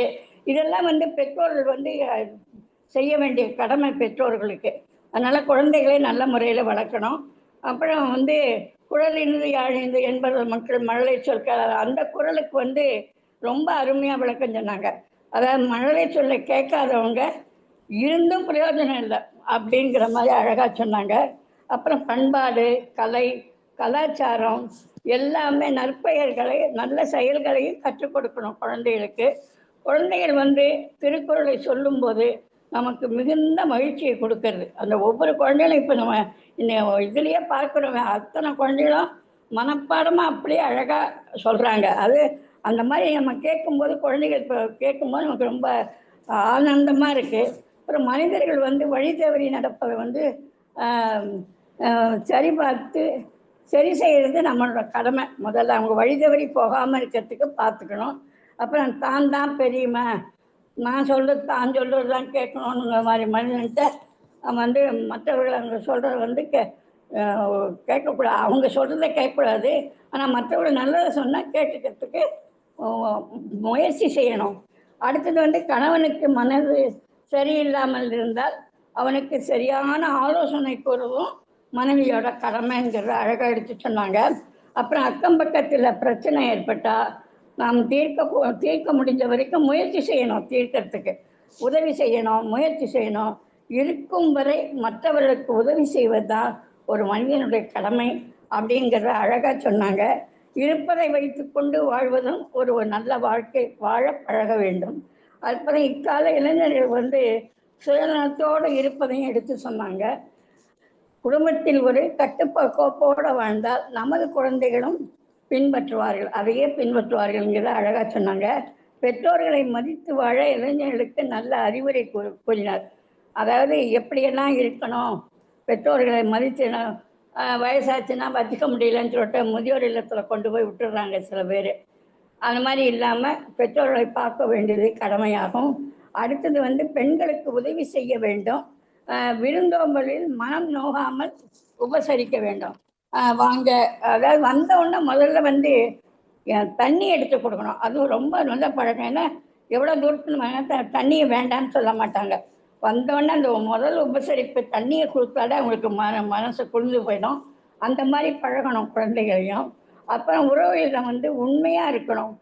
இதெல்லாம் பெற்றோர்கள் செய்ய வேண்டிய கடமை பெற்றோர்களுக்கு. அதனால் குழந்தைகளை நல்ல முறையில் வளர்க்கணும். அப்புறம் குழலிருந்து யாழிந்து என்பது மக்கள் மழலை சொல்க, அந்த குரலுக்கு ரொம்ப அருமையாக விளக்கம் சொன்னாங்க. அதாவது மழலை சொல்ல கேட்காதவங்க இருந்தும் பிரயோஜனம் இல்லை அப்படிங்கிற மாதிரி அழகாக சொன்னாங்க. அப்புறம் பண்பாடு, கலை, கலாச்சாரம் எல்லாமே நற்பெயர்களை நல்ல செயல்களையும் கற்றுக் கொடுக்கணும் குழந்தைகளுக்கு. குழந்தைகள் திருக்குறளை சொல்லும்போது நமக்கு மிகுந்த மகிழ்ச்சியை கொடுக்கறது. அந்த ஒவ்வொரு குழந்தைகளும் இப்போ நம்ம இதுலேயே பார்க்குறோம், அத்தனை குழந்தைகளும் மனப்பாடமாக அப்படியே அழகாக சொல்கிறாங்க. அது அந்த மாதிரி நம்ம கேட்கும்போது, குழந்தைகள் இப்போ கேட்கும்போது நமக்கு ரொம்ப ஆனந்தமாக இருக்குது. அப்புறம் மனிதர்கள் வழி தவறி நடப்பதை சரி பார்த்து சரி செய்கிறது நம்மளோட கடமை. முதல்ல அவங்க வழி தவறி போகாமல் இருக்கிறதுக்கு பார்த்துக்கணும். அப்புறம் தான் பெரியமா, நான் சொல்கிறது தான் சொல்கிறது தான் கேட்கணுங்கிற மாதிரி மனிதன்கிட்ட மற்றவர்கள் அவங்க சொல்கிறத கேட்கக்கூடாது, அவங்க சொல்கிறத கேட்கக்கூடாது. ஆனால் மற்றவர்கள் நல்லதை சொன்னால் கேட்டுக்கிறதுக்கு முயற்சி செய்யணும். அடுத்தது கணவனுக்கு மனது சரியில்லாமல் இருந்தால் அவனுக்கு சரியான ஆலோசனை கூறவும் மனைவியோட கடமைங்கிறத அழகாக எடுத்து சொன்னாங்க. அப்புறம் அக்கம் பக்கத்தில் பிரச்சனை ஏற்பட்டால் நாம் தீர்க்க முடிஞ்ச வரைக்கும் முயற்சி செய்யணும். தீர்க்கறதுக்கு உதவி செய்யணும், முயற்சி செய்யணும். இருக்கும் வரை மற்றவர்களுக்கு உதவி செய்வது தான் ஒரு மனிதனுடைய கடமை அப்படிங்கிறத அழகாக சொன்னாங்க. இருப்பதை வைத்துக்கொண்டு வாழ்வதும் ஒரு நல்ல வாழ்க்கை வாழ பழக வேண்டும். அப்புறம் இக்கால இளைஞர்கள் சுயநலத்தோடு இருப்பதையும் எடுத்து சொன்னாங்க. குடும்பத்தில் ஒரு கோப்போடு வாழ்ந்தால் நமது குழந்தைகளும் பின்பற்றுவார்கள், அதையே பின்பற்றுவார்கள்ங்கிறத அழகாக சொன்னாங்க. பெற்றோர்களை மதித்து வாழ இளைஞர்களுக்கு நல்ல அறிவுரை கூறினார். அதாவது எப்படியெல்லாம் இருக்கணும், பெற்றோர்களை மதித்து வயசாச்சுன்னா வச்சுக்க முடியலன்னு சொல்லிட்டு முதியோர் இல்லத்தில் கொண்டு போய் விட்டுடுறாங்க சில பேர். அந்த மாதிரி இல்லாமல் பெற்றோர்களை பார்க்க வேண்டியது கடமையாகும். அடுத்தது பெண்களுக்கு உதவி செய்ய வேண்டும். விருந்தோம்பலில் மனம் நோகாமல் உபசரிக்க வேண்டும். வாங்க, அதாவது வந்தவுடனே முதல்ல தண்ணி எடுத்து கொடுக்கணும். அதுவும் ரொம்ப நல்ல பழக்கம். ஏன்னா எவ்வளோ தூரத்துக்கு தண்ணியை வேண்டான்னு சொல்ல மாட்டாங்க. வந்தோடனே அந்த முதல் உபசரிப்பு தண்ணியை கொடுத்தாலே அவங்களுக்கு மனசு குளிர்ந்து போயிடும். அந்த மாதிரி பழகணும் குழந்தைகளையும். அப்புறம் உறவுகளிடம் உண்மையாக இருக்கணும்.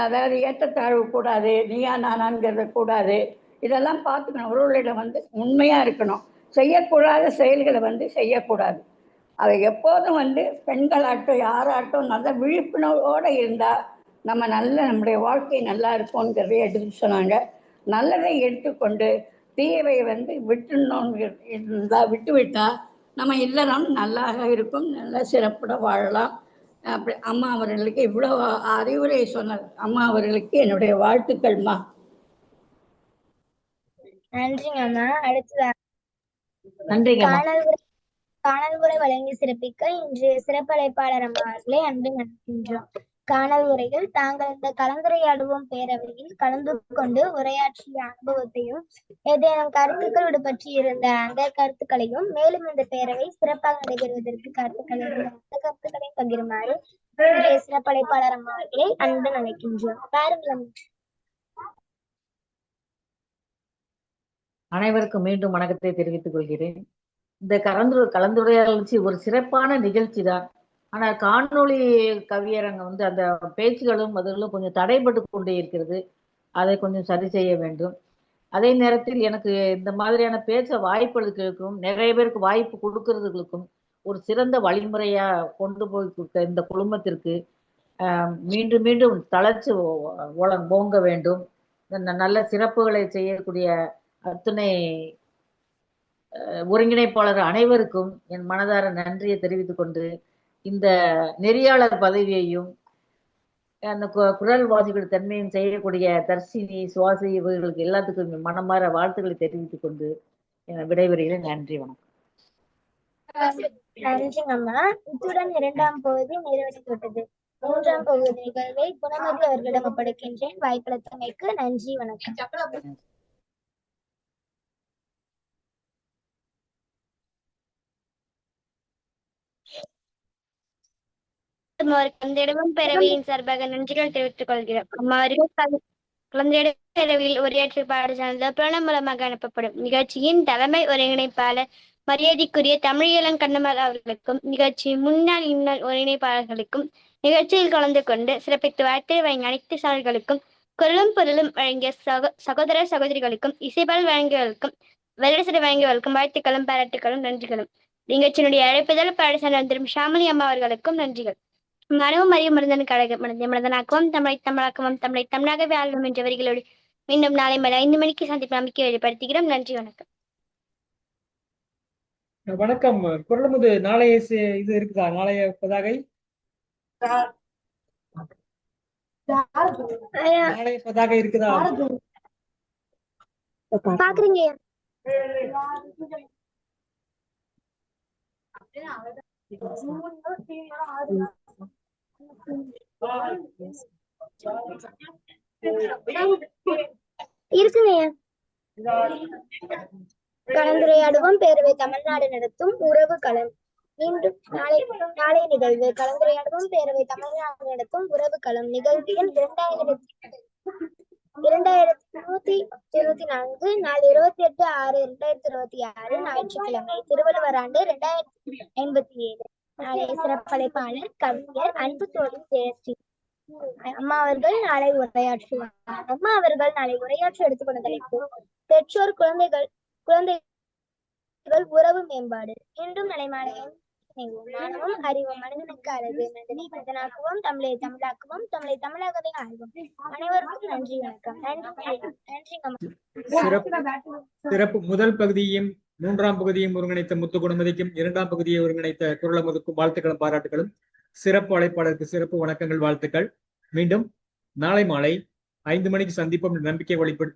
அதாவது ஏற்றத்தாழ்வு கூடாது, நீயா நானாங்கிறது கூடாது. இதெல்லாம் பார்த்துக்கணும். உறவுகளிடம் உண்மையாக இருக்கணும். செய்யக்கூடாத செயல்களை செய்யக்கூடாது. அதை எப்போதும் பெண்களாட்டும் யாராட்டும் நல்ல விழிப்புணர்வோடு இருந்தால் நம்முடைய வாழ்க்கை நல்லா இருக்கும்ங்கிறதை எடுத்து சொன்னாங்க. நல்லதை எடுத்துக்கொண்டு தீயவை விட்டுவிட்டால் நம்ம இல்லறம் நல்லாக இருக்கும், நல்ல சிறப்புட வாழலாம். அப்படி அம்மா அவர்களுக்கு இவ்வளோ அறிவுரை சொன்ன அம்மா அவர்களுக்கு என்னுடைய வாழ்த்துக்கள்மா. நன்றிங்க அம்மா. அடுத்ததாக நன்றிங்க. காணல் உரை வழங்கி சிறப்பிக்க இன்று சிறப்பழைப்பாளர் அம்மா அவர்களை அன்பு நடத்துகின்றோம். காணல் உரையில் தாங்கள் இந்த கலந்துரையாடுவோம் பேரவையில் கலந்து கொண்டு உரையாற்றிய அனுபவத்தையும் ஏதேனும் கருத்துக்கள் விடுபற்றி இருந்த அந்த கருத்துக்களையும் மேலும் இந்த பேரவை சிறப்பாக நடைபெறுவதற்கு கருத்துக்கள் இருந்த அந்த கருத்துக்களையும் பகிருமாறு இன்றைய சிறப்பழைப்பாளர் அம்மா அவர்களை அன்பு நினைக்கின்றோம். பாருங்கள். அனைவருக்கும் மீண்டும் வணக்கத்தை தெரிவித்துக் கொள்கிறேன். இந்த கலந்துரையாடல் ஒரு சிறப்பான நிகழ்ச்சி தான். ஆனால் காணொளி கவியரங்கம் அந்த பேச்சுகளும் அதுகளும் கொஞ்சம் தடைபட்டு கொண்டே இருக்கிறது. அதை கொஞ்சம் சரி செய்ய வேண்டும். அதே நேரத்தில் எனக்கு இந்த மாதிரியான பேச்ச வாய்ப்புகளுக்கும் நிறைய பேருக்கு வாய்ப்பு கொடுக்கறதுகளுக்கும் ஒரு சிறந்த வழிமுறையா கொண்டு போய் கொடுத்த இந்த குழுமத்திற்கு மீண்டும் மீண்டும் தளர்ச்சி ஓங்க வேண்டும். நல்ல சிறப்புகளை செய்யக்கூடிய அத்துணை ஒருங்கிணைப்பாளர் அனைவருக்கும் என் மனதார நன்றியை தெரிவித்துக் கொண்டு இந்த நெறியாளர் பதவியையும் அந்த குரல் வாசிகள் தன்மையும் செய்யக்கூடிய தர்ஷினி, சுவாசி இவர்களுக்கு எல்லாத்துக்கும் மனமாற வாழ்த்துக்களை தெரிவித்துக் கொண்டு விடைபெறுகிறேன். நன்றி, வணக்கம். நன்றிங்கம்மா. இத்துடன் 2ஆம் பகுதி நிறைவடைந்துவிட்டது. 3ஆம் பகுதி நிகழ்வை குணமதி அவர்களிடம் ஒப்படைக்கின்றேன். வாய்ப்பளித்தமைக்கு நன்றி, வணக்கம். குழந்தையிடமும் பேரவையின் சார்பாக நன்றிகள் தெரிவித்துக் கொள்கிறோம். அம்மா அவர்கள் குழந்தையிடம் பேரவையில் உரையாற்று பாடசாலை புலனம் மூலமாக அனுப்பப்படும். நிகழ்ச்சியின் தலைமை ஒருங்கிணைப்பாளர் மரியாதைக்குரிய தமிழீழம் கண்ணம்மாள் அவர்களுக்கும் நிகழ்ச்சியின் முன்னாள் இந்நாள் ஒருங்கிணைப்பாளர்களுக்கும் நிகழ்ச்சியில் கலந்து கொண்டு சிறப்பித்து வாழ்த்து வழங்கிய அனைத்து சார்களுக்கும் குரலும் பொருளும் வழங்கிய சகோதர சகோதரிகளுக்கும் இசைப்பால் வழங்கியவர்களுக்கும் வெள்ளசிறை வழங்கியவர்களுக்கும் வாழ்த்துக்களும் பாராட்டுகளும் நன்றிகளும். நிகழ்ச்சியினுடைய அழைப்புதல் பாடசாலை வந்திரும் ஷாமலி அம்மா அவர்களுக்கும் நன்றிகள். மனமும் அறிவு மருந்தன் கழக மருந்தனாக்குவோம், தமிழை தமிழாக்குவோம், தமிழை தமிழாகவே ஆளும் என்ற வரிகளோடு மீண்டும் நாளை மேலே 5 மணிக்கு சந்திப்பு நம்பிக்கை வெளிப்படுத்துகிறோம். நன்றி, வணக்கம். வணக்கம். குரலமுது நாளைய இது இருக்குதா? நாளைய பதாகை நாளைய பதாகை இருக்குதா? பாக்குறீங்க? இருக்குங்க. கலந்துரையாடுவோம் பேரவை தமிழ்நாடு நடத்தும் உறவு களம். மீண்டும் நாளை நிகழ்வு கலந்துரையாடுவோம் பேரவை தமிழ்நாடு நடத்தும் உறவு களம் நிகழ்வு எண் 2000 2124 நாள் 28/6/2026 ஞாயிற்றுக்கிழமை திருவள்ளுவர் ஆண்டு 2057. நாளைய சிறப்பழைப்பாளர் கவிஞர் அன்பு தோழி ஜெயஸ்ரீ. அம்மா அவர்கள் நாளை உரையாற்றுவார். அம்மா அவர்கள் நாளை உரையாற்ற எடுத்துக்கொண்ட தலைப்பு பெற்றோர் குழந்தைகள் உறவு மேம்பாடு. இன்றும் நலைமாலையும் ஞானமும் அறிவும் மனிதனுக்கு அழகு. மனிதனை மனிதனாக்குவோம், தமிழை தமிழாக்குவோம், தமிழை தமிழாகவே ஆழ்வோம். அனைவருக்கும் நன்றி, வணக்கம். சிறப்பு முதல் பகுதியையும் 3ஆம் பகுதியையும் ஒருங்கிணைத்த முத்துக்குணமதிக்கும் 2ஆம் பகுதியை ஒருங்கிணைத்த குரலமுதுக்கும் வாழ்த்துக்களும் பாராட்டுகளும். சிறப்பு அழைப்பாளருக்கு சிறப்பு வணக்கங்கள், வாழ்த்துக்கள். மீண்டும் நாளை மாலை 5 மணிக்கு சந்திப்போம். நம்பிக்கை வெளிப்படுத்தி